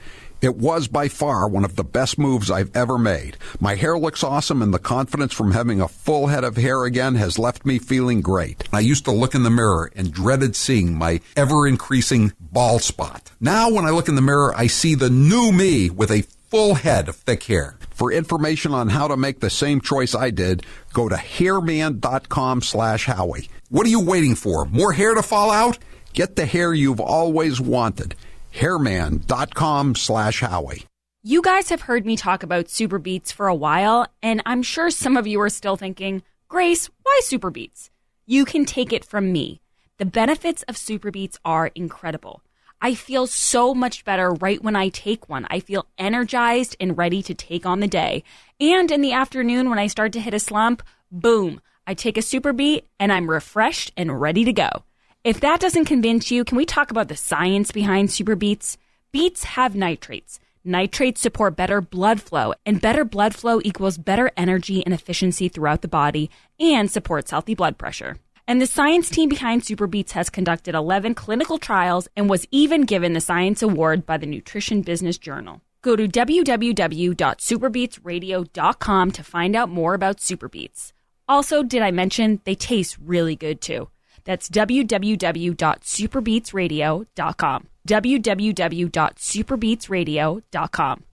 It was by far one of the best moves I've ever made. My hair looks awesome, and the confidence from having a full head of hair again has left me feeling great. I used to look in the mirror and dreaded seeing my ever-increasing bald spot. Now when I look in the mirror, I see the new me with a full head of thick hair. For information on how to make the same choice I did, go to hairman.com/Howie. What are you waiting for? More hair to fall out? Get the hair you've always wanted. hairman.com/Howie. You guys have heard me talk about Super Beets for a while, and I'm sure some of you are still thinking, Grace, why Super Beets? You can take it from me. The benefits of Super Beets are incredible. I feel so much better right when I take one. I feel energized and ready to take on the day. And in the afternoon when I start to hit a slump, boom, I take a Super Beet and I'm refreshed and ready to go. If that doesn't convince you, can we talk about the science behind Super Beets? Beets have nitrates. Nitrates support better blood flow, and better blood flow equals better energy and efficiency throughout the body and supports healthy blood pressure. And the science team behind Super Beets has conducted 11 clinical trials and was even given the Science Award by the Nutrition Business Journal. Go to www.superbeetsradio.com to find out more about Super Beets. Also, did I mention they taste really good too? That's www.superbeetsradio.com. www.superbeetsradio.com.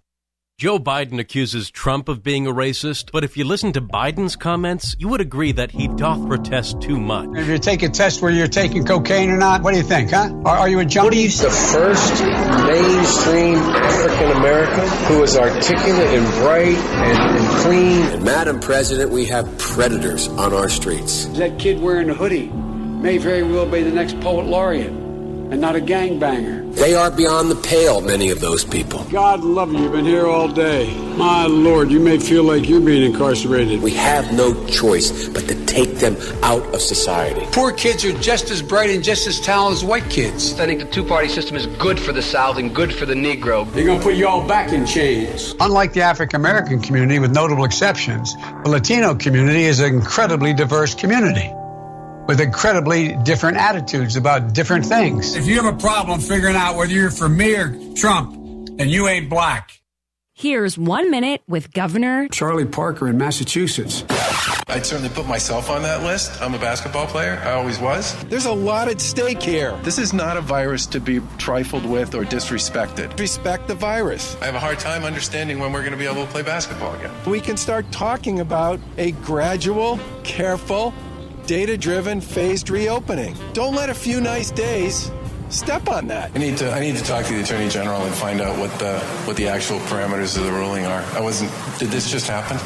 Joe Biden accuses Trump of being a racist, but if you listen to Biden's comments, you would agree that he doth protest too much. If you take a test where you're taking cocaine or not, what do you think, huh? Are you a junkie? The first mainstream African American who is articulate and bright and clean. And Madam President, we have predators on our streets. That kid wearing a hoodie may very well be the next poet laureate and not a gangbanger. They are beyond the pale, many of those people. God love you. You've been here all day. My Lord, you may feel like you're being incarcerated. We have no choice but to take them out of society. Poor kids are just as bright and just as talented as white kids. I think the two-party system is good for the South and good for the Negro. They're going to put you all back in chains. Unlike the African-American community, with notable exceptions, the Latino community is an incredibly diverse community with incredibly different attitudes about different things. If you have a problem figuring out whether you're for me or Trump, then you ain't black. Here's 1 minute with Governor Charlie Parker in Massachusetts. I'd certainly put myself on that list. I'm a basketball player. I always was. There's a lot at stake here. This is not a virus to be trifled with or disrespected. Respect the virus. I have a hard time understanding when we're going to be able to play basketball again. We can start talking about a gradual, careful, data-driven, phased reopening. Don't let a few nice days step on that. I need to talk to the Attorney General and find out what the actual parameters of the ruling are. Did this just happen?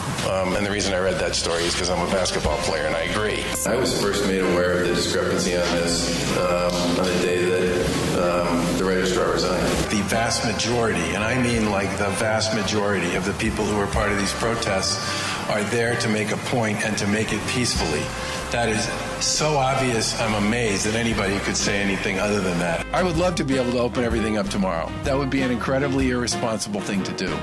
And the reason I read that story is because I'm a basketball player, and I agree. I was first made aware of the discrepancy on this on the day that the registrar resigned. The vast majority, and I mean like the vast majority of the people who were part of these protests are there to make a point and to make it peacefully. That is so obvious, I'm amazed that anybody could say anything other than that. I would love to be able to open everything up tomorrow. That would be an incredibly irresponsible thing to do.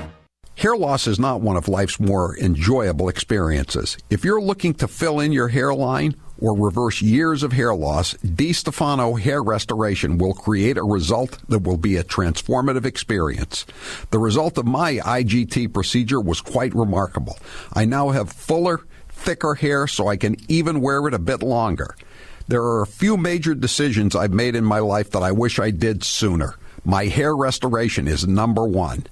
Hair loss is not one of life's more enjoyable experiences. If you're looking to fill in your hairline or reverse years of hair loss, DiStefano Hair Restoration will create a result that will be a transformative experience. The result of my IGT procedure was quite remarkable. I now have fuller, thicker hair so I can even wear it a bit longer. There are a few major decisions I've made in my life that I wish I did sooner. My hair restoration is number one.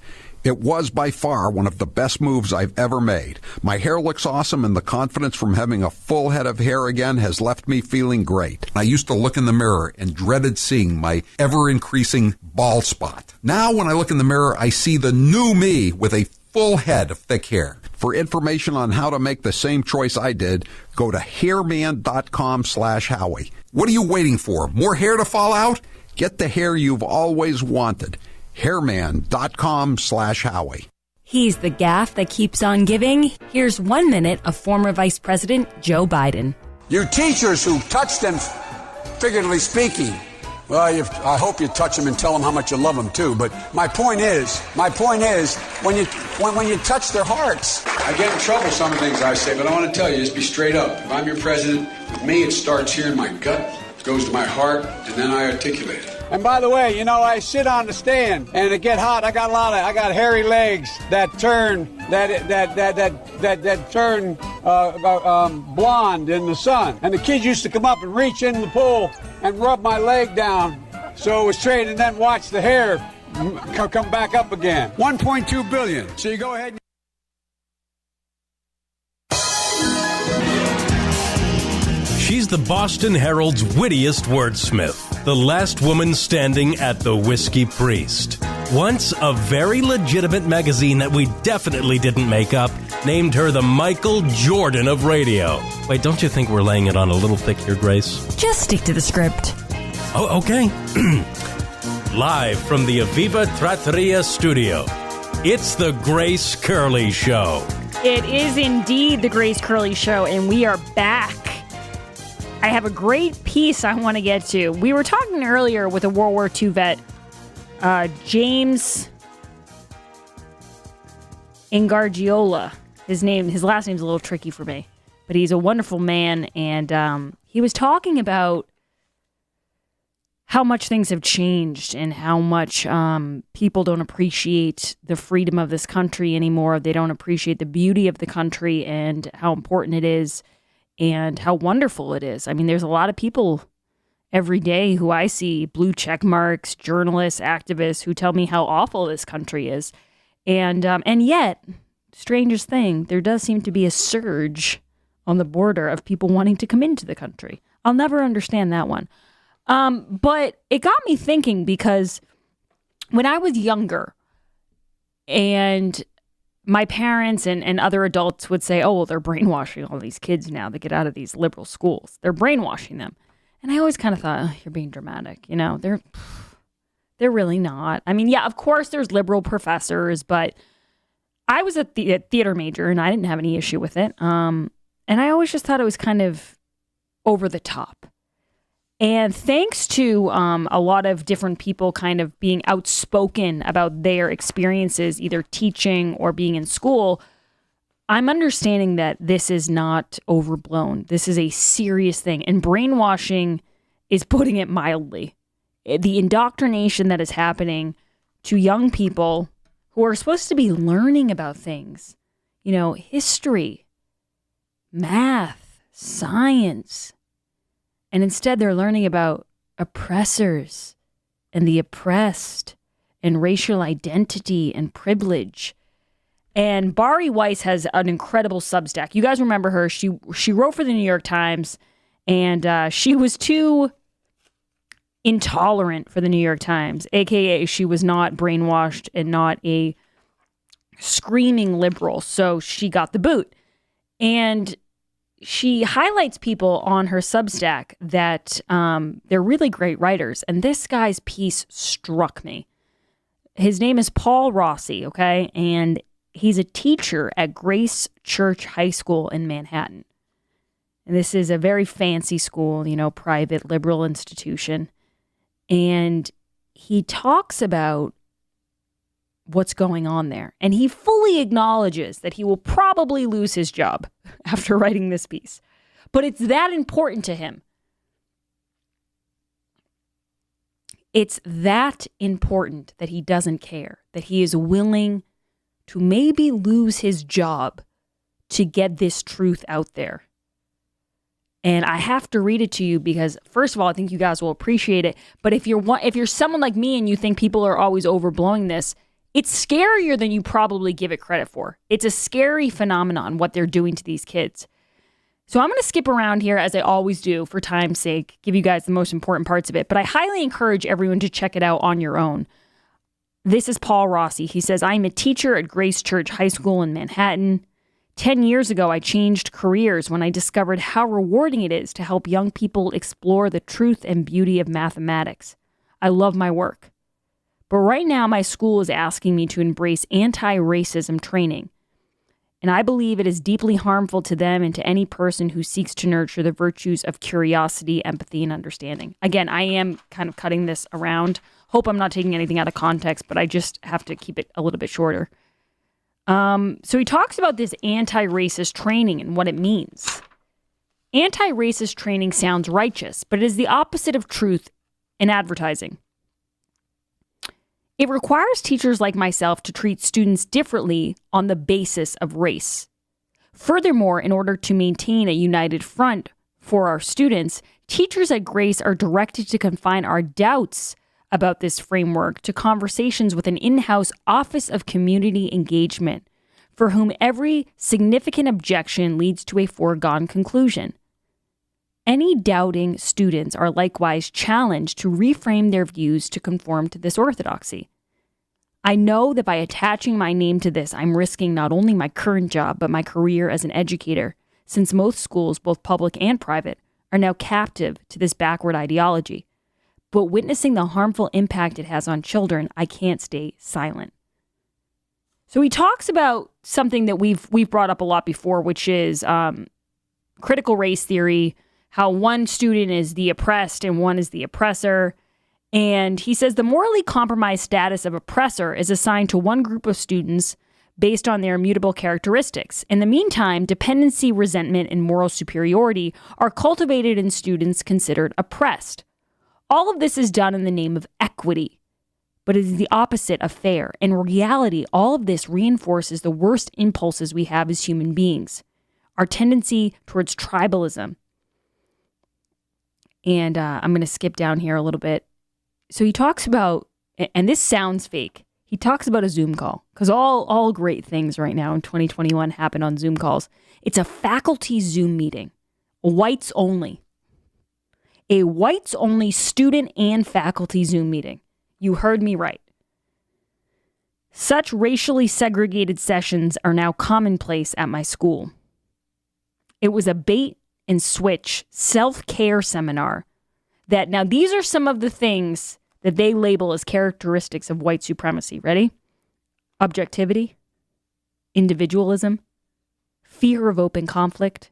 It was by far one of the best moves I've ever made. My hair looks awesome, and the confidence from having a full head of hair again has left me feeling great. I used to look in the mirror and dreaded seeing my ever-increasing bald spot. Now when I look in the mirror, I see the new me with a full head of thick hair. For information on how to make the same choice I did, go to hairman.com/Howie. What are you waiting for? More hair to fall out? Get the hair you've always wanted. hairman.com/Howie. He's the gaff that keeps on giving. Here's 1 minute of former Vice President Joe Biden. You teachers who touch them, figuratively speaking, well, I hope you touch them and tell them how much you love them too. But my point is, when you touch their hearts. I get in trouble some of the things I say, but I want to tell you, just be straight up. If I'm your president, with me it starts here in my gut, it goes to my heart, and then I articulate it. And by the way, I sit on the stand and it get hot. I got hairy legs that turn blonde in the sun. And the kids used to come up and reach in the pool and rub my leg down so it was straight, and then watch the hair come back up again. 1.2 billion. So you go ahead and She's the Boston Herald's wittiest wordsmith, the last woman standing at the Whiskey Priest. Once a very legitimate magazine that we definitely didn't make up named her the Michael Jordan of radio. Wait, don't you think we're laying it on a little thick here, Grace? Just stick to the script. Oh, okay. Live from the Aviva Trattoria studio, it's the Grace Curley Show. It is indeed the Grace Curley Show, and we are back. I have a great piece I want to get to. We were talking earlier with a World War II vet, James Ingargiola. His last name's a little tricky for me, but he's a wonderful man, and he was talking about how much things have changed and how much people don't appreciate the freedom of this country anymore. They don't appreciate the beauty of the country and how important it is and how wonderful it is. I mean, there's a lot of people every day who I see, blue check marks, journalists, activists, who tell me how awful this country is. And yet, strangest thing, there does seem to be a surge on the border of people wanting to come into the country. I'll never understand that one. But it got me thinking, because when I was younger and my parents and other adults would say, oh, well, they're brainwashing all these kids now that get out of these liberal schools. They're brainwashing them. And I always kind of thought, oh, you're being dramatic. They're really not. I mean, yeah, of course there's liberal professors, but I was a theater major and I didn't have any issue with it. And I always just thought it was kind of over the top. And thanks to a lot of different people kind of being outspoken about their experiences, either teaching or being in school, I'm understanding that this is not overblown. This is a serious thing. And brainwashing is putting it mildly. The indoctrination that is happening to young people who are supposed to be learning about things, history, math, science. And instead, they're learning about oppressors and the oppressed and racial identity and privilege. And Bari Weiss has an incredible Substack. You guys remember her. She wrote for the New York Times, and she was too intolerant for the New York Times, a.k.a. she was not brainwashed and not a screaming liberal. So she got the boot. And she highlights people on her Substack that they're really great writers. And this guy's piece struck me. His name is Paul Rossi, okay? And he's a teacher at Grace Church High School in Manhattan. And this is a very fancy school, private liberal institution. And he talks about what's going on there. And he fully acknowledges that he will probably lose his job after writing this piece. But it's that important to him. It's that important that he doesn't care, that he is willing to maybe lose his job to get this truth out there. And I have to read it to you because, first of all, I think you guys will appreciate it. But if you're someone like me and you think people are always overblowing this, it's scarier than you probably give it credit for. It's a scary phenomenon, what they're doing to these kids. So I'm going to skip around here, as I always do, for time's sake, give you guys the most important parts of it. But I highly encourage everyone to check it out on your own. This is Paul Rossi. He says, I'm a teacher at Grace Church High School in Manhattan. 10 years ago, I changed careers when I discovered how rewarding it is to help young people explore the truth and beauty of mathematics. I love my work. But right now, my school is asking me to embrace anti-racism training. And I believe it is deeply harmful to them and to any person who seeks to nurture the virtues of curiosity, empathy, and understanding. Again, I am kind of cutting this around. Hope I'm not taking anything out of context, but I just have to keep it a little bit shorter. So he talks about this anti-racist training and what it means. Anti-racist training sounds righteous, but it is the opposite of truth in advertising. It requires teachers like myself to treat students differently on the basis of race. Furthermore, in order to maintain a united front for our students, teachers at Grace are directed to confine our doubts about this framework to conversations with an in-house Office of Community Engagement, for whom every significant objection leads to a foregone conclusion. Any doubting students are likewise challenged to reframe their views to conform to this orthodoxy. I know that by attaching my name to this, I'm risking not only my current job, but my career as an educator, since most schools, both public and private, are now captive to this backward ideology. But witnessing the harmful impact it has on children, I can't stay silent. So he talks about something that we've brought up a lot before, which is critical race theory, how one student is the oppressed and one is the oppressor. And he says the morally compromised status of oppressor is assigned to one group of students based on their immutable characteristics. In the meantime, dependency, resentment, and moral superiority are cultivated in students considered oppressed. All of this is done in the name of equity, but it is the opposite of fair. In reality, all of this reinforces the worst impulses we have as human beings, our tendency towards tribalism. And I'm going to skip down here a little bit. So he talks about, and this sounds fake, he talks about a Zoom call, because all great things right now in 2021 happen on Zoom calls. It's a faculty Zoom meeting, whites only. A whites-only student and faculty Zoom meeting. You heard me right. Such racially segregated sessions are now commonplace at my school. It was a bait and switch self-care seminar that, now these are some of the things that they label as characteristics of white supremacy. Ready? Objectivity, individualism, fear of open conflict,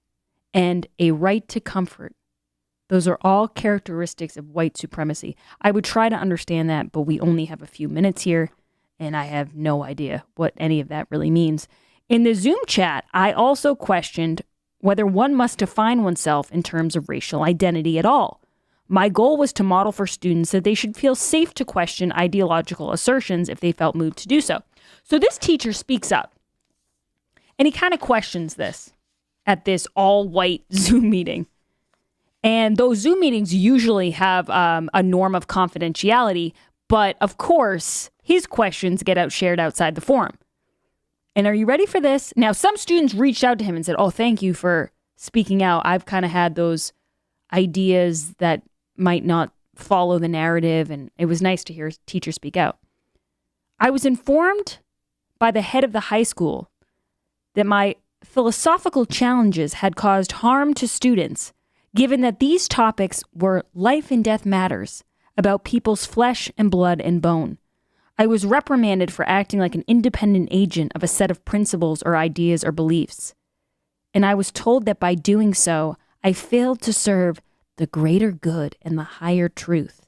and a right to comfort. Those are all characteristics of white supremacy. I would try to understand that, but we only have a few minutes here, and I have no idea what any of that really means. In the Zoom chat, I also questioned whether one must define oneself in terms of racial identity at all. My goal was to model for students that they should feel safe to question ideological assertions if they felt moved to do so. So this teacher speaks up, and he kind of questions this at this all-white Zoom meeting. And those Zoom meetings usually have a norm of confidentiality, but of course, his questions get shared outside the forum. And are you ready for this? Now, some students reached out to him and said, oh, thank you for speaking out. I've kind of had those ideas that might not follow the narrative, and it was nice to hear a teacher speak out. I was informed by the head of the high school that my philosophical challenges had caused harm to students, given that these topics were life and death matters about people's flesh and blood and bone. I was reprimanded for acting like an independent agent of a set of principles or ideas or beliefs. And I was told that by doing so, I failed to serve the greater good and the higher truth.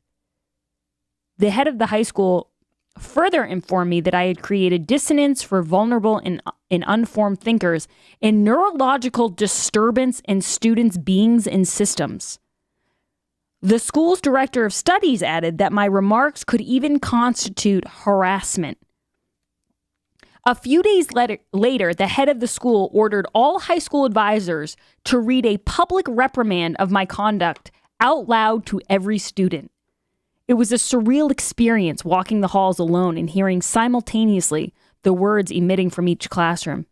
The head of the high school further informed me that I had created dissonance for vulnerable and unformed thinkers and neurological disturbance in students' beings and systems. The school's director of studies added that my remarks could even constitute harassment. A few days later, the head of the school ordered all high school advisors to read a public reprimand of my conduct out loud to every student. It was a surreal experience walking the halls alone and hearing simultaneously the words emitting from each classroom.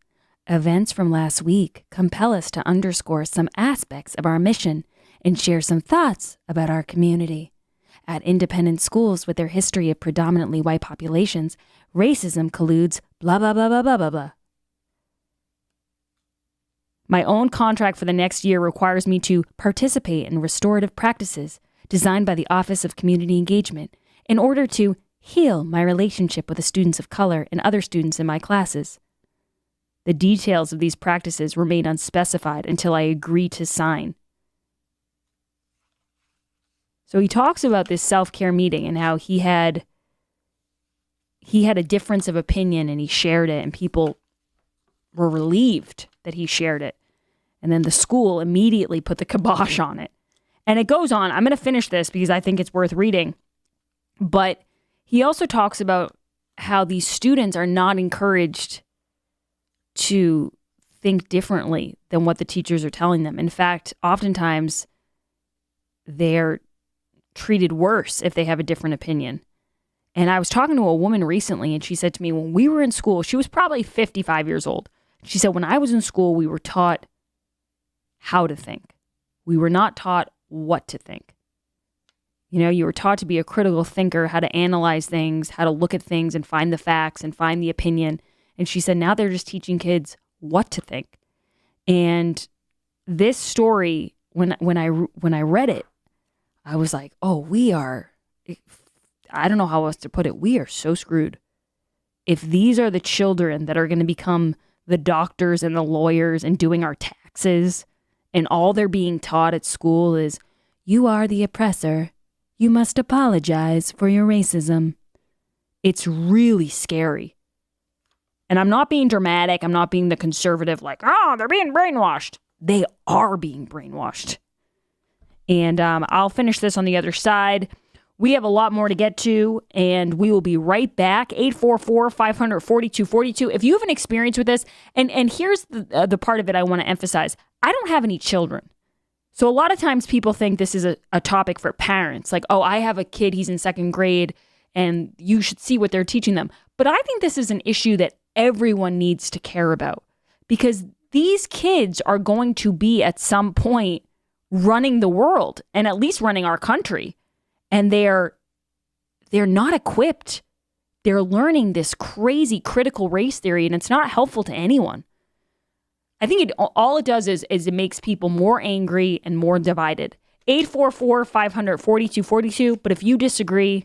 Events from last week compel us to underscore some aspects of our mission and share some thoughts about our community. At independent schools with their history of predominantly white populations, racism colludes blah, blah, blah, blah, blah, blah, blah. My own contract for the next year requires me to participate in restorative practices designed by the Office of Community Engagement in order to heal my relationship with the students of color and other students in my classes. The details of these practices remain unspecified until I agree to sign. So he talks about this self-care meeting and how he had a difference of opinion and he shared it and people were relieved that he shared it. And then the school immediately put the kibosh on it. And it goes on. I'm going to finish this because I think it's worth reading. But he also talks about how these students are not encouraged to think differently than what the teachers are telling them. In fact, oftentimes they're treated worse if they have a different opinion. And I was talking to a woman recently and she said to me, when we were in school, she was probably 55 years old. She said, when I was in school, we were taught how to think. We were not taught what to think. You know, you were taught to be a critical thinker, how to analyze things, how to look at things and find the facts and find the opinion. And she said, now they're just teaching kids what to think. And this story, when I read it, I was like, oh, I don't know how else to put it. We are so screwed. If these are the children that are going to become the doctors and the lawyers and doing our taxes, and all they're being taught at school is, you are the oppressor. You must apologize for your racism. It's really scary. And I'm not being dramatic. I'm not being the conservative, like, oh, they're being brainwashed. They are being brainwashed. And I'll finish this on the other side. We have a lot more to get to, and we will be right back. 844-500-4242. If you have an experience with this, and here's the part of it I want to emphasize. I don't have any children. So a lot of times people think this is a topic for parents. Like, oh, I have a kid, he's in second grade, and you should see what they're teaching them. But I think this is an issue that everyone needs to care about. Because these kids are going to be, at some point, running the world, and at least running our country. And they're not equipped. They're learning this crazy critical race theory, and it's not helpful to anyone. I think all it does is it makes people more angry and more divided. 844-500-4242. But if you disagree,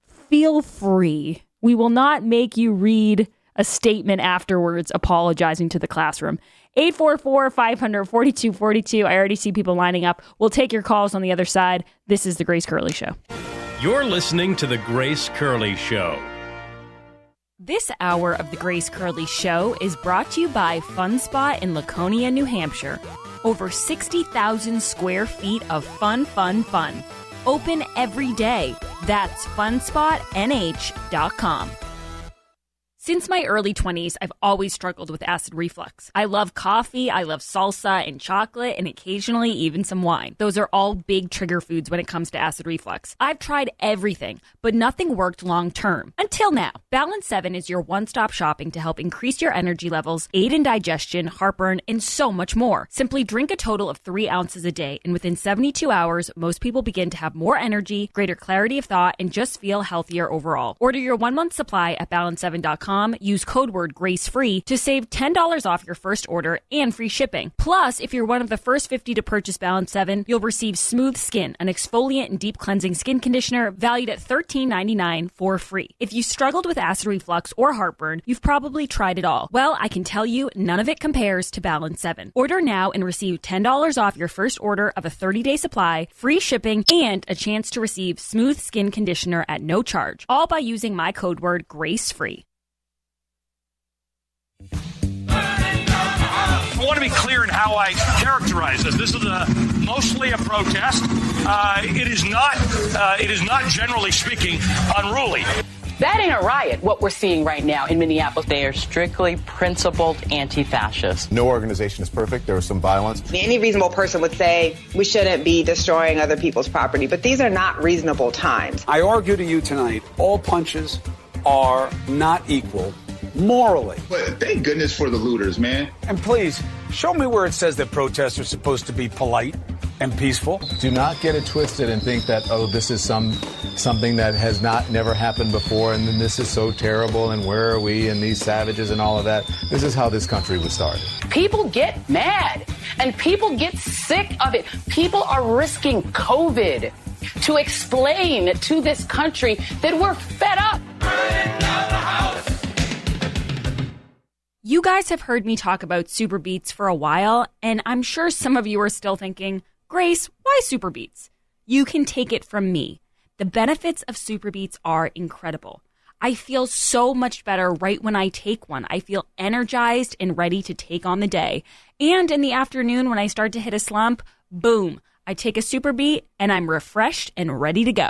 feel free. We will not make you read a statement afterwards apologizing to the classroom. 844-500-4242. I already see people lining up. We'll take your calls on the other side. This is The Grace Curley Show. You're listening to The Grace Curley Show. This hour of The Grace Curley Show is brought to you by Fun Spot in Laconia, New Hampshire. Over 60,000 square feet of fun. Open every day. That's funspotnh.com. Since my early 20s, I've always struggled with acid reflux. I love coffee, I love salsa and chocolate, and occasionally even some wine. Those are all big trigger foods when it comes to acid reflux. I've tried everything, but nothing worked long term. Until now. Balance 7 is your one-stop shopping to help increase your energy levels, aid in digestion, heartburn, and so much more. Simply drink a total of 3 ounces a day, and within 72 hours, most people begin to have more energy, greater clarity of thought, and just feel healthier overall. Order your 1-month supply at balance7.com superbeats.com, use code word GRACEFREE to save $10 off your first order and free shipping. Plus, if you're one of the first 50 to purchase Balance 7, you'll receive Smooth Skin, an exfoliant and deep cleansing skin conditioner valued at $13.99 for free. If you struggled with acid reflux or heartburn, you've probably tried it all. Well, I can tell you, none of it compares to Balance 7. Order now and receive $10 off your first order of a 30-day supply, free shipping, and a chance to receive Smooth Skin Conditioner at no charge, all by using my code word GRACEFREE. I want to be clear in how I characterize this. This is mostly a protest. It is not, generally speaking, unruly. That ain't a riot, what we're seeing right now in Minneapolis. They are strictly principled anti-fascists. No organization is perfect. There was some violence. Any reasonable person would say we shouldn't be destroying other people's property, but these are not reasonable times. I argue to you tonight, all punches are not equal morally. But thank goodness for the looters, man. And please, show me where it says that protests are supposed to be polite and peaceful. Do not get it twisted and think that, oh, this is something that has never happened before, and then this is so terrible, and where are we, and these savages and all of that. This is how this country was started. People get mad, and people get sick of it. People are risking COVID to explain to this country that we're fed up. You guys have heard me talk about Super Beats for a while, and I'm sure some of you are still thinking, Grace, why Super Beats? You can take it from me. The benefits of Super Beats are incredible. I feel so much better right when I take one. I feel energized and ready to take on the day. And in the afternoon when I start to hit a slump, boom, I take a Super Beat and I'm refreshed and ready to go.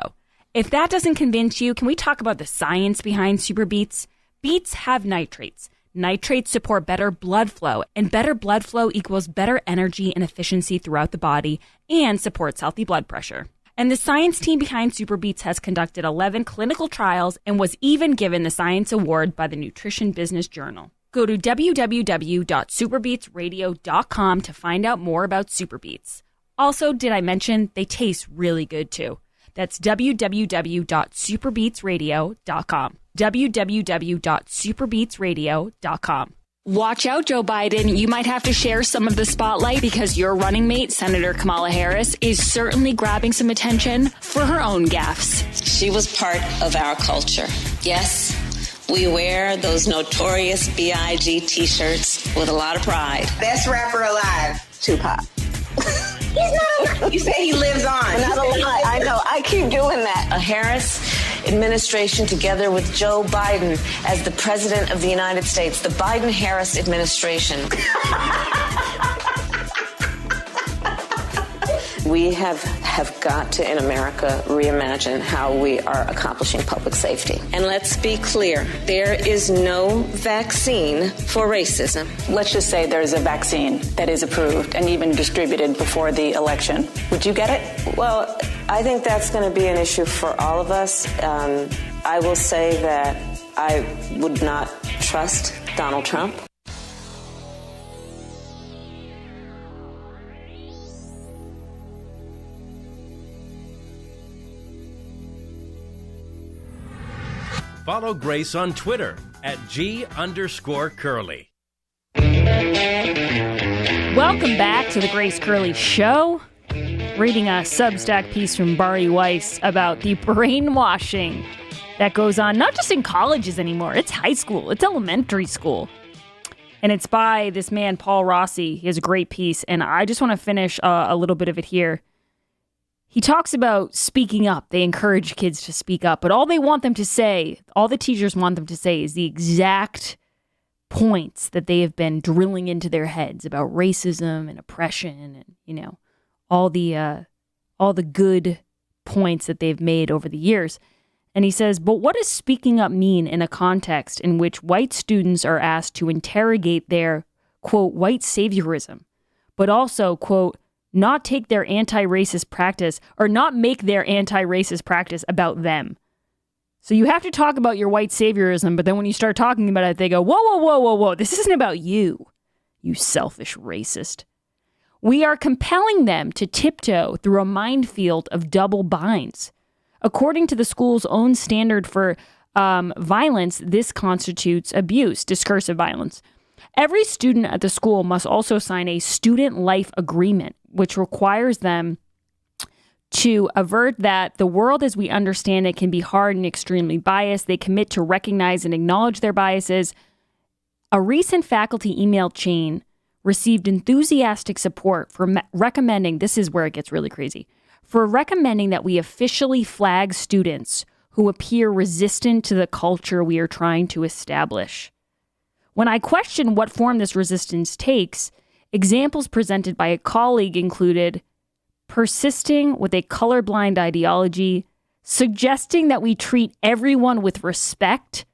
If that doesn't convince you, can we talk about the science behind Super Beats? Beets have nitrates. Nitrates support better blood flow, and better blood flow equals better energy and efficiency throughout the body and supports healthy blood pressure. And the science team behind Super Beats has conducted 11 clinical trials and was even given the Science Award by the Nutrition Business Journal. Go to www.superbeatsradio.com to find out more about Super Beats. Also, did I mention they taste really good too? That's www.superbeatsradio.com. www.superbeatsradio.com. Watch out, Joe Biden. You might have to share some of the spotlight because your running mate, Senator Kamala Harris, is certainly grabbing some attention for her own gaffes. She was part of our culture. Yes, we wear those notorious B.I.G. t-shirts with a lot of pride. Best rapper alive, Tupac. He's not alive. You say he lives on. Not alive. I know. I keep doing that. A Harris administration together with Joe Biden as the president of the United States. The Biden-Harris administration. We have got to, in America, reimagine how we are accomplishing public safety. And let's be clear, there is no vaccine for racism. Let's just say there's a vaccine that is approved and even distributed before the election. Would you get it? Well, I think that's going to be an issue for all of us. I will say that I would not trust Donald Trump. Follow Grace on Twitter at @G_Curly. Welcome back to the Grace Curley Show. Reading a Substack piece from Bari Weiss about the brainwashing that goes on not just in colleges anymore. It's high school. It's elementary school. And it's by this man, Paul Rossi. He has a great piece, and I just want to finish a little bit of it here. He talks about speaking up. They encourage kids to speak up, but all they want them to say, all the teachers want them to say is the exact points that they have been drilling into their heads about racism and oppression and, you know, all the good points that they've made over the years. And he says, but what does speaking up mean in a context in which white students are asked to interrogate their, quote, white saviorism, but also, quote, not take their anti-racist practice or not make their anti-racist practice about them. So you have to talk about your white saviorism, but then when you start talking about it, they go, whoa, whoa, whoa, whoa, whoa, this isn't about you, you selfish racist. We are compelling them to tiptoe through a minefield of double binds. According to the school's own standard for violence, this constitutes abuse, discursive violence. Every student at the school must also sign a student life agreement, which requires them to avert that the world as we understand it can be hard and extremely biased. They commit to recognize and acknowledge their biases. A recent faculty email chain received enthusiastic support for recommending, this is where it gets really crazy, for recommending that we officially flag students who appear resistant to the culture we are trying to establish. When I questioned what form this resistance takes, examples presented by a colleague included persisting with a colorblind ideology, suggesting that we treat everyone with respect,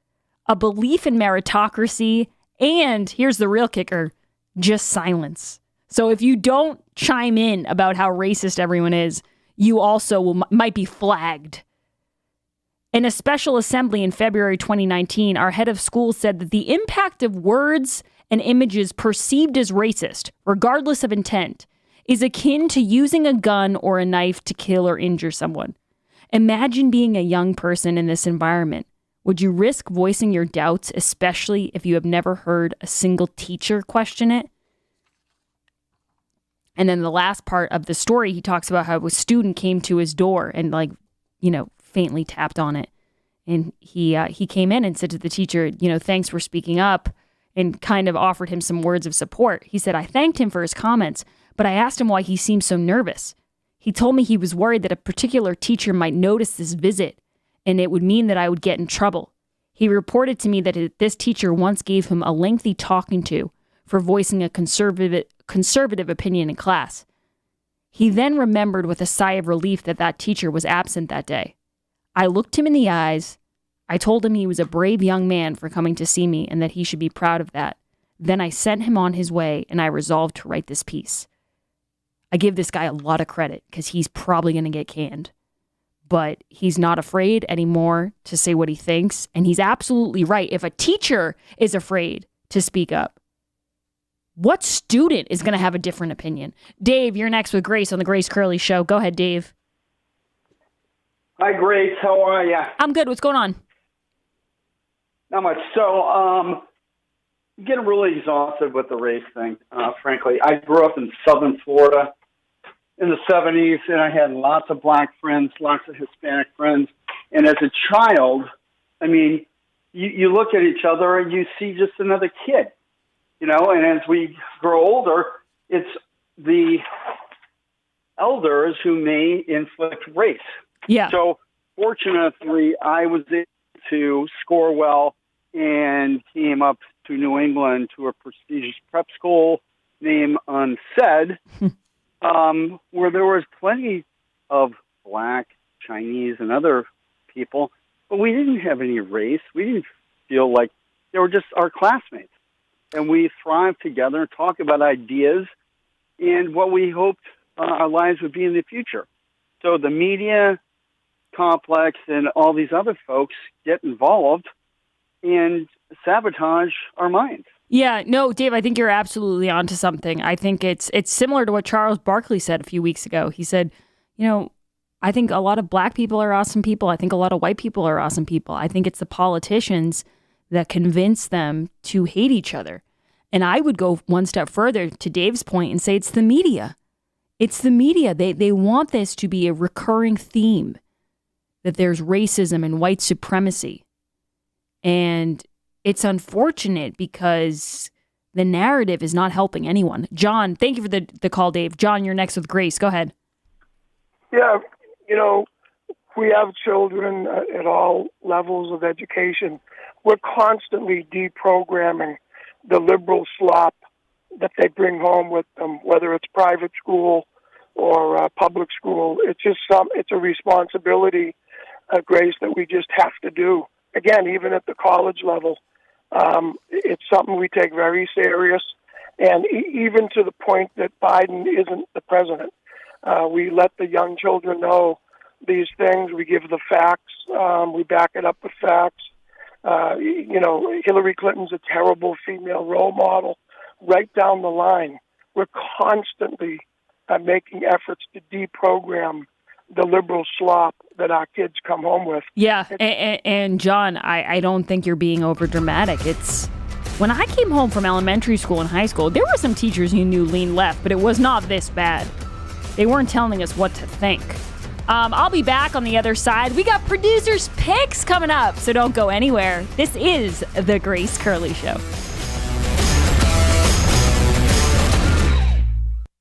a belief in meritocracy, and here's the real kicker, just silence. So if you don't chime in about how racist everyone is, you also might be flagged. In a special assembly in February 2019, our head of school said that the impact of words and images perceived as racist, regardless of intent, is akin to using a gun or a knife to kill or injure someone. Imagine being a young person in this environment. Would you risk voicing your doubts, especially if you have never heard a single teacher question it? And then the last part of the story, he talks about how a student came to his door and faintly tapped on it. And he came in and said to the teacher, thanks for speaking up, and kind of offered him some words of support. He said, I thanked him for his comments, but I asked him why he seemed so nervous. He told me he was worried that a particular teacher might notice this visit and it would mean that I would get in trouble. He reported to me that this teacher once gave him a lengthy talking to for voicing a conservative opinion in class. He then remembered with a sigh of relief that teacher was absent that day. I looked him in the eyes. I told him he was a brave young man for coming to see me and that he should be proud of that. Then I sent him on his way and I resolved to write this piece. I give this guy a lot of credit because he's probably going to get canned. But he's not afraid anymore to say what he thinks. And he's absolutely right. If a teacher is afraid to speak up, what student is going to have a different opinion? Dave, you're next with Grace on the Grace Curley Show. Go ahead, Dave. Hi, Grace. How are you? I'm good. What's going on? Not much. So, I'm getting really exhausted with the race thing, frankly. I grew up in southern Florida in the 70s, and I had lots of black friends, lots of Hispanic friends. And as a child, I mean, you look at each other and you see just another kid, and as we grow older, it's the elders who may inflict race. Yeah. So fortunately, I was able to score well and came up to New England to a prestigious prep school named UNSED, where there was plenty of black, Chinese, and other people, but we didn't have any race. We didn't feel like they were just our classmates. And we thrived together and talked about ideas and what we hoped our lives would be in the future. So the media complex and all these other folks get involved and sabotage our minds. Yeah, no, Dave, I think you're absolutely onto something. I think it's similar to what Charles Barkley said a few weeks ago. He said, I think a lot of black people are awesome people. I think a lot of white people are awesome people. I think it's the politicians that convince them to hate each other. And I would go one step further to Dave's point and say it's the media. It's the media. They want this to be a recurring theme, that there's racism and white supremacy. And it's unfortunate because the narrative is not helping anyone. John, thank you for the call, Dave. John, you're next with Grace. Go ahead. Yeah, we have children at all levels of education. We're constantly deprogramming the liberal slop that they bring home with them, whether it's private school or public school. It's a responsibility, Grace, that we just have to do. Again, even at the college level, it's something we take very serious. And even to the point that Biden isn't the president, we let the young children know these things. We give the facts. We back it up with facts. Hillary Clinton's a terrible female role model. Right down the line, we're constantly making efforts to deprogram the liberal slop that our kids come home with. Yeah, and John, I don't think you're being over dramatic. It's when I came home from elementary school and high school, there were some teachers you knew lean left, but it was not this bad. They weren't telling us what to think. I'll be back on the other side. We got producers' picks coming up, so don't go anywhere. This is The Grace Curley Show.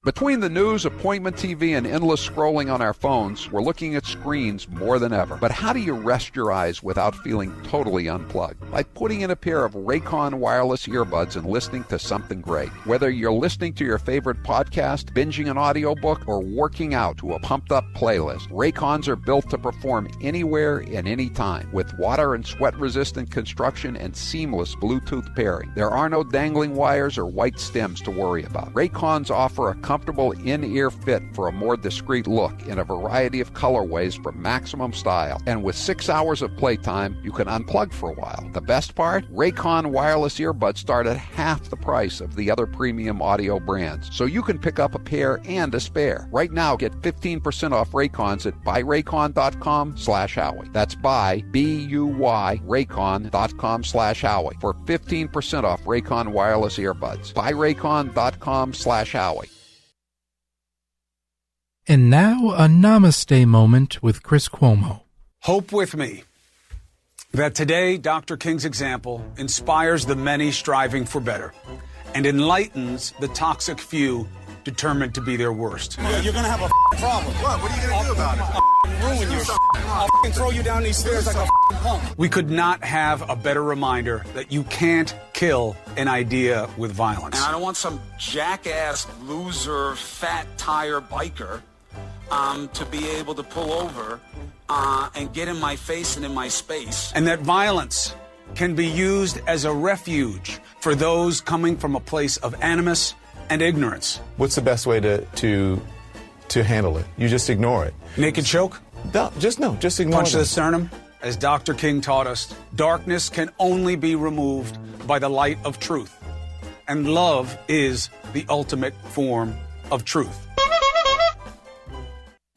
Between the news, appointment TV, and endless scrolling on our phones, we're looking at screens more than ever. But how do you rest your eyes without feeling totally unplugged? By putting in a pair of Raycon wireless earbuds and listening to something great. Whether you're listening to your favorite podcast, binging an audiobook, or working out to a pumped-up playlist, Raycons are built to perform anywhere and anytime with water and sweat-resistant construction and seamless Bluetooth pairing. There are no dangling wires or white stems to worry about. Raycons offer a comfortable in-ear fit for a more discreet look in a variety of colorways for maximum style. And with 6 hours of playtime, you can unplug for a while. The best part? Raycon wireless earbuds start at half the price of the other premium audio brands. So you can pick up a pair and a spare. Right now, get 15% off Raycons at buyraycon.com/Howie. That's buy, B-U-Y, Raycon.com/Howie for 15% off Raycon wireless earbuds. buyraycon.com/Howie. And now, a namaste moment with Chris Cuomo. Hope with me that today Dr. King's example inspires the many striving for better and enlightens the toxic few determined to be their worst. You're going to have a problem. What are you going to do about it? I'll ruin your I'll throw you down these stairs like a punk. We could not have a better reminder that you can't kill an idea with violence. And I don't want some jackass, loser, fat tire biker to be able to pull over and get in my face and in my space. And that violence can be used as a refuge for those coming from a place of animus and ignorance. What's the best way to handle it? You just ignore it. Naked choke? Just ignore Punch them. to the sternum? As Dr. King taught us, darkness can only be removed by the light of truth. And love is the ultimate form of truth.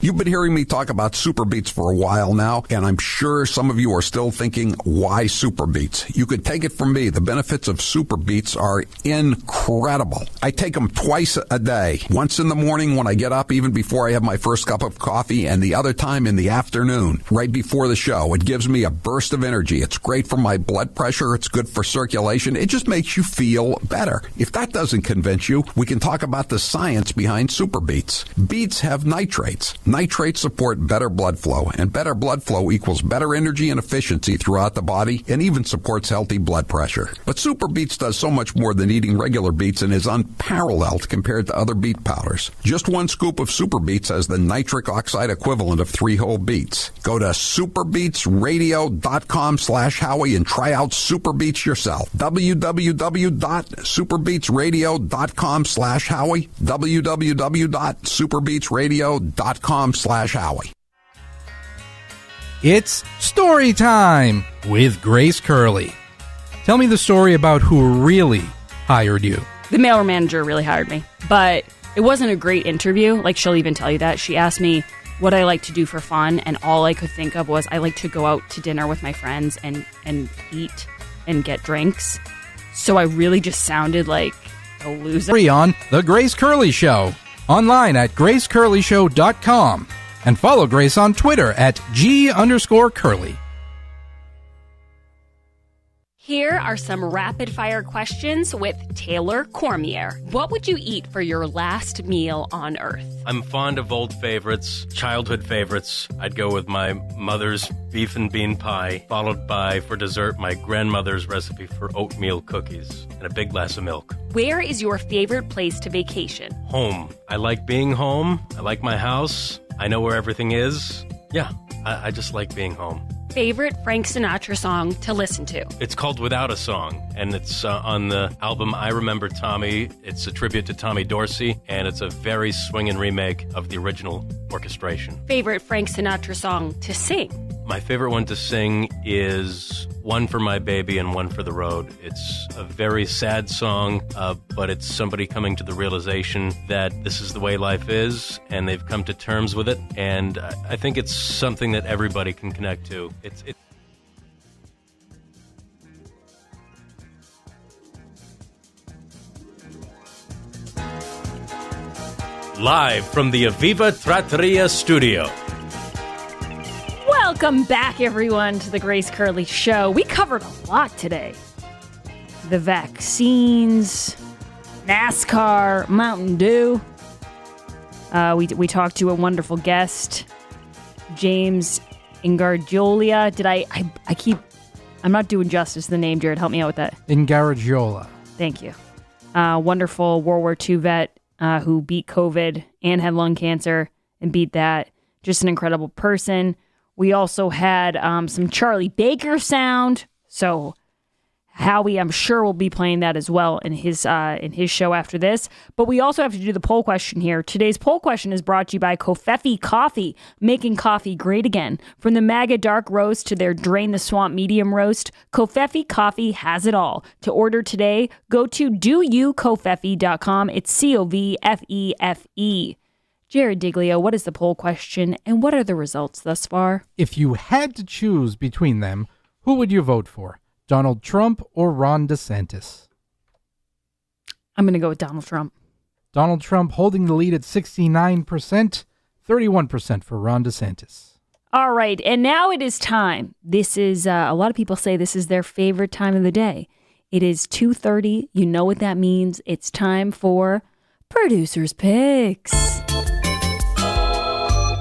You've been hearing me talk about Super Beets for a while now, and I'm sure some of you are still thinking, why Super Beets? You could take it from me. The benefits of Super Beets are incredible. I take them twice a day, once in the morning when I get up, even before I have my first cup of coffee, and the other time in the afternoon, right before the show. It gives me a burst of energy. It's great for my blood pressure. It's good for circulation. It just makes you feel better. If that doesn't convince you, we can talk about the science behind Super Beets. Beets have nitrates. Nitrates support better blood flow, and better blood flow equals better energy and efficiency throughout the body, and even supports healthy blood pressure. But Super Beets does so much more than eating regular beets and is unparalleled compared to other beet powders. Just one scoop of Super Beets has the nitric oxide equivalent of 3 whole beets. Go to superbeetsradio.com/Howie and try out Super Beets yourself. www.superbeetsradio.com/Howie. www.superbeetsradio.com/Howie. It's story time with Grace Curley. Tell me the story about who really hired you. The mail manager really hired me, but it wasn't a great interview. Like, she'll even tell you that. She asked me what I like to do for fun, and all I could think of was I like to go out to dinner with my friends and eat and get drinks. So I really just sounded like a loser. Free on The Grace Curley Show. Online at gracecurleyshow.com. And follow Grace on Twitter at G_Curly. Here are some rapid-fire questions with Taylor Cormier. What would you eat for your last meal on Earth? I'm fond of old favorites, childhood favorites. I'd go with my mother's beef and bean pie, followed by, for dessert, my grandmother's recipe for oatmeal cookies, and a big glass of milk. Where is your favorite place to vacation? Home. I like being home. I like my house. I know where everything is. Yeah, I just like being home. Favorite Frank Sinatra song to listen to? It's called Without a Song, and it's on the album I Remember Tommy. It's a tribute to Tommy Dorsey, and it's a very swinging remake of the original orchestration. Favorite Frank Sinatra song to sing? My favorite one to sing is One for My Baby and One for the Road. It's a very sad song, but it's somebody coming to the realization that this is the way life is, and they've come to terms with it. And I think it's something that everybody can connect to. It's live from the Aviva Trattoria studio. Welcome back, everyone, to the Grace Curley Show. We covered a lot today. The vaccines, NASCAR, Mountain Dew. We talked to a wonderful guest, James Ingargiola. I'm not doing justice to the name, Jared. Help me out with that. Ingargiola. Thank you. Wonderful World War II vet who beat COVID and had lung cancer and beat that. Just an incredible person. We also had some Charlie Baker sound. So Howie, I'm sure, will be playing that as well in his show after this. But we also have to do the poll question here. Today's poll question is brought to you by Covfefe Coffee, making coffee great again. From the MAGA dark roast to their Drain the Swamp medium roast, Covfefe Coffee has it all. To order today, go to doyoukofefe.com. It's COVFEFE. Jared Diglio, what is the poll question, and what are the results thus far? If you had to choose between them, who would you vote for? Donald Trump or Ron DeSantis? I'm going to go with Donald Trump. Donald Trump holding the lead at 69%, 31% for Ron DeSantis. All right, and now it is time. This is, a lot of people say this is their favorite time of the day. It is 2:30. You know what that means. It's time for Producer's Picks.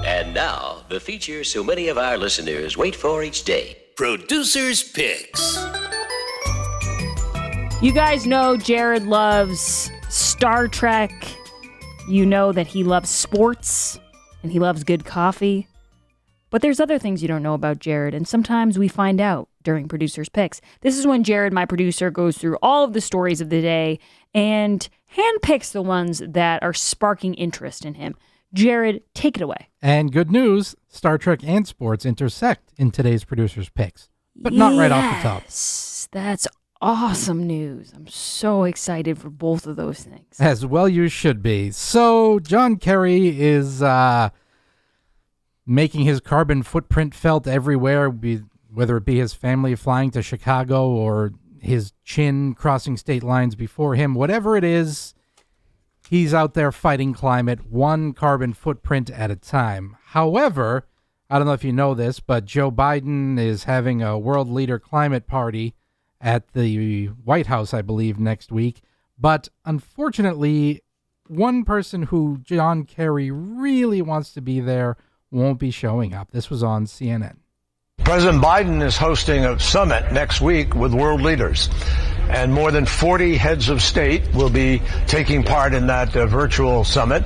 And now, the feature so many of our listeners wait for each day. Producer's Picks. You guys know Jared loves Star Trek. You know that he loves sports and he loves good coffee. But there's other things you don't know about Jared, and sometimes we find out during Producer's Picks. This is when Jared, my producer, goes through all of the stories of the day and handpicks the ones that are sparking interest in him. Jared, take it away. And good news, Star Trek and sports intersect in today's Producer's Picks, but not right off the top. Yes, that's awesome news. I'm so excited for both of those things. As well you should be. So, John Kerry is making his carbon footprint felt everywhere, whether it be his family flying to Chicago or his chin crossing state lines before him. Whatever it is, he's out there fighting climate, one carbon footprint at a time. However, I don't know if you know this, but Joe Biden is having a world leader climate party at the White House, I believe, next week. But unfortunately, one person who John Kerry really wants to be there won't be showing up. This was on CNN. President Biden is hosting a summit next week with world leaders, and more than 40 heads of state will be taking part in that virtual summit.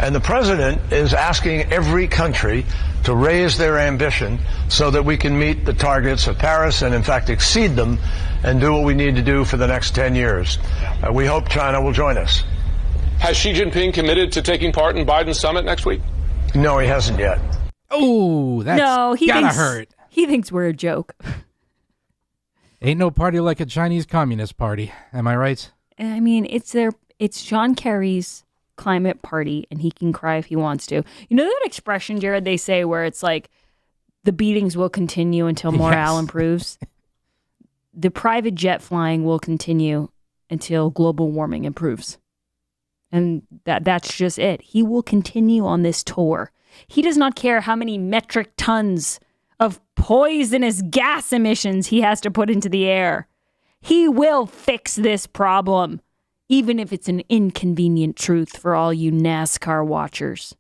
And the president is asking every country to raise their ambition so that we can meet the targets of Paris and, in fact, exceed them and do what we need to do for the next 10 years. We hope China will join us. Has Xi Jinping committed to taking part in Biden's summit next week? No, he hasn't yet. Oh, that's gotta hurt. He thinks we're a joke. Ain't no party like a Chinese Communist Party. Am I right? I mean, it's John Kerry's climate party, and he can cry if he wants to. You know that expression, Jared, they say where it's like, the beatings will continue until morale improves? The private jet flying will continue until global warming improves. And that's just it. He will continue on this tour. He does not care how many metric tons of poisonous gas emissions he has to put into the air. He will fix this problem, even if it's an inconvenient truth for all you NASCAR watchers.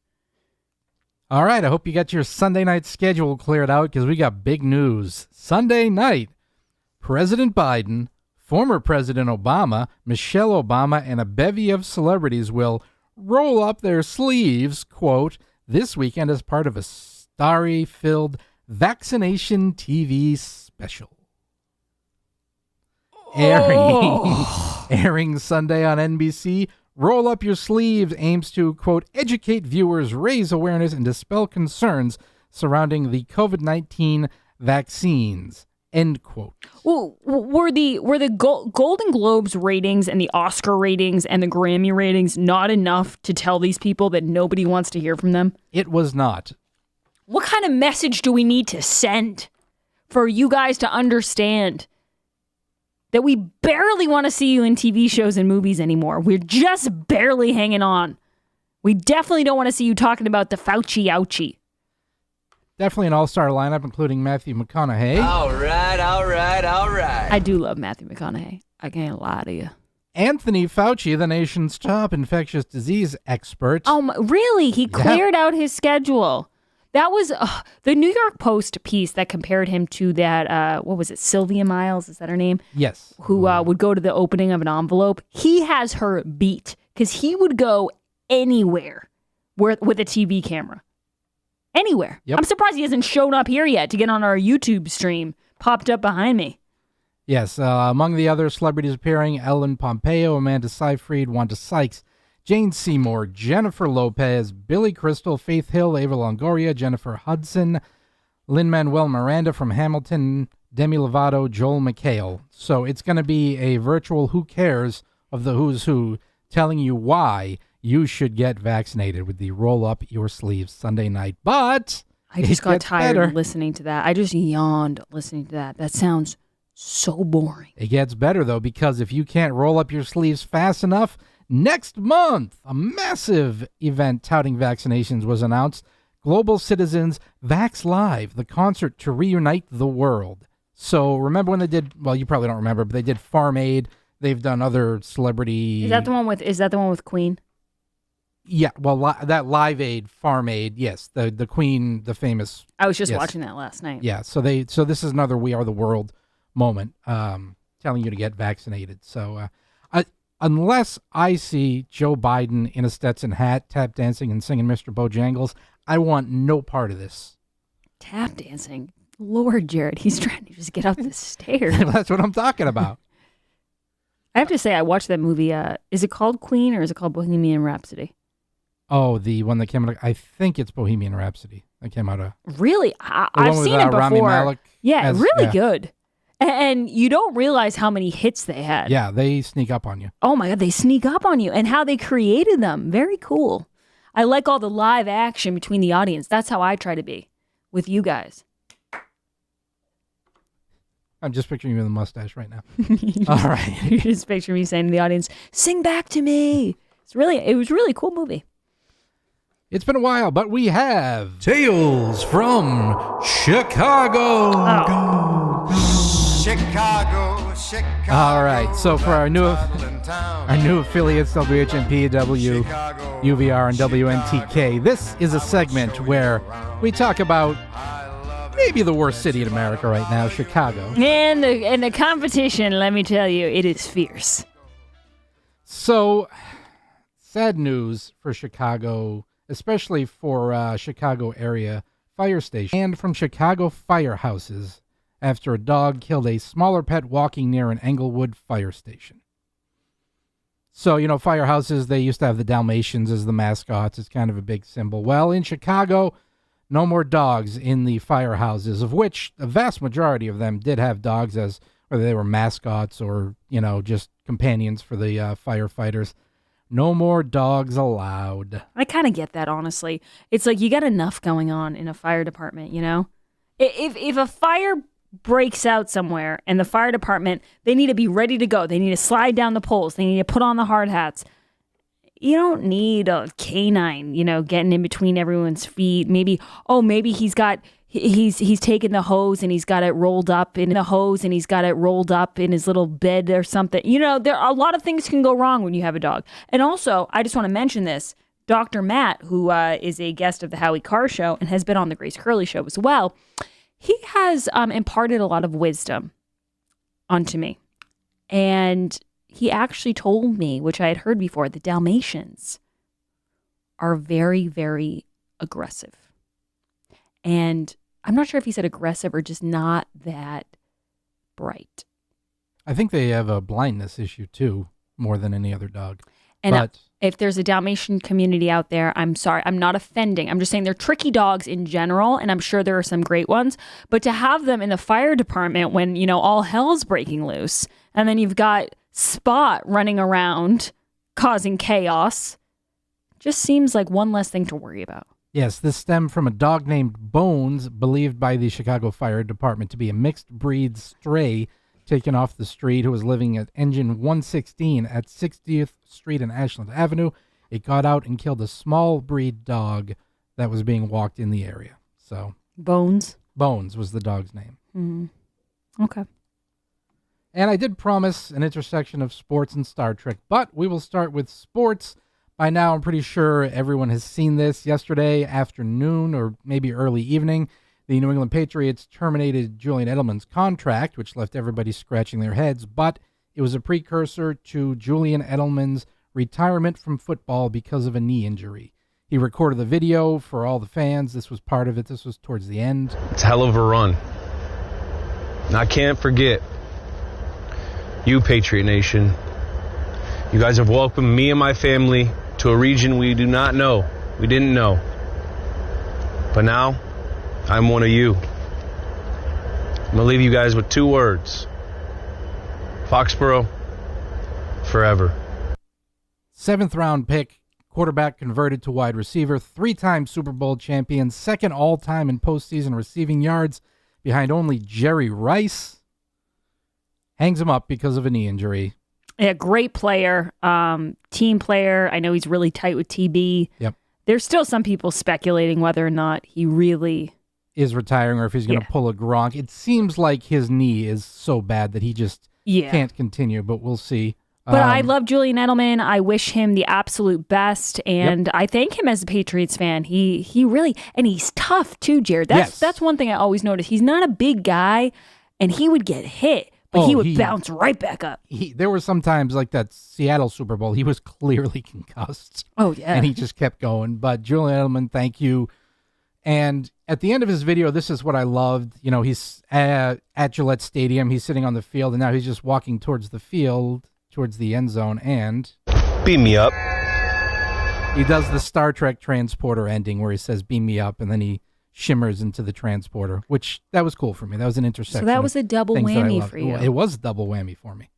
All right, I hope you got your Sunday night schedule cleared out because we got big news. Sunday night, President Biden, former President Obama, Michelle Obama, and a bevy of celebrities will roll up their sleeves, quote, this weekend as part of a starry-filled vaccination TV special. Airing Sunday on NBC, Roll Up Your Sleeves aims to, quote, educate viewers, raise awareness, and dispel concerns surrounding the COVID-19 vaccines. End quote. Well, were the Golden Globes ratings and the Oscar ratings and the Grammy ratings not enough to tell these people that nobody wants to hear from them? It was not. What kind of message do we need to send for you guys to understand that we barely want to see you in TV shows and movies anymore? We're just barely hanging on. We definitely don't want to see you talking about the Fauci ouchie. Definitely an all-star lineup, including Matthew McConaughey. All right. I do love Matthew McConaughey. I can't lie to you. Anthony Fauci, the nation's top infectious disease expert. Really? He cleared out his schedule. That was the New York Post piece that compared him to that, what was it, Sylvia Miles? Is that her name? Yes. Who would go to the opening of an envelope. He has her beat because he would go anywhere with a TV camera. Anywhere. Yep. I'm surprised he hasn't shown up here yet to get on our YouTube stream. Popped up behind me. Yes, among the other celebrities appearing, Ellen Pompeo, Amanda Seyfried, Wanda Sykes, Jane Seymour, Jennifer Lopez, Billy Crystal, Faith Hill, Ava Longoria, Jennifer Hudson, Lin-Manuel Miranda from Hamilton, Demi Lovato, Joel McHale. So it's going to be a virtual who cares of the who's who telling you why you should get vaccinated with the roll up your sleeves Sunday night. But I just got tired of listening to that. I just yawned listening to that. That sounds so boring. It gets better, though, because if you can't roll up your sleeves fast enough, next month, a massive event touting vaccinations was announced. Global Citizens Vax Live, the concert to reunite the world. So remember when they did, well, you probably don't remember, but they did Farm Aid. They've done other celebrity. Is that the one with Queen? Yeah, well, that Live Aid, Farm Aid, yes, the Queen, the famous. I was just watching that last night. Yeah, so this is another We Are the World moment, telling you to get vaccinated. So unless I see Joe Biden in a Stetson hat, tap dancing and singing Mr. Bojangles, I want no part of this. Tap dancing? Lord, Jared, he's trying to just get up the stairs. That's what I'm talking about. I have to say, I watched that movie. Is it called Queen or is it called Bohemian Rhapsody? Oh, the one that came out. I think it's Bohemian Rhapsody. That came out. Really? I've seen it before. Rami Malek really good. And you don't realize how many hits they had. Yeah, they sneak up on you. Oh my God, they sneak up on you. And how they created them. Very cool. I like all the live action between the audience. That's how I try to be with you guys. I'm just picturing you with a mustache right now. All right. You just picture me saying to the audience, sing back to me. It was really a cool movie. It's been a while, but we have Tales from Chicago. Chicago. All right, so for our new affiliates, WHMP, UVR, and WNTK, this is a segment where we talk about maybe the worst city in America right now, Chicago. And the competition, let me tell you, it is fierce. So, sad news for Chicago, especially for Chicago area fire station, and from Chicago firehouses after a dog killed a smaller pet walking near an Englewood fire station. So, firehouses, they used to have the Dalmatians as the mascots. It's kind of a big symbol. Well, in Chicago, no more dogs in the firehouses, of which the vast majority of them did have dogs as whether they were mascots or, just companions for the firefighters. No more dogs allowed. I kind of get that, honestly. It's like you got enough going on in a fire department, If a fire breaks out somewhere and the fire department, they need to be ready to go. They need to slide down the poles. They need to put on the hard hats. You don't need a canine, getting in between everyone's feet. Maybe he's taken the hose and he's got it rolled up in his little bed or something. There are a lot of things can go wrong when you have a dog. And also, I just want to mention this. Dr. Matt, who is a guest of the Howie Carr show and has been on the Grace Curley show as well, he has imparted a lot of wisdom onto me. And he actually told me, which I had heard before, the Dalmatians are very, very aggressive. And I'm not sure if he said aggressive or just not that bright. I think they have a blindness issue, too, more than any other dog. And if there's a Dalmatian community out there, I'm sorry, I'm not offending. I'm just saying they're tricky dogs in general, and I'm sure there are some great ones. But to have them in the fire department when, you know, all hell's breaking loose, and then you've got Spot running around causing chaos, just seems like one less thing to worry about. Yes, this stemmed from a dog named Bones, believed by the Chicago Fire Department to be a mixed breed stray taken off the street, who was living at engine 116 at 60th Street and Ashland Avenue. It got out and killed a small breed dog that was being walked in the area. So Bones was the dog's name. Mm-hmm. Okay. And I did promise an intersection of sports and Star Trek, but we will start with sports. By now, I'm pretty sure everyone has seen this. Yesterday afternoon, or maybe early evening, the New England Patriots terminated Julian Edelman's contract, which left everybody scratching their heads, but it was a precursor to Julian Edelman's retirement from football because of a knee injury. He recorded the video for all the fans. This was part of it. This was towards the end. It's a hell of a run. And I can't forget you, Patriot Nation. You guys have welcomed me and my family to a region we do not know. We didn't know. But now, I'm one of you. I'm going to leave you guys with 2 words. Foxborough, forever. 7th round pick, quarterback converted to wide receiver, 3-time Super Bowl champion, 2nd all-time in postseason receiving yards, behind only Jerry Rice. Hangs him up because of a knee injury. Yeah, great player, team player. I know he's really tight with TB. Yep. There's still some people speculating whether or not he really is retiring or if he's going to pull a Gronk. It seems like his knee is so bad that he just can't continue, but we'll see. But I love Julian Edelman. I wish him the absolute best, and I thank him as a Patriots fan. He really, and he's tough too, Jared. That's one thing I always notice. He's not a big guy, and he would get hit, but he would bounce right back up. There were some times like that Seattle Super Bowl, he was clearly concussed. Oh, yeah. And he just kept going. But Julian Edelman, thank you. And at the end of his video, this is what I loved. You know, he's at Gillette Stadium. He's sitting on the field, and now he's just walking towards the field, towards the end zone, and beam me up. He does the Star Trek transporter ending where he says, beam me up, and then he shimmers into the transporter, which that was cool for me. That was an intersection. So that was a double whammy for you. It was a double whammy for me.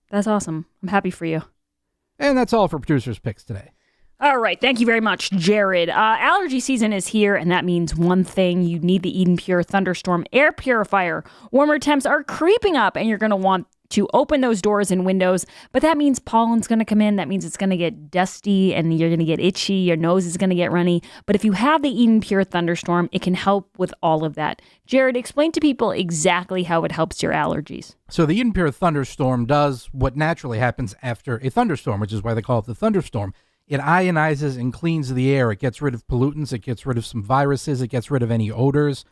That's awesome. I'm happy for you. And that's all for Producer's Picks today. All right. Thank you very much, Jared. Allergy season is here, and that means one thing. You need the Eden Pure Thunderstorm Air Purifier. Warmer temps are creeping up, and you're going to want to open those doors and windows, but that means pollen's going to come in. That means it's going to get dusty and you're going to get itchy. Your nose is going to get runny. But if you have the Eden Pure Thunderstorm, it can help with all of that. Jared, explain to people exactly how it helps your allergies. So the Eden Pure Thunderstorm does what naturally happens after a thunderstorm, which is why they call it the thunderstorm. It ionizes and cleans the air. It gets rid of pollutants. It gets rid of some viruses. It gets rid of any odors.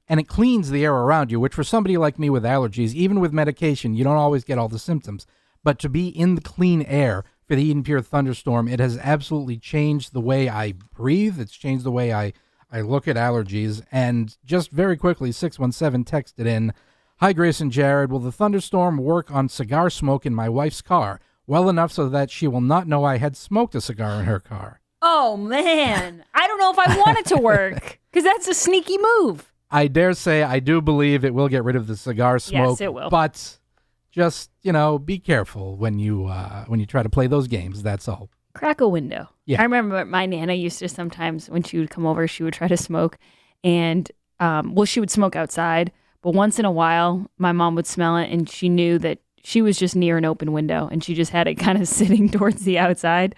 And it cleans the air around you, which for somebody like me with allergies, even with medication, you don't always get all the symptoms. But to be in the clean air for the Eden Pure Thunderstorm, it has absolutely changed the way I breathe. It's changed the way I look at allergies. And just very quickly, 617 texted in, "Hi, Grace and Jared. Will the thunderstorm work on cigar smoke in my wife's car? Well enough so that she will not know I had smoked a cigar in her car." Oh, man. I don't know if I want it to work, because that's a sneaky move. I dare say I do believe it will get rid of the cigar smoke. Yes, it will. But just, be careful when you try to play those games. That's all. Crack a window. Yeah. I remember my Nana used to sometimes, when she would come over, she would try to smoke. And, she would smoke outside. But once in a while, my mom would smell it, and she knew that she was just near an open window, and she just had it kind of sitting towards the outside.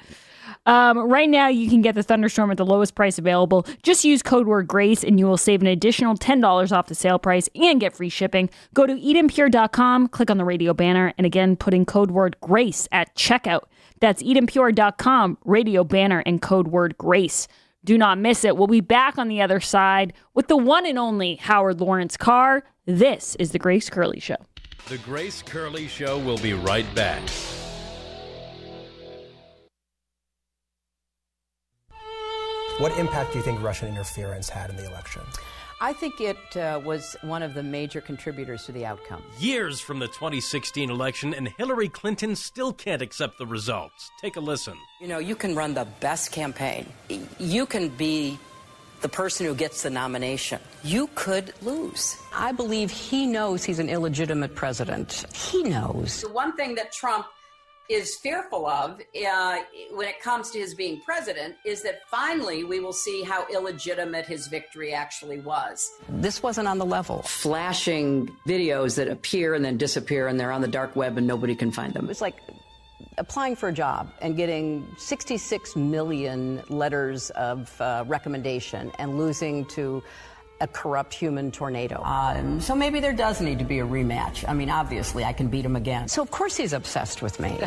Right now, you can get the Thunderstorm at the lowest price available. Just use code word GRACE and you will save an additional $10 off the sale price and get free shipping. Go to EdenPure.com, click on the radio banner, and again, put in code word GRACE at checkout. That's EdenPure.com, radio banner, and code word GRACE. Do not miss it. We'll be back on the other side with the one and only Howard Lawrence Carr. This is The Grace Curley Show. The Grace Curley Show will be right back. What impact do you think Russian interference had in the election? I think it was one of the major contributors to the outcome. Years from the 2016 election, and Hillary Clinton still can't accept the results. Take a listen. You know, you can run the best campaign. You can be the person who gets the nomination. You could lose. I believe he knows he's an illegitimate president. He knows. The one thing that Trump is fearful of when it comes to his being president is that finally we will see how illegitimate his victory actually was. This wasn't on the level. Flashing videos that appear and then disappear, and they're on the dark web and nobody can find them. It's like applying for a job and getting 66 million letters of recommendation and losing to a corrupt human tornado. So maybe there does need to be a rematch. I mean, obviously, I can beat him again. So, of course, he's obsessed with me.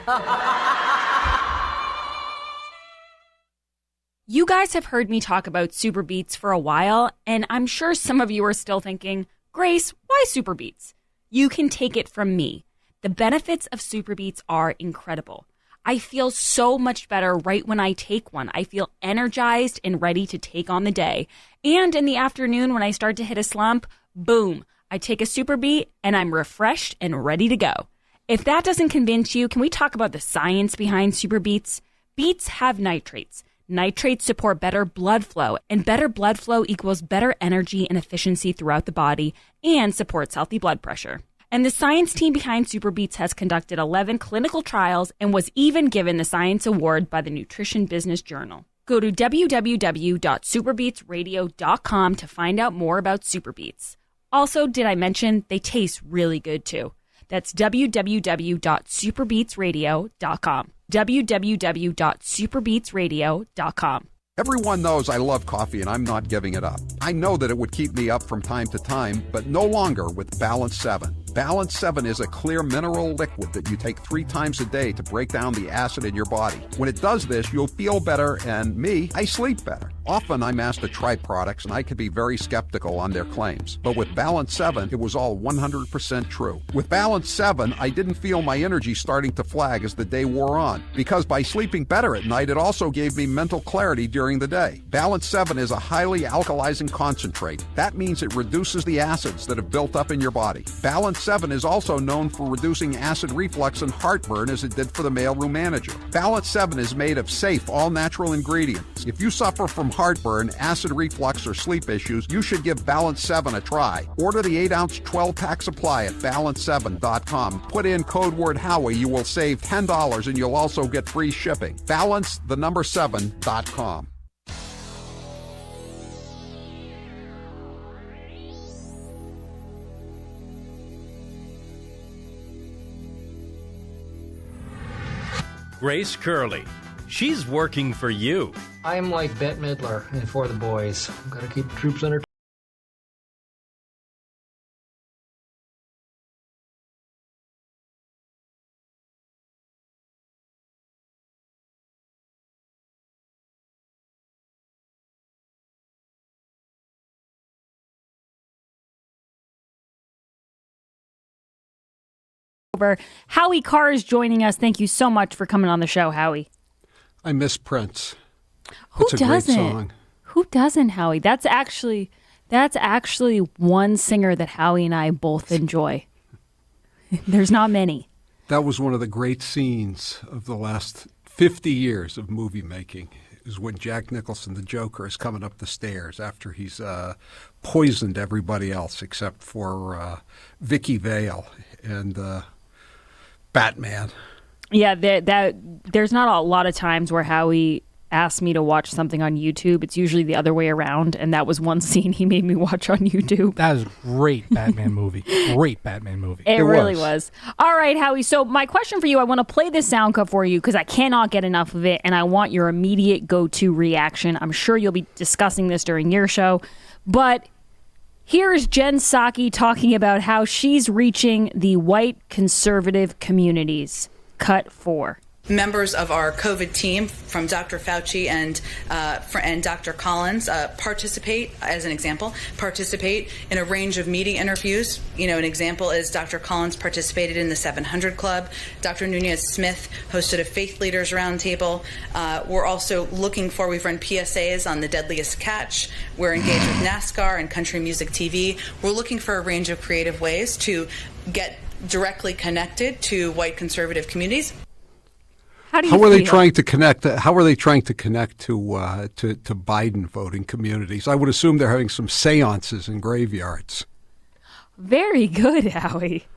You guys have heard me talk about Super Beets for a while, and I'm sure some of you are still thinking, Grace, why Super Beets? You can take it from me. The benefits of Super Beets are incredible. I feel so much better right when I take one. I feel energized and ready to take on the day. And in the afternoon when I start to hit a slump, boom, I take a Super Beet and I'm refreshed and ready to go. If that doesn't convince you, can we talk about the science behind Super Beets? Beets have nitrates. Nitrates support better blood flow, and better blood flow equals better energy and efficiency throughout the body and supports healthy blood pressure. And the science team behind Super Beets has conducted 11 clinical trials and was even given the Science Award by the Nutrition Business Journal. Go to www.superbeetsradio.com to find out more about Super Beets. Also, did I mention they taste really good too? That's www.superbeetsradio.com. www.superbeetsradio.com. Everyone knows I love coffee and I'm not giving it up. I know that it would keep me up from time to time, but no longer with Balance 7. Balance 7 is a clear mineral liquid that you take 3 times a day to break down the acid in your body. When it does this, you'll feel better, and me, I sleep better. Often I'm asked to try products and I can be very skeptical on their claims. But with Balance 7, it was all 100% true. With Balance 7, I didn't feel my energy starting to flag as the day wore on. Because by sleeping better at night, it also gave me mental clarity during the day. Balance 7 is a highly alkalizing concentrate. That means it reduces the acids that have built up in your body. Balance 7 is also known for reducing acid reflux and heartburn as it did for the mailroom manager. Balance 7 is made of safe, all-natural ingredients. If you suffer from heartburn, acid reflux, or sleep issues, you should give Balance 7 a try. Order the 8-ounce 12-pack supply at balance7.com. Put in code word Howie. You will save $10 and you'll also get free shipping. Balance7.com. Grace Curley. She's working for you. I'm like Bette Midler and For the Boys. Gotta keep the troops under. Howie Carr is joining us. Thank you so much for coming on the show, Howie. I miss Prince. Who That's a great doesn't? song. Who doesn't, Howie? That's actually one singer that Howie and I both enjoy. There's not many. That was one of the great scenes of the last 50 years of movie making, is when Jack Nicholson, the Joker, is coming up the stairs after he's poisoned everybody else except for Vicky Vale and Batman. Yeah, there's not a lot of times where Howie asks me to watch something on YouTube. It's usually the other way around, and that was one scene he made me watch on YouTube. That is a great Batman movie. Great Batman movie. It really was. All right, Howie. So my question for you, I want to play this sound cut for you because I cannot get enough of it, and I want your immediate go-to reaction. I'm sure you'll be discussing this during your show, but here is Jen Psaki talking about how she's reaching the white conservative communities. Cut 4. Members of our COVID team, from Dr. Fauci and Dr. Collins, participate in a range of media interviews. You know, an example is Dr. Collins participated in the 700 Club. Dr. Nunez-Smith hosted a faith leaders roundtable. We're also we've run PSAs on the deadliest catch. We're engaged with NASCAR and Country Music TV. We're looking for a range of creative ways to get directly connected to white conservative communities. How are they trying to connect? How are they trying to connect to Biden voting communities? I would assume they're having some seances in graveyards. Very good, Howie.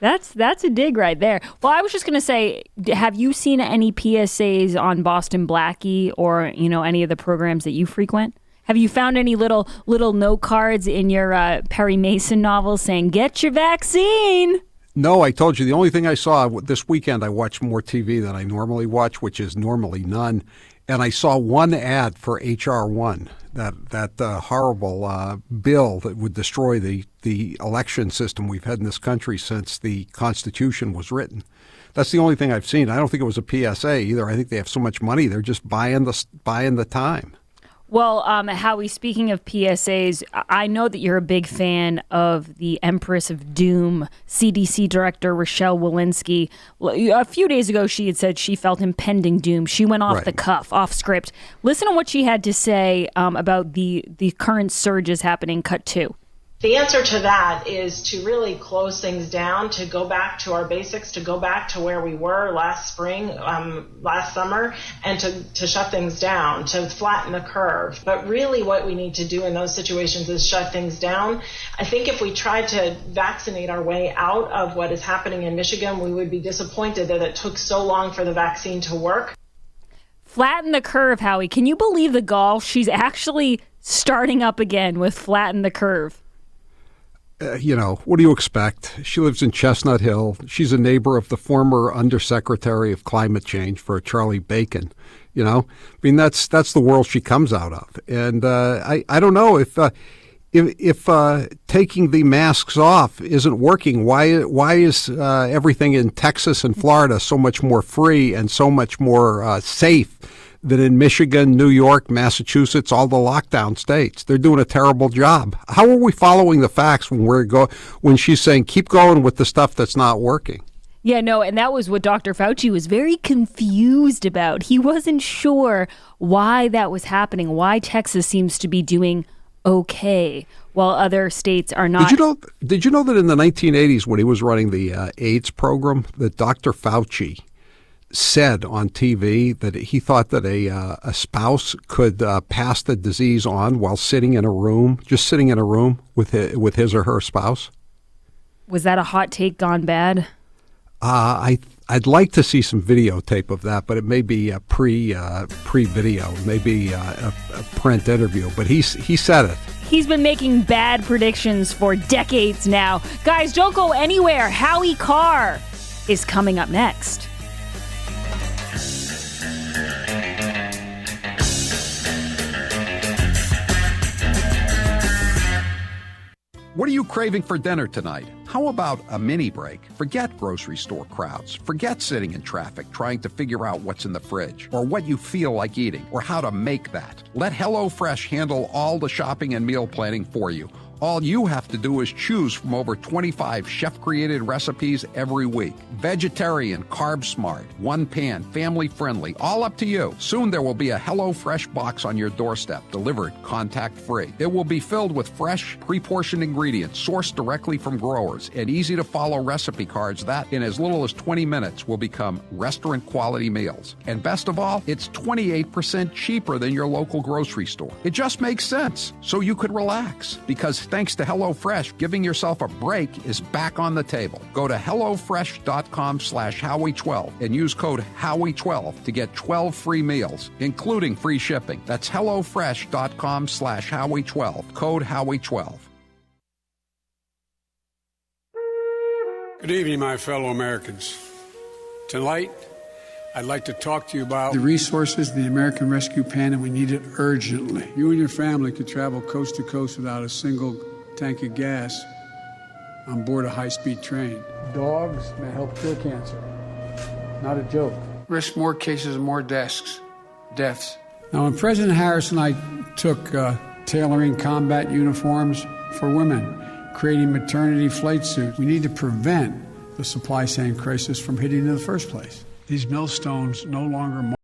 That's a dig right there. Well, I was just going to say, have you seen any PSAs on Boston Blackie or any of the programs that you frequent? Have you found any little note cards in your Perry Mason novels saying "Get your vaccine"? No, I told you the only thing I saw this weekend, I watched more TV than I normally watch, which is normally none. And I saw one ad for H.R. 1, that horrible bill that would destroy the election system we've had in this country since the Constitution was written. That's the only thing I've seen. I don't think it was a PSA either. I think they have so much money, they're just buying the time. Well, Howie, speaking of PSAs, I know that you're a big fan of the Empress of Doom, CDC Director Rochelle Walensky. A few days ago, she had said she felt impending doom. She went off the cuff, off script. Listen to what she had to say about the current surges happening, cut 2. The answer to that is to really close things down, to go back to our basics, to go back to where we were last spring, last summer, and to shut things down, to flatten the curve. But really what we need to do in those situations is shut things down. I think if we tried to vaccinate our way out of what is happening in Michigan, we would be disappointed that it took so long for the vaccine to work. Flatten the curve, Howie. Can you believe the gall? She's actually starting up again with flatten the curve. What do you expect? She lives in Chestnut Hill. She's a neighbor of the former Undersecretary of Climate Change for Charlie Bacon. I mean, that's the world she comes out of. And I don't know if taking the masks off isn't working. Why is everything in Texas and Florida so much more free and so much more safe than in Michigan, New York, Massachusetts, all the lockdown states? They're doing a terrible job. How are we following the facts when she's saying keep going with the stuff that's not working? Yeah, no, and that was what Dr. Fauci was very confused about. He wasn't sure why that was happening, why Texas seems to be doing okay while other states are not. Did you know that in the 1980s when he was running the AIDS program, that Dr. Fauci said on TV that he thought that a spouse could pass the disease on while sitting in a room with his or her spouse? Was that a hot take gone bad? I'd like to see some videotape of that, but it may be a pre-video, maybe a print interview. But he said it. He's been making bad predictions for decades now. Guys, don't go anywhere. Howie Carr is coming up next. What are you craving for dinner tonight? How about a mini break? Forget grocery store crowds. Forget sitting in traffic trying to figure out what's in the fridge or what you feel like eating or how to make that. Let HelloFresh handle all the shopping and meal planning for you. All you have to do is choose from over 25 chef-created recipes every week. Vegetarian, carb-smart, one-pan, family-friendly, all up to you. Soon there will be a HelloFresh box on your doorstep, delivered contact-free. It will be filled with fresh, pre-portioned ingredients sourced directly from growers and easy-to-follow recipe cards that, in as little as 20 minutes, will become restaurant-quality meals. And best of all, it's 28% cheaper than your local grocery store. It just makes sense, so you could relax, because thanks to HelloFresh, giving yourself a break is back on the table. Go to HelloFresh.com/Howie12 and use code Howie12 to get 12 free meals, including free shipping. That's HelloFresh.com/Howie12, code Howie12. Good evening, my fellow Americans. Tonight, I'd like to talk to you about the resources of the American Rescue Plan, and we need it urgently. You and your family could travel coast to coast without a single tank of gas on board a high-speed train. Dogs may help cure cancer. not a joke. Risk more cases and more deaths. Now, when President Harris and I took tailoring combat uniforms for women, creating maternity flight suits, we need to prevent the supply chain crisis from hitting in the first place. These millstones no longer